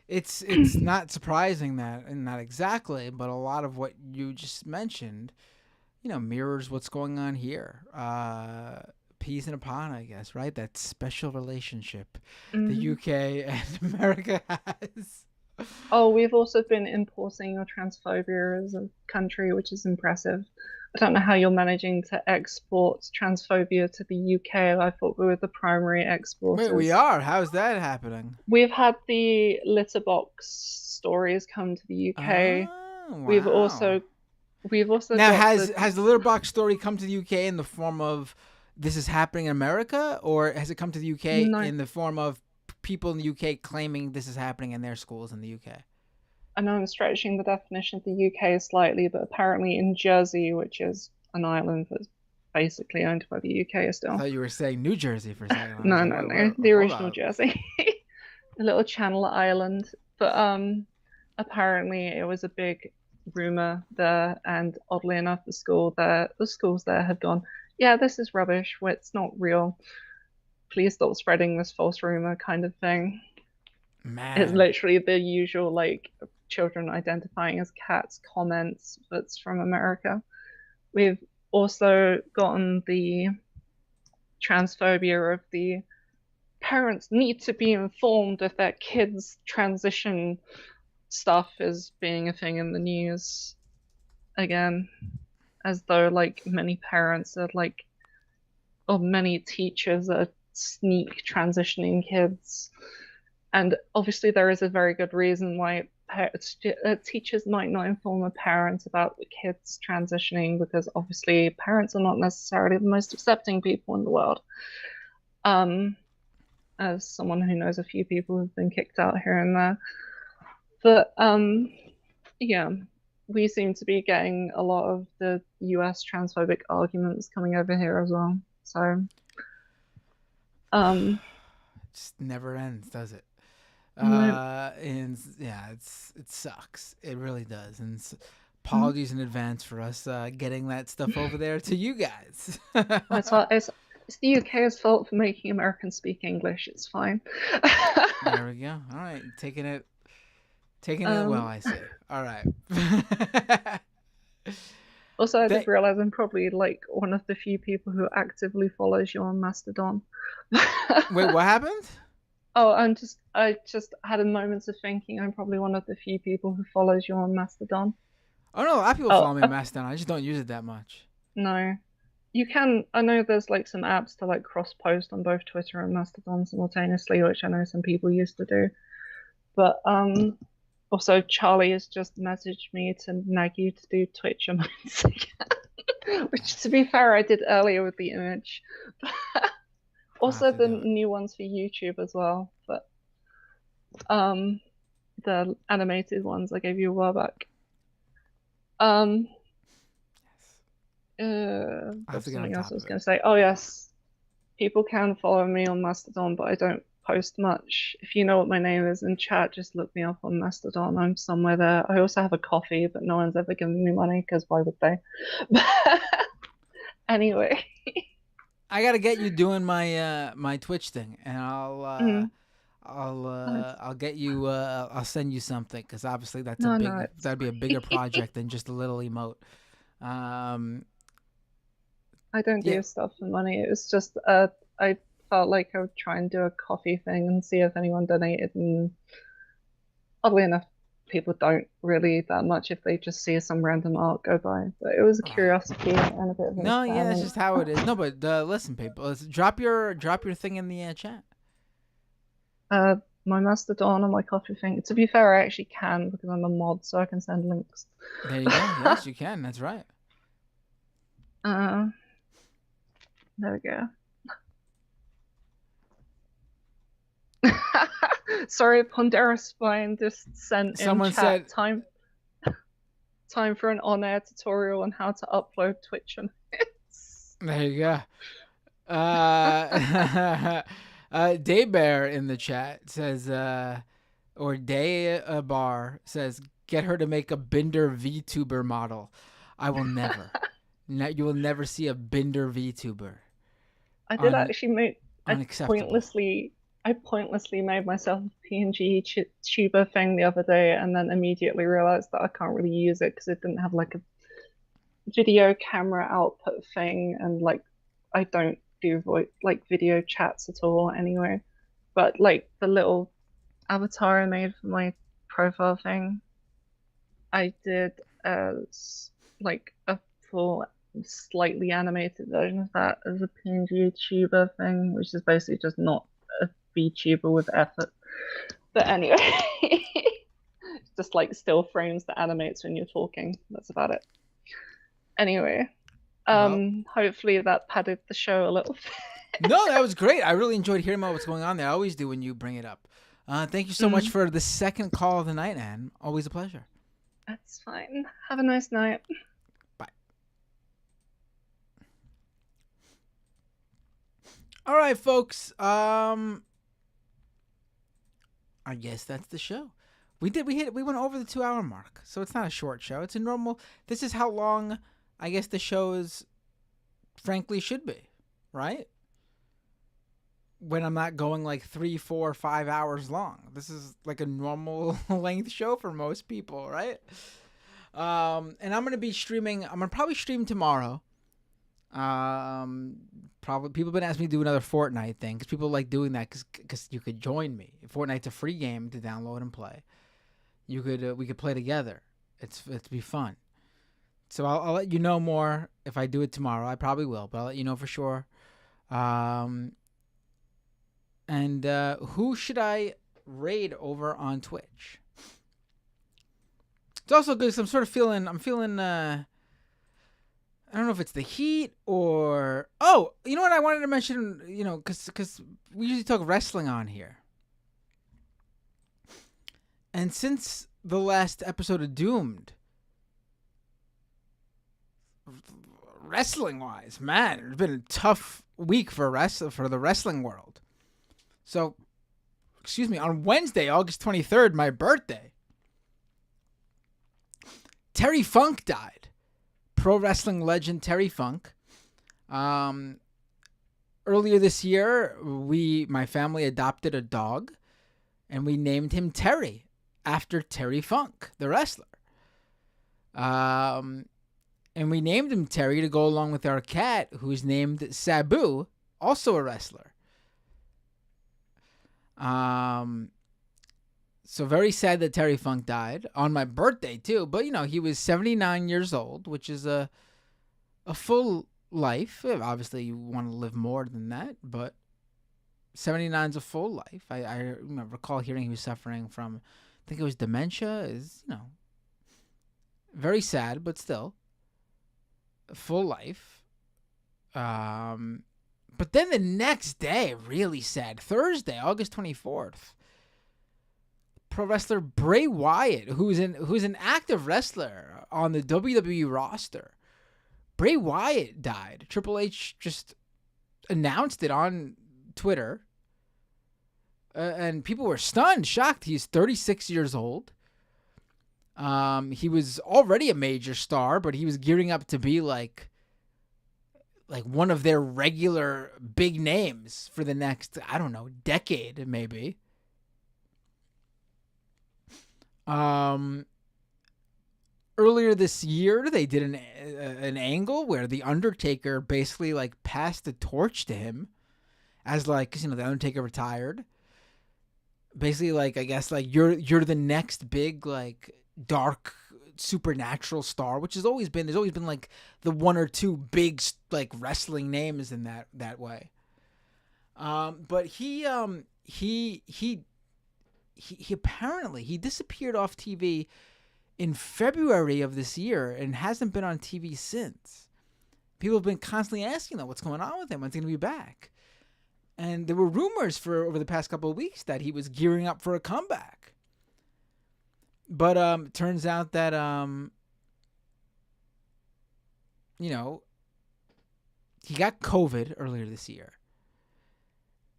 it's not surprising that, and not exactly, but a lot of what you just mentioned, mirrors what's going on here. Peas in a pod, I guess, right? That special relationship the UK and America has. Oh, we've also been importing your transphobia as a country, which is impressive. I don't know how you're managing to export transphobia to the UK. I thought we were the primary exporters. Wait, we are? How's that happening? We've had the litter box stories come to the UK. Oh, wow. We've also now got has the litter box story come to the UK in the form of this is happening in America, or has it come to the UK in the form of people in the UK claiming this is happening in their schools in the UK? I know I'm stretching the definition of the UK slightly, but apparently in Jersey, which is an island that's basically owned by the UK still. I thought you were saying New Jersey for a second. No. The original Jersey. A little channel island. But apparently it was a big rumor there, and oddly enough the schools there have gone, yeah, this is rubbish, it's not real, please stop spreading this false rumor kind of thing. Man. It's literally the usual like children identifying as cats comments that's from America. We've also gotten the transphobia of the parents need to be informed if their kids' transition stuff is being a thing in the news again, as though like many parents are like, or many teachers are sneak transitioning kids. And obviously there is a very good reason why teachers might not inform a parent about the kids transitioning, because obviously parents are not necessarily the most accepting people in the world. As someone who knows a few people who've been kicked out here and there. But yeah, we seem to be getting a lot of the US transphobic arguments coming over here as well. So it just never ends, does it? And yeah, it sucks. It really does. And apologies in advance for us getting that stuff over there to you guys. It's the UK's fault for making Americans speak English. It's fine. There we go. All right, taking it well, I say. All right. Also, I did realize I'm probably like one of the few people who actively follows you on Mastodon. Wait, what happened? Oh, I just had a moment of thinking I'm probably one of the few people who follows you on Mastodon. Oh no, a lot of people follow me on Mastodon. I just don't use it that much. No. You can, I know there's like some apps to like cross post on both Twitter and Mastodon simultaneously, which I know some people used to do. But Also, Charlie has just messaged me to nag you to do Twitch emotes again, which, to be fair, I did earlier with the image. Also, the new ones for YouTube as well, but the animated ones I gave you a while back. There's something else I was going to say. Oh yes, people can follow me on Mastodon, but I don't post much. If you know what my name is in chat, just look me up on Mastodon. I'm somewhere there. I also have a coffee, but no one's ever given me money because why would they? Anyway, I gotta get you doing my my Twitch thing, and I'll get you. I'll send you something because obviously that's that'd be a bigger project than just a little emote. I don't do stuff for money. It was just I felt like I would try and do a coffee thing and see if anyone donated, and oddly enough, people don't really that much if they just see some random art go by. But it was a curiosity and a bit of an No, yeah, that's just how it is. No, but listen, people, drop your thing in the chat. My Mastodon and my coffee thing. To be fair, I actually can because I'm a mod, so I can send links. There you go. Yes, you can. That's right. There we go. Sorry, Ponderous Spine just sent Someone in chat time for an on-air tutorial on how to upload Twitch and There you go. Daybear in the chat says, or Day Bar says, get her to make a Binder VTuber model. I will never. You will never see a Binder VTuber. I did actually make. I pointlessly made myself a PNG tuber thing the other day, and then immediately realized that I can't really use it because it didn't have like a video camera output thing, and like I don't do video chats at all anyway. But like the little avatar I made for my profile thing, I did like a full slightly animated version of that as a PNG tuber thing, which is basically just not a VTuber with effort. But anyway, just like still frames that animates when you're talking. That's about it. Anyway, hopefully that padded the show a little bit. No, that was great. I really enjoyed hearing about what's going on there. I always do when you bring it up. Thank you so much for the second call of the night, Anne. Always a pleasure. That's fine. Have a nice night. Bye. All right, folks. I guess that's the show. We went over the 2-hour mark, so it's not a short show. It's a normal. This is how long I guess the shows, frankly, should be, right? When I'm not going like 3, 4, 5 hours long. This is like a normal length show for most people, right? And I'm gonna be streaming. I'm gonna probably stream tomorrow. Probably people have been asking me to do another Fortnite thing because people like doing that because you could join me. Fortnite's a free game to download and play. We could play together. It's be fun. So I'll let you know more if I do it tomorrow. I probably will, but I'll let you know for sure. And who should I raid over on Twitch? It's also good because I'm feeling I don't know if it's the heat or... Oh, you know what I wanted to mention, because we usually talk wrestling on here. And since the last episode of Doomed, wrestling-wise, man, it's been a tough week for the wrestling world. So, on Wednesday, August 23rd, my birthday, Terry Funk died. Pro wrestling legend Terry Funk. Earlier this year, my family adopted a dog, and we named him Terry after Terry Funk, the wrestler. And we named him Terry to go along with our cat, who's named Sabu, also a wrestler. So very sad that Terry Funk died on my birthday too. But he was 79 years old, which is a full life. Obviously, you want to live more than that, but 79 is a full life. I recall hearing he was suffering from I think it was dementia. Is, you know, very sad, but still full life. But then the next day, really sad. Thursday, August 24th. Pro wrestler Bray Wyatt, who's an active wrestler on the WWE roster. Bray Wyatt died. Triple H just announced it on Twitter. And people were stunned, shocked. He's 36 years old. He was already a major star, but he was gearing up to be like one of their regular big names for the next, I don't know, decade maybe. Earlier this year, they did an angle where the Undertaker basically like passed the torch to him, as like, 'cause, you know, the Undertaker retired. Basically, like, I guess like you're the next big like dark supernatural star, which there's always been like the one or two big like wrestling names in that way. But he apparently he disappeared off TV in February of this year and hasn't been on TV since. People have been constantly asking them what's going on with him, when's he going to be back. And there were rumors for over the past couple of weeks that he was gearing up for a comeback. But it turns out that you know, he got COVID earlier this year.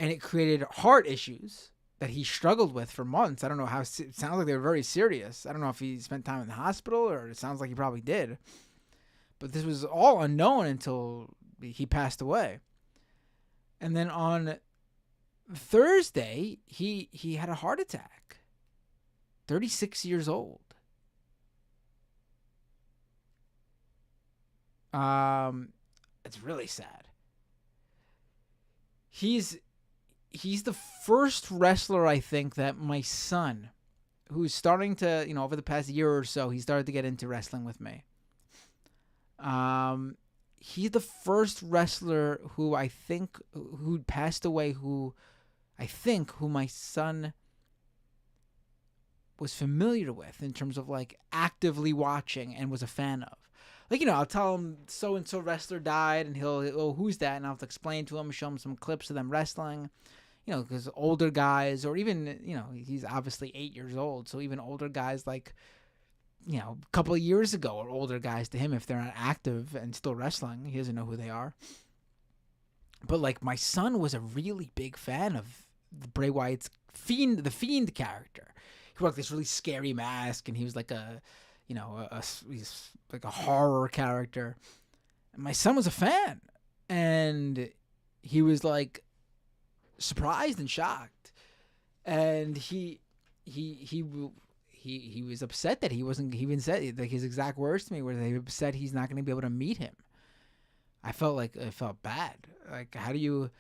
And it created heart issues that he struggled with for months. I don't know how, it sounds like they were very serious. I don't know if he spent time in the hospital, or it sounds like he probably did. But this was all unknown until he passed away. And then on Thursday, he had a heart attack. 36 years old. It's really sad. He's the first wrestler, I think, that my son, who's starting to, you know, over the past year or so, he started to get into wrestling with me. He's the first wrestler who passed away, who my son was familiar with in terms of like actively watching and was a fan of. Like, you know, I'll tell him so-and-so wrestler died, and he'll, oh, who's that? And I'll have to explain to him, show him some clips of them wrestling. You know, because older guys, or even, you know, he's obviously 8 years old, so even older guys like, you know, a couple of years ago are older guys to him if they're not active and still wrestling. He doesn't know who they are. But, like, my son was a really big fan of Bray Wyatt's the Fiend character. He wore this really scary mask, and he was like he's like a horror character. And my son was a fan, and he was like surprised and shocked, and he was upset that he wasn't. He even said, like, his exact words to me were, they upset he's not going to be able to meet him. I felt bad. Like, how do you,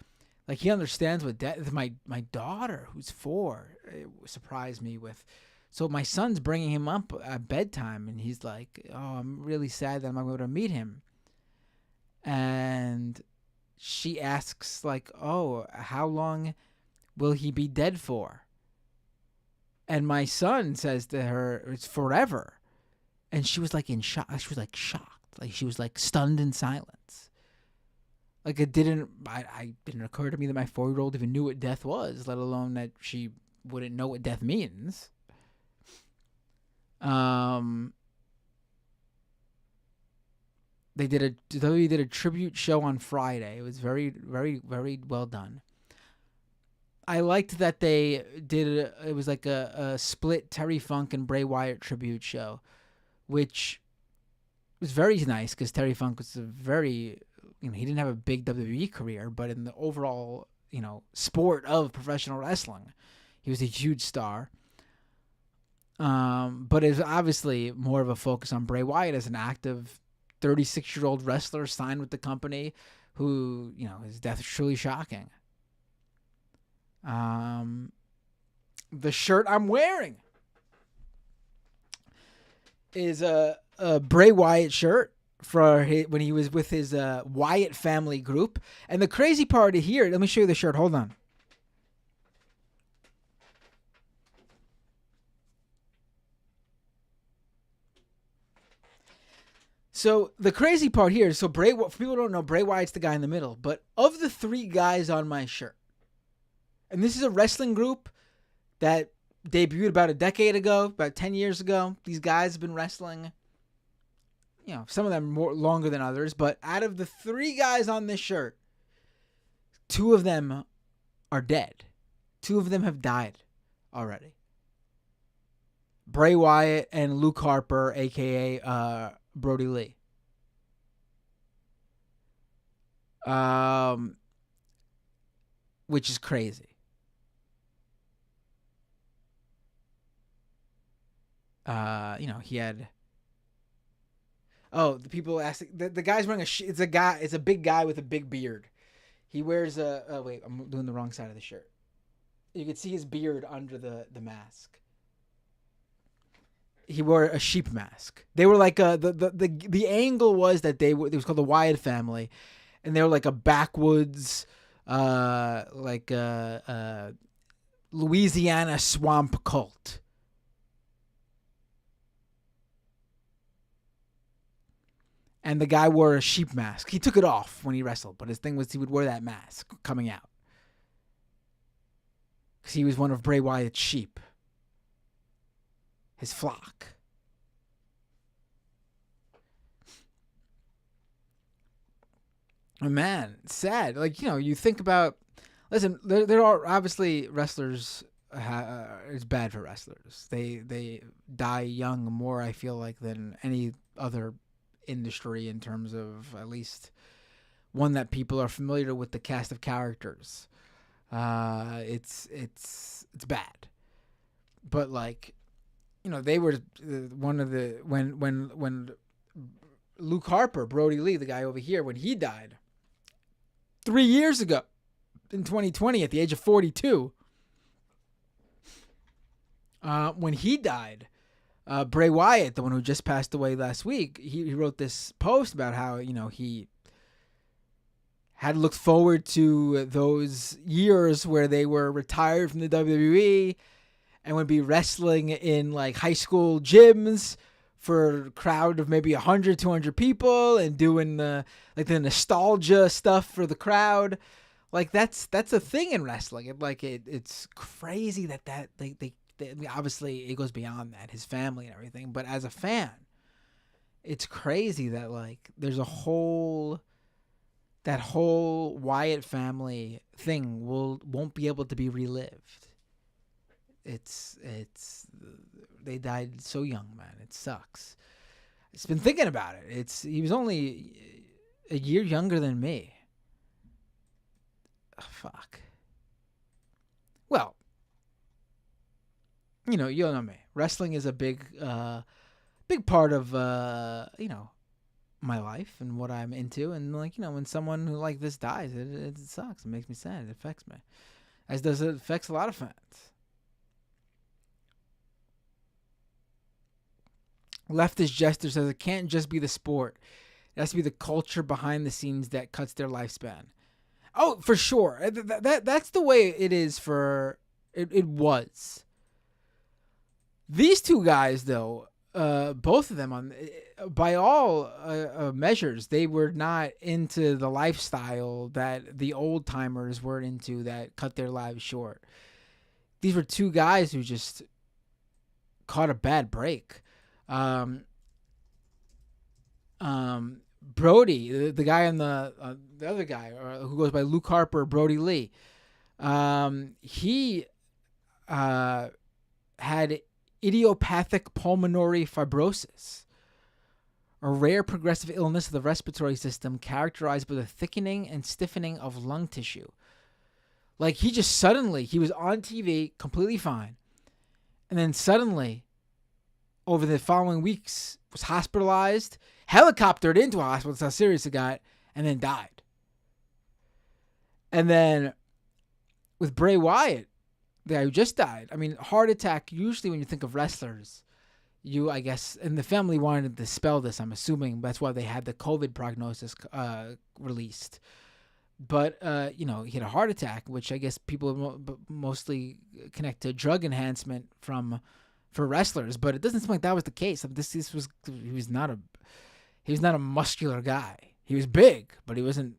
like, he understands what my daughter, who's 4, it surprised me with. So my son's bringing him up at bedtime, and he's like, "Oh, I'm really sad that I'm not able to meet him." And she asks, like, "Oh, how long will he be dead for?" And my son says to her, "It's forever." And she was like in shock. She was like shocked. Like, she was like stunned in silence. Like, it didn't occur to me that my 4-year-old even knew what death was, let alone that she wouldn't know what death means. They did a tribute show on Friday. It was very, very, very well done. I liked that they did it was like a split Terry Funk and Bray Wyatt tribute show, which was very nice because Terry Funk was a very, you know, he didn't have a big WWE career, but in the overall, you know, sport of professional wrestling, he was a huge star. But it's obviously more of a focus on Bray Wyatt as an active 36-year-old wrestler signed with the company, who, you know, his death is truly shocking. The shirt I'm wearing is a Bray Wyatt shirt for when he was with his Wyatt family group. And the crazy part here, let me show you the shirt. Hold on. So the crazy part here is, so Bray, for people who don't know, Bray Wyatt's the guy in the middle. But of the 3 guys on my shirt, and this is a wrestling group that debuted about a decade ago, about 10 years ago. These guys have been wrestling, you know, some of them more longer than others. But out of the 3 guys on this shirt, 2 of them are dead. 2 of them have died already. Bray Wyatt and Luke Harper, a.k.a. Brody Lee. Which is crazy. You know, he had... Oh, the people asked... The guy's wearing it's a big guy with a big beard. He wears a... Oh, wait, I'm doing the wrong side of the shirt. You can see his beard under the mask. He wore a sheep mask. They were like the angle was that it was called the Wyatt family, and they were like a backwoods, Louisiana swamp cult. And the guy wore a sheep mask. He took it off when he wrestled, but his thing was he would wear that mask coming out. Because he was one of Bray Wyatt's sheep. His flock. Oh, man, sad. Like, you know, you think about... Listen, there are obviously wrestlers... it's bad for wrestlers. They die young more, I feel like, than any other industry in terms of at least one that people are familiar with the cast of characters. It's bad. But, like... You know, they were one of the when Luke Harper, Brody Lee, the guy over here, when he died 3 years ago in 2020 at the age of 42. When he died, Bray Wyatt, the one who just passed away last week, he wrote this post about how, you know, he had looked forward to those years where they were retired from the WWE and would be wrestling in like high school gyms for a crowd of maybe 100, 200 people and doing the nostalgia stuff for the crowd. Like that's a thing in wrestling. It's crazy that they I mean, obviously it goes beyond that, his family and everything, but as a fan, it's crazy that like there's that whole Wyatt family thing won't be able to be relived. It's they died so young, man. It sucks. It's been thinking about it. He was only a year younger than me. Oh, fuck. Well, you know me. Wrestling is a big part of my life and what I'm into, and like, you know, when someone who like this dies, it sucks. It makes me sad. It affects me, as does it affects a lot of fans. Leftist Jester says it can't just be the sport. It has to be the culture behind the scenes that cuts their lifespan. Oh, for sure. That's the way it is for... It was. These 2 guys, though, both of them, by all measures, they were not into the lifestyle that the old-timers were into that cut their lives short. These were 2 guys who just caught a bad break. Brody, the guy on the other guy who goes by Luke Harper, Brody Lee, he had idiopathic pulmonary fibrosis, a rare progressive illness of the respiratory system characterized by the thickening and stiffening of lung tissue. Like he was on TV completely fine, and then suddenly, over the following weeks, was hospitalized, helicoptered into a hospital, that's how serious it got, and then died. And then with Bray Wyatt, the guy who just died, I mean, heart attack, usually when you think of wrestlers, I guess, and the family wanted to dispel this, I'm assuming. That's why they had the COVID prognosis released. But, he had a heart attack, which I guess people mostly connect to drug enhancement for wrestlers, but it doesn't seem like that was the case. He He was not a muscular guy. He was big, but he wasn't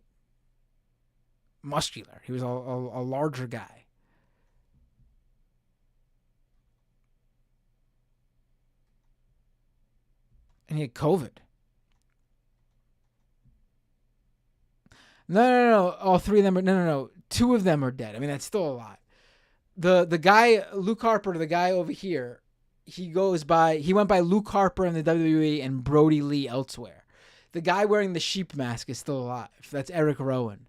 muscular. He was a larger guy. And he had COVID. No. All three of them are no. Two of them are dead. I mean, that's still a lot. The guy, Luke Harper, the guy over here, he went by Luke Harper in the WWE and Brody Lee elsewhere. The guy wearing the sheep mask is still alive. That's Eric Rowan.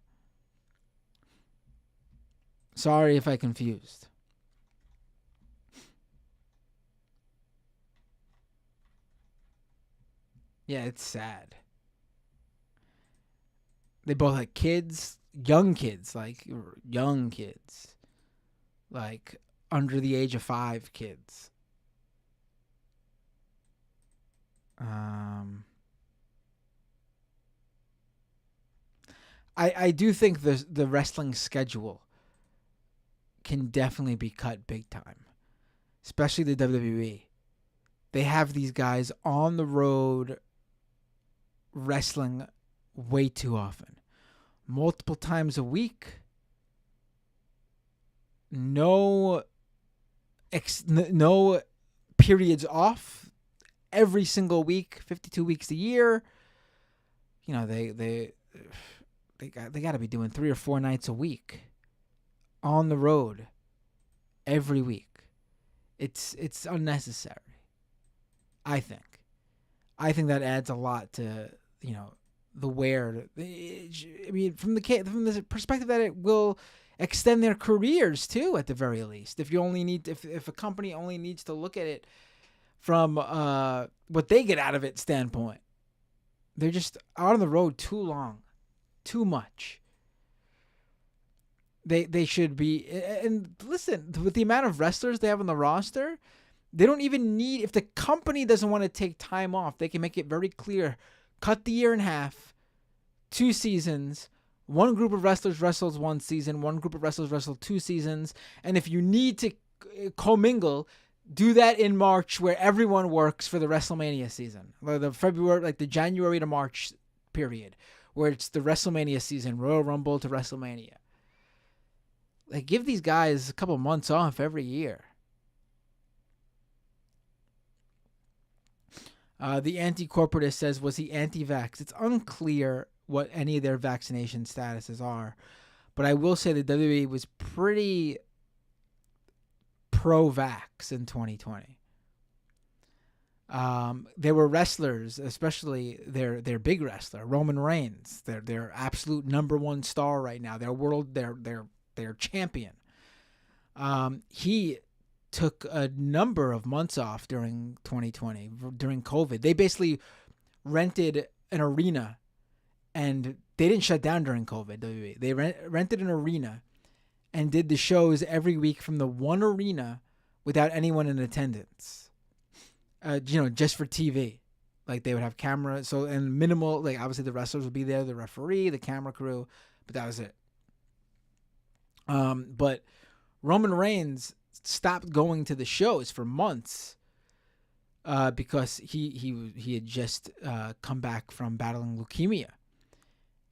Sorry if I confused. Yeah, it's sad. They both had kids, young kids, like under the age of 5 kids. I do think the wrestling schedule can definitely be cut big time, especially the WWE. They have these guys on the road wrestling way too often, multiple times a week. No periods off. Every single week, 52 weeks a year. You know, they got to be doing 3 or 4 nights a week on the road every week. It's unnecessary. I think that adds a lot to, you know, the wear. I mean, from the perspective that it will extend their careers too, at the very least. If a company only needs to look at it from what they get out of it standpoint, they're just out on the road too long, too much. They should be, and listen, with the amount of wrestlers they have on the roster, they don't even need, if the company doesn't want to take time off, they can make it very clear, cut the year in half, 2 seasons, one group of wrestlers wrestles 1 season, one group of wrestlers wrestle 2 seasons, and if you need to commingle, do that in March where everyone works for the WrestleMania season, or the January to March period, where it's the WrestleMania season, Royal Rumble to WrestleMania. Like, give these guys a couple months off every year. The anti-corporatist says, was he anti-vax? It's unclear what any of their vaccination statuses are, but I will say the WWE was pretty pro-vax in 2020. There were wrestlers, especially their big wrestler, Roman Reigns, their absolute number 1 star right now, their champion. He took a number of months off during 2020, during COVID. They basically rented an arena, and they didn't shut down during COVID, WWE. They rented an arena and did the shows every week from the one arena without anyone in attendance. Just for TV. Like, they would have cameras, and minimal, like, obviously the wrestlers would be there, the referee, the camera crew, but that was it. But Roman Reigns stopped going to the shows for months because he had just come back from battling leukemia,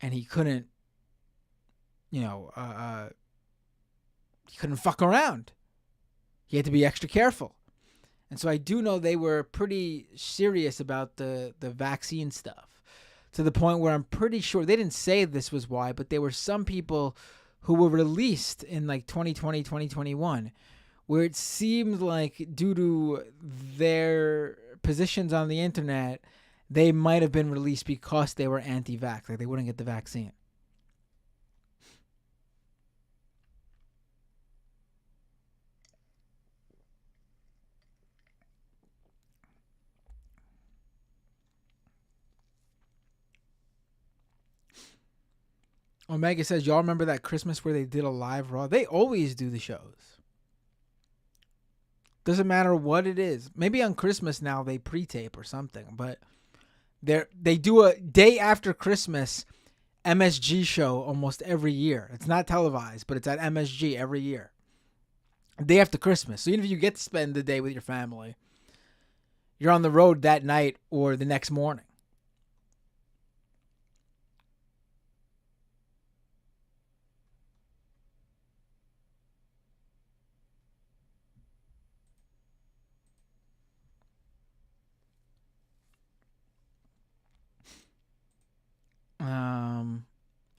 and he couldn't, he couldn't fuck around. He had to be extra careful. And so I do know they were pretty serious about the vaccine stuff, to the point where I'm pretty sure, they didn't say this was why, but there were some people who were released in like 2020, 2021, where it seemed like due to their positions on the internet, they might have been released because they were anti-vax, like they wouldn't get the vaccine. Omega says, y'all remember that Christmas where they did a live Raw? They always do the shows. Doesn't matter what it is. Maybe on Christmas now they pre-tape or something, but they do a day after Christmas MSG show almost every year. It's not televised, but it's at MSG every year. Day after Christmas. So even if you get to spend the day with your family, you're on the road that night or the next morning.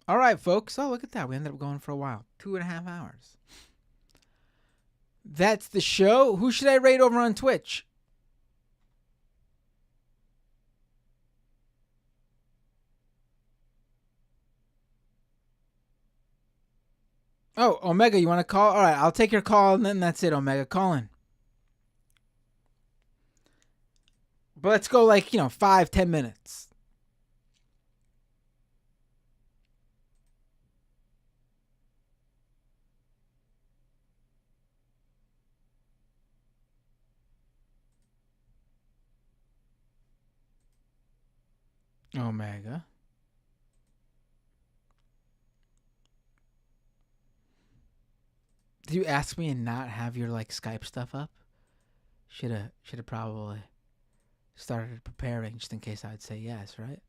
All right, folks. Oh, look at that. We ended up going for a while. 2.5 hours. That's the show. Who should I rate over on Twitch? Oh, Omega, you want to call? All right, I'll take your call, and then that's it, Omega. Call in. But let's go 5-10 minutes. Omega. Did you ask me and not have your Skype stuff up? Should have probably started preparing just in case I'd say yes, right?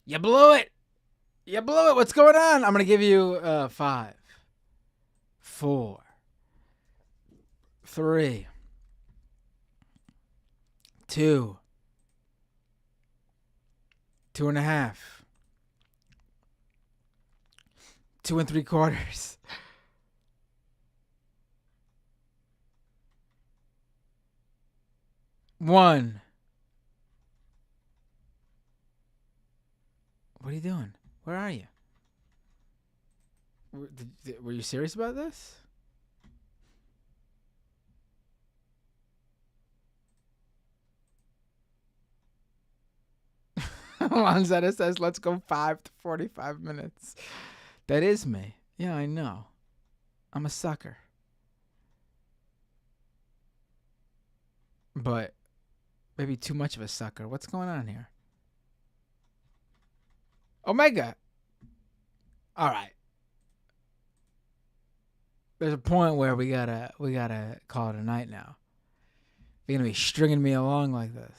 You blew it. You blew it. What's going on? I'm gonna give you 5, 4, 3, 2, 2.5, 2 3/4. 1. What are you doing? Where are you? Were you serious about this? Lanzetta says, let's go 5 to 45 minutes. That is me. Yeah, I know. I'm a sucker. But maybe too much of a sucker. What's going on here? Omega. All right. There's a point where we gotta call it a night now. You're gonna be stringing me along like this.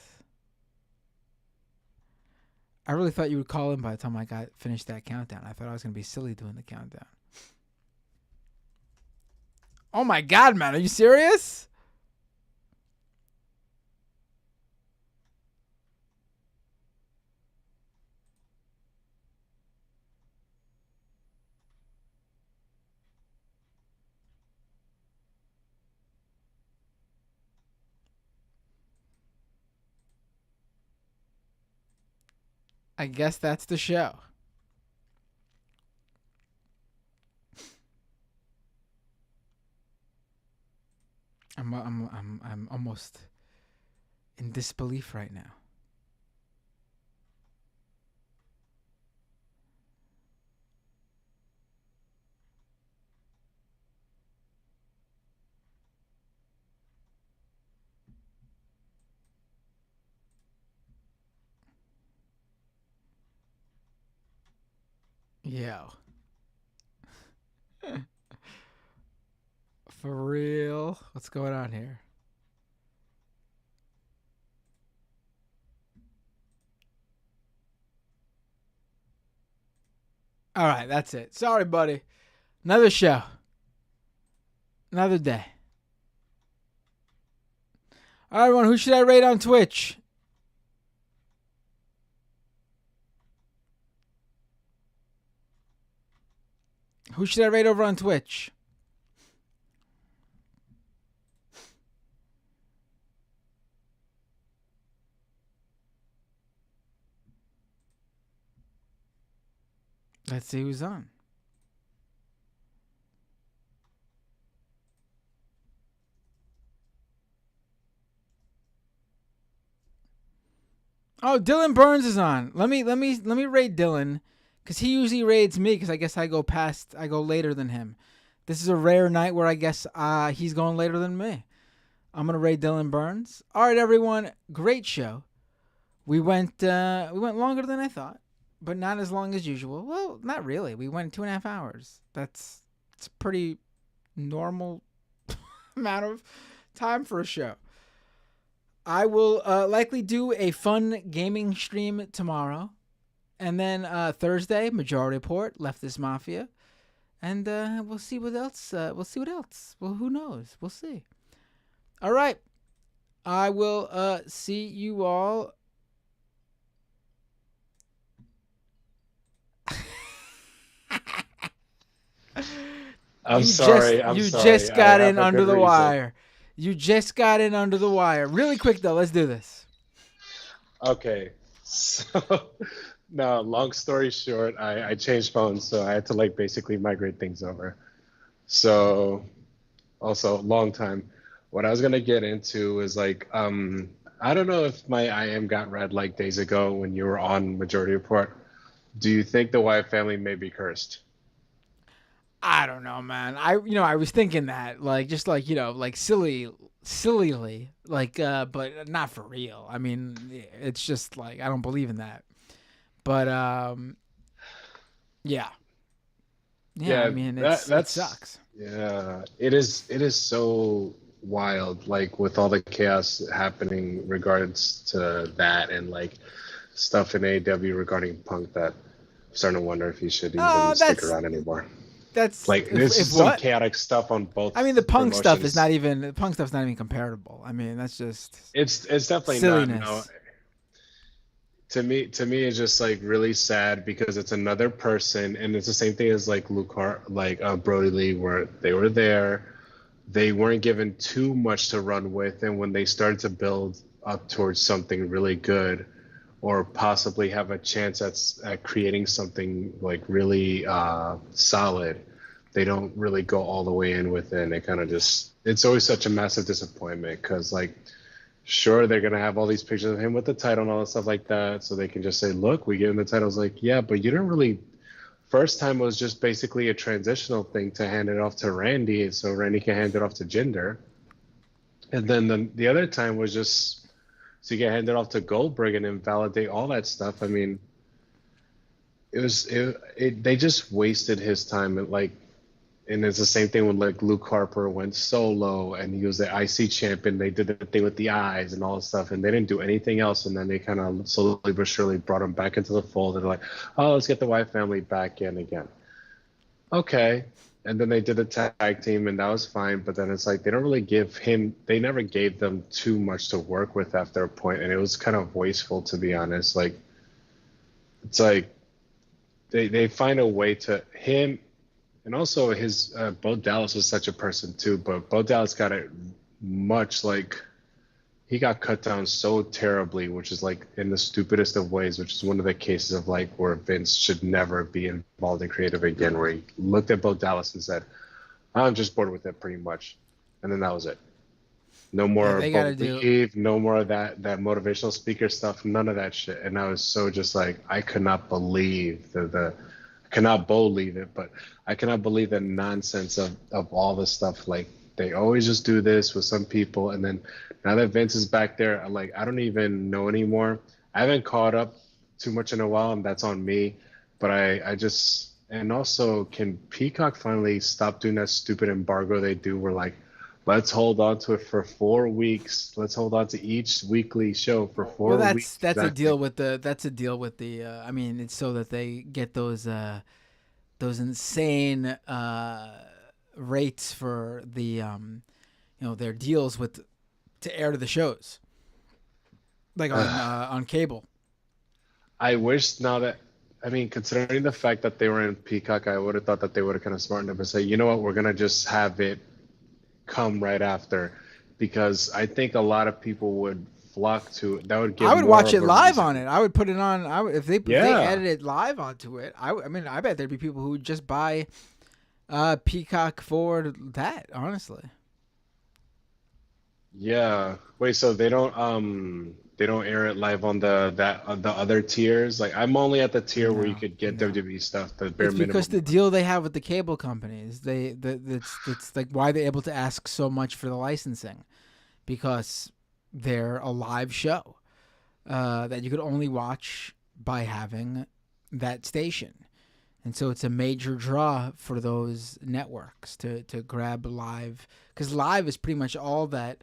I really thought you would call in by the time I finished that countdown. I thought I was gonna be silly doing the countdown. Oh my God, man! Are you serious? I guess that's the show. I'm almost in disbelief right now. Yo. For real? What's going on here? All right, that's it. Sorry, buddy. Another show. Another day. All right, everyone, who should I rate on Twitch? Who should I rate over on Twitch? Let's see who's on. Oh, Dylan Burns is on. Let me rate Dylan, because he usually rates me, because I guess I go later than him. This is a rare night where I guess he's going later than me. I'm gonna rate Dylan Burns. All right, everyone, great show. We went longer than I thought, but not as long as usual. Well, not really. We went 2.5 hours. It's a pretty normal amount of time for a show. I will likely do a fun gaming stream tomorrow. And then Thursday, Majority Report, Leftist Mafia. And we'll see what else. Well, who knows? We'll see. All right. I will see you all. I'm sorry. You just got in under the wire. You just got in under the wire. Really quick though, let's do this. Okay. So, no, long story short, I changed phones, so I had to like basically migrate things over. So, also long time. What I was gonna get into is like, I don't know if my IM got read like days ago when you were on Majority Report. Do you think the Wyatt family may be cursed? I don't know, man. I was thinking that, like, just like, like sillily, like, but not for real. I mean, it's just like, I don't believe in that. But, yeah. I mean, it sucks. Yeah, it is so wild, like with all the chaos happening regards to that and like stuff in AEW regarding Punk that I'm starting to wonder if he should even stick around anymore. That's like there's some chaotic stuff on both. I mean, the Punk stuff is not even comparable. I mean, that's just it's definitely silliness. Not. No. To me, it's just like really sad because it's another person, and it's the same thing as like Brody Lee, where they were there, they weren't given too much to run with, and when they started to build up towards something really good, or possibly have a chance at creating something like really solid, they don't really go all the way in with it, and they kind of just, it's always such a massive disappointment because like, sure, they're going to have all these pictures of him with the title and all that stuff like that, so they can just say, look, we gave him the title. It's like, yeah, but you didn't really, first time was just basically a transitional thing to hand it off to Randy, so Randy can hand it off to Jinder. And then the other time was just so you can hand it off to Goldberg and invalidate all that stuff. I mean, they just wasted his time. And it's the same thing when like Luke Harper went solo and he was the IC champion. They did the thing with the eyes and all this stuff, and they didn't do anything else. And then they kind of slowly but surely brought him back into the fold. And they're like, oh, let's get the Wyatt family back in again. Okay. And then they did the tag team, and that was fine. But then it's like they don't really they never gave them too much to work with after a point, and it was kind of wasteful, to be honest. Like, it's like they find a way to him. And also his Bo Dallas was such a person too, but Bo Dallas got it much like he got cut down so terribly, which is like in the stupidest of ways, which is one of the cases of like where Vince should never be involved in creative again, where he looked at Bo Dallas and said, I'm just bored with it pretty much. And then that was it. No more believe, no more of that motivational speaker stuff, none of that shit. And I was so just like, I could not believe cannot believe it, but I cannot believe the nonsense of all this stuff. Like they always just do this with some people, and then now that Vince is back there, I don't even know anymore. I haven't caught up too much in a while, and that's on me. But I just, and also, can Peacock finally stop doing that stupid embargo they do where like, let's hold on to it for 4 weeks. Let's hold on to each weekly show for 4 weeks. That's a deal with the. I mean, it's so that they get those insane rates for the their deals to air to the shows, like on cable. I wish now that. I mean, considering the fact that they were in Peacock, I would have thought that they would have kind of smartened up and say, you know what, we're gonna just have it come right after, because I think a lot of people would flock to it. That would give. I would watch it live on it. I would put it on. If they edited it live onto it. I mean, I bet there'd be people who would just buy Peacock for that. Honestly. Yeah. Wait. So they don't air it live on the other tiers. Like I'm only at the tier where you could get WWE stuff. The bare minimum. Because the deal they have with the cable companies, it's like why they're able to ask so much for the licensing, because they're a live show that you could only watch by having that station, and so it's a major draw for those networks to grab live, because live is pretty much all that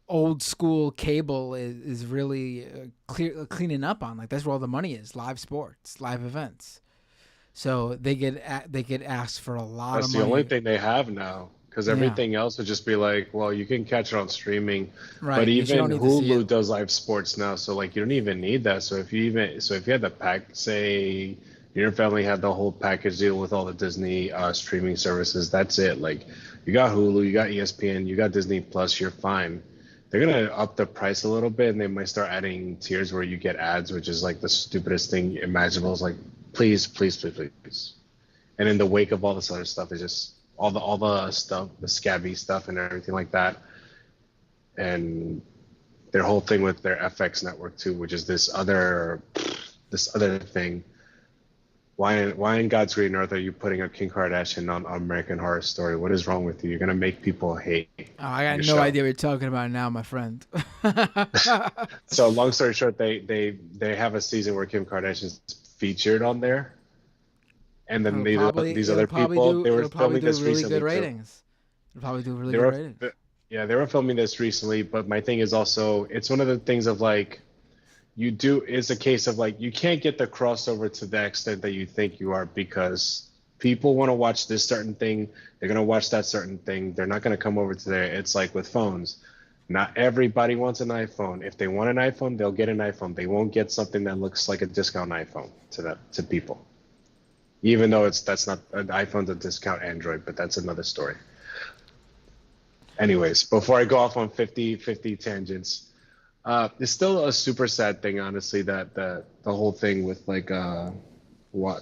old school cable is really cleaning up on. Like that's where all the money is: live sports, live events. So they get asked for a lot of money. That's the only thing they have now, because everything else would just be like, well, you can catch it on streaming, right? But even Hulu does live sports now, so like you don't even need that. So if you had the pack, say Your family had the whole package deal with all the Disney streaming services. That's it. Like, you got Hulu, you got ESPN, you got Disney Plus. You're fine. They're gonna up the price a little bit, and they might start adding tiers where you get ads, which is like the stupidest thing imaginable. It's like, please, please, please, please, please. And in the wake of all this other stuff, is just all the stuff, the scabby stuff, and everything like that. And their whole thing with their FX network too, which is this other thing. Why in God's green earth are you putting up Kim Kardashian on American Horror Story? What is wrong with you? You're gonna make people hate. Oh, I got no show. idea what you're talking about now, my friend. So long story short, they have a season where Kim Kardashian's featured on there, and then these other people they were filming this recently. It'll probably do really good ratings. Yeah, they were filming this recently, but my thing is also it's one of the things of like. It's a case of like you can't get the crossover to the extent that you think you are because people want to watch this certain thing. They're going to watch that certain thing. They're not going to come over to there. It's like with phones. Not everybody wants an iPhone. If they want an iPhone, they'll get an iPhone. They won't get something that looks like a discount iPhone to people. Even though that's not an iPhone's a discount Android, but that's another story. Anyways, before I go off on 50 tangents, it's still a super sad thing, honestly, that the whole thing with like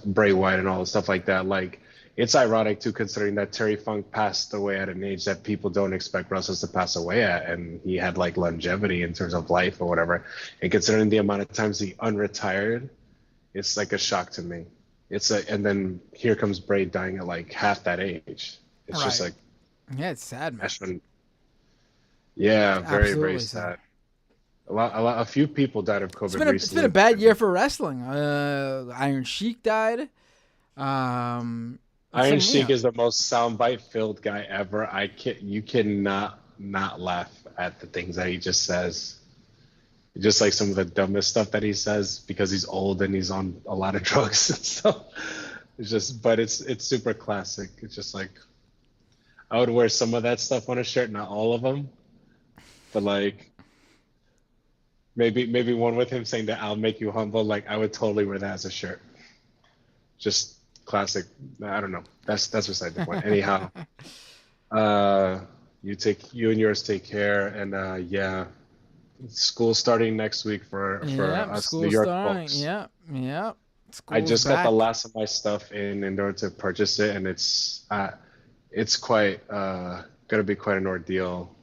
Bray Wyatt and all the stuff like that. Like, it's ironic too, considering that Terry Funk passed away at an age that people don't expect wrestlers to pass away at, and he had like longevity in terms of life or whatever. And considering the amount of times he unretired, it's like a shock to me. And then here comes Bray dying at like half that age. It's just like, yeah, it's sad, man. Yeah, very, very sad. A few people died of COVID recently. It's been a bad year for wrestling. Iron Sheik died. Iron Sheik is the most soundbite filled guy ever. You cannot not laugh at the things that he just says. Just like some of the dumbest stuff that he says because he's old and he's on a lot of drugs and stuff. But it's super classic. It's just like I would wear some of that stuff on a shirt, not all of them, but like. Maybe one with him saying that I'll make you humble. Like I would totally wear that as a shirt. Just classic. I don't know. That's beside the point. Anyhow, you and yours take care. And yeah, school starting next week for us New York folks. Yeah. I just got the last of my stuff in order to purchase it, and it's quite gonna be quite an ordeal.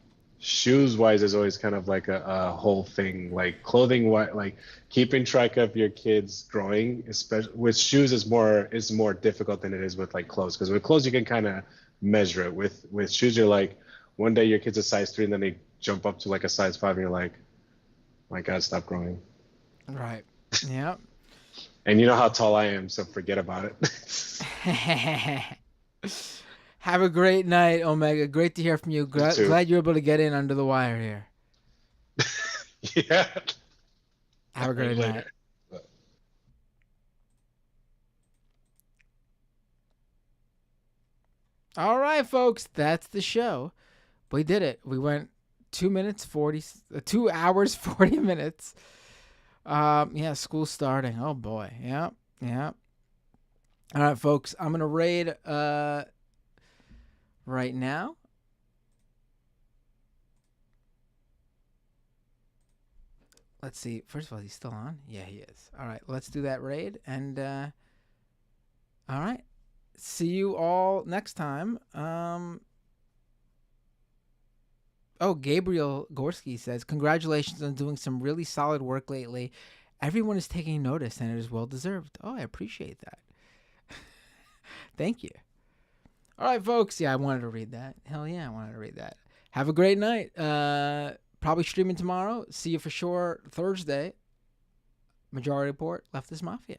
Shoes wise is always kind of like a whole thing, like clothing, like keeping track of your kids growing, especially with shoes is more difficult than it is with like clothes, because with clothes you can kind of measure it. With shoes you're like, one day your kid's a size 3 and then they jump up to like a size 5 and you're like, my God, stop growing. Right. Yeah. And you know how tall I am, so forget about it. Have a great night, Omega. Great to hear from you. Glad you're able to get in under the wire here. Yeah. Have a great night. All right, folks. That's the show. We did it. We went 2 hours, 40 minutes. Yeah, school starting. Oh, boy. Yeah. All right, folks. I'm going to raid... right now. Let's see. First of all, he's still on? Yeah, he is. All right, let's do that raid. And, all right. See you all next time. Gabriel Gorski says, congratulations on doing some really solid work lately. Everyone is taking notice, and it is well-deserved. Oh, I appreciate that. Thank you. All right, folks. Yeah, I wanted to read that. Hell yeah, I wanted to read that. Have a great night. Probably streaming tomorrow. See you for sure Thursday. Majority Report, Leftist Mafia.